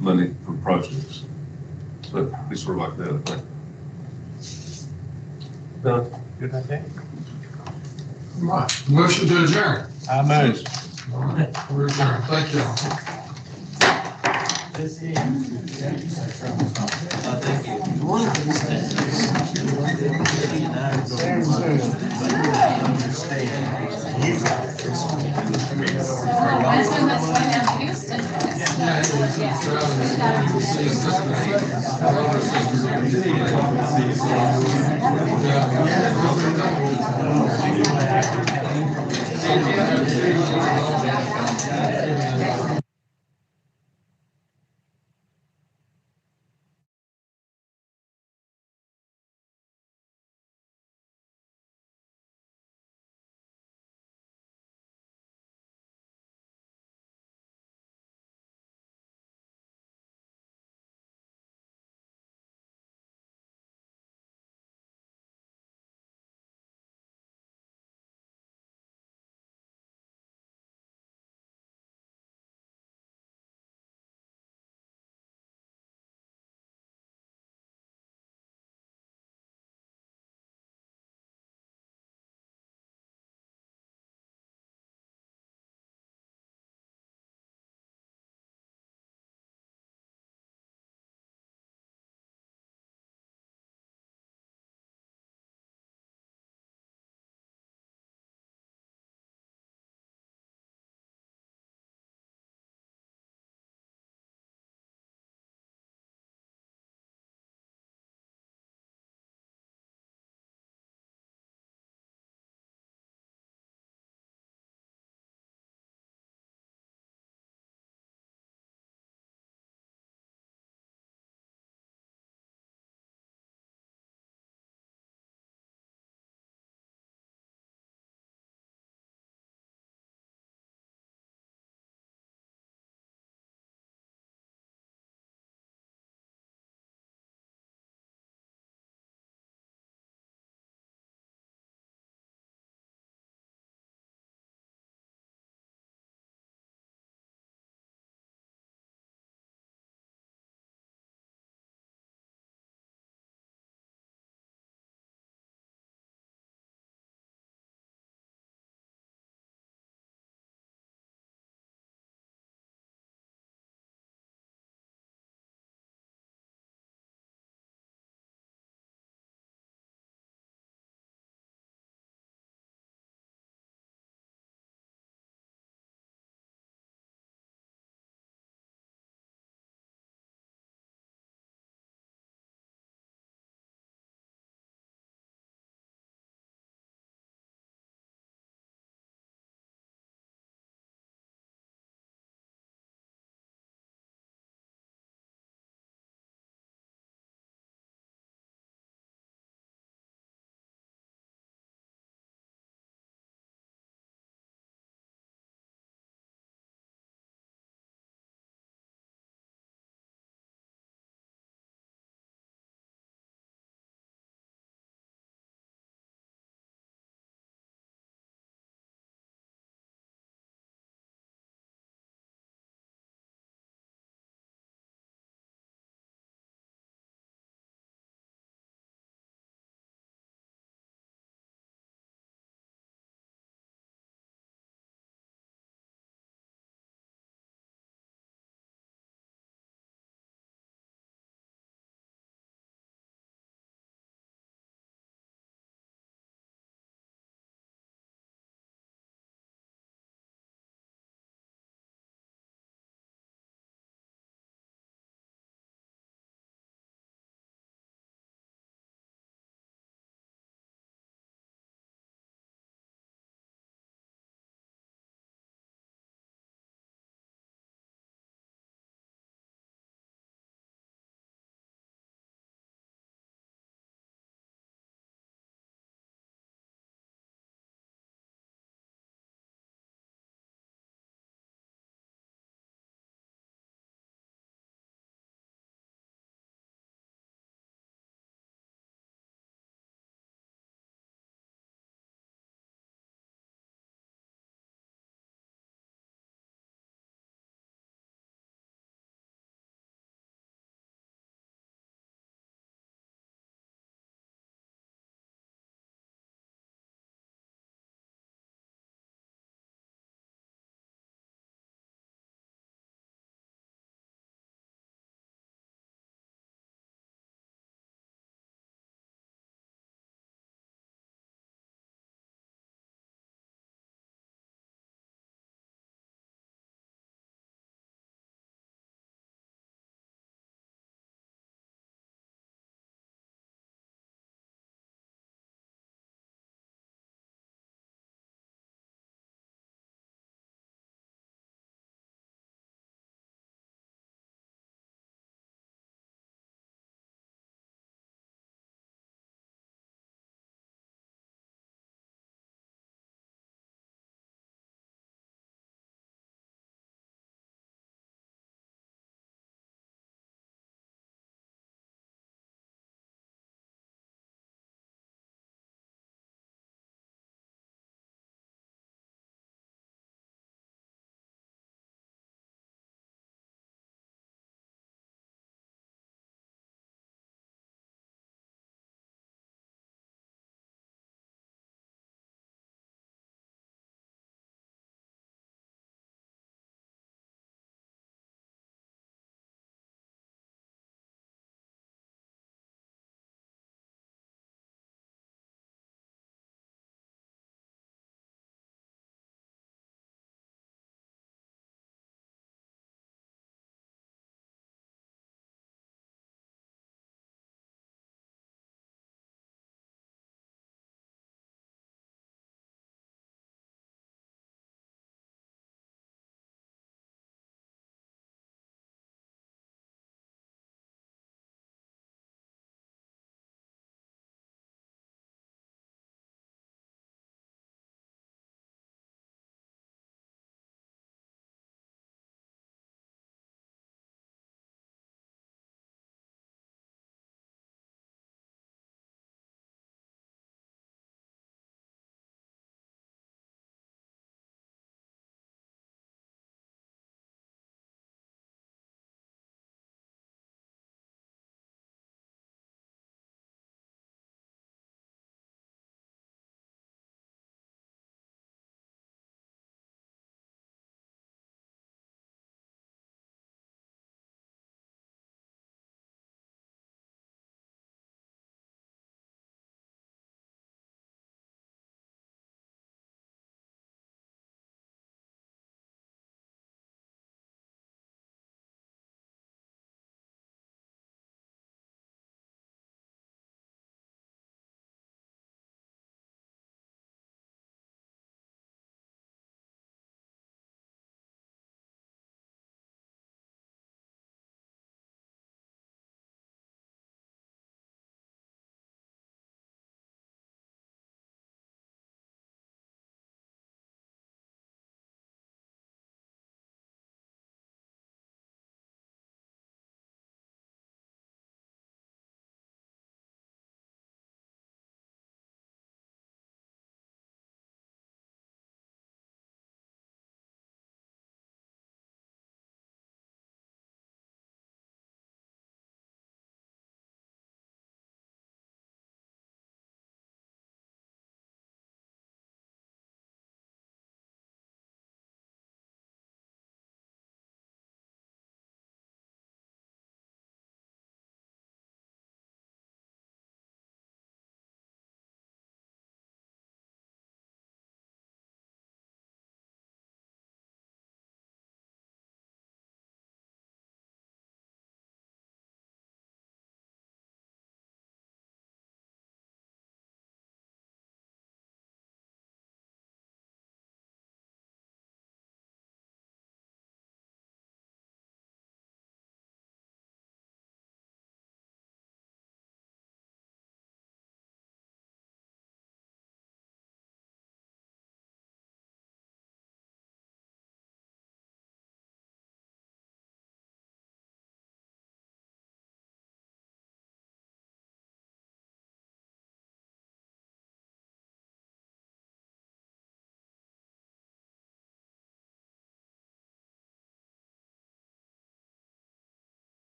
S15: money for projects. But it's sort of like that, I think.
S3: Good idea.
S1: Right. Motion to adjourn.
S3: I move.
S1: All right, we're adjourned. Thank you all.
S10: Yeah.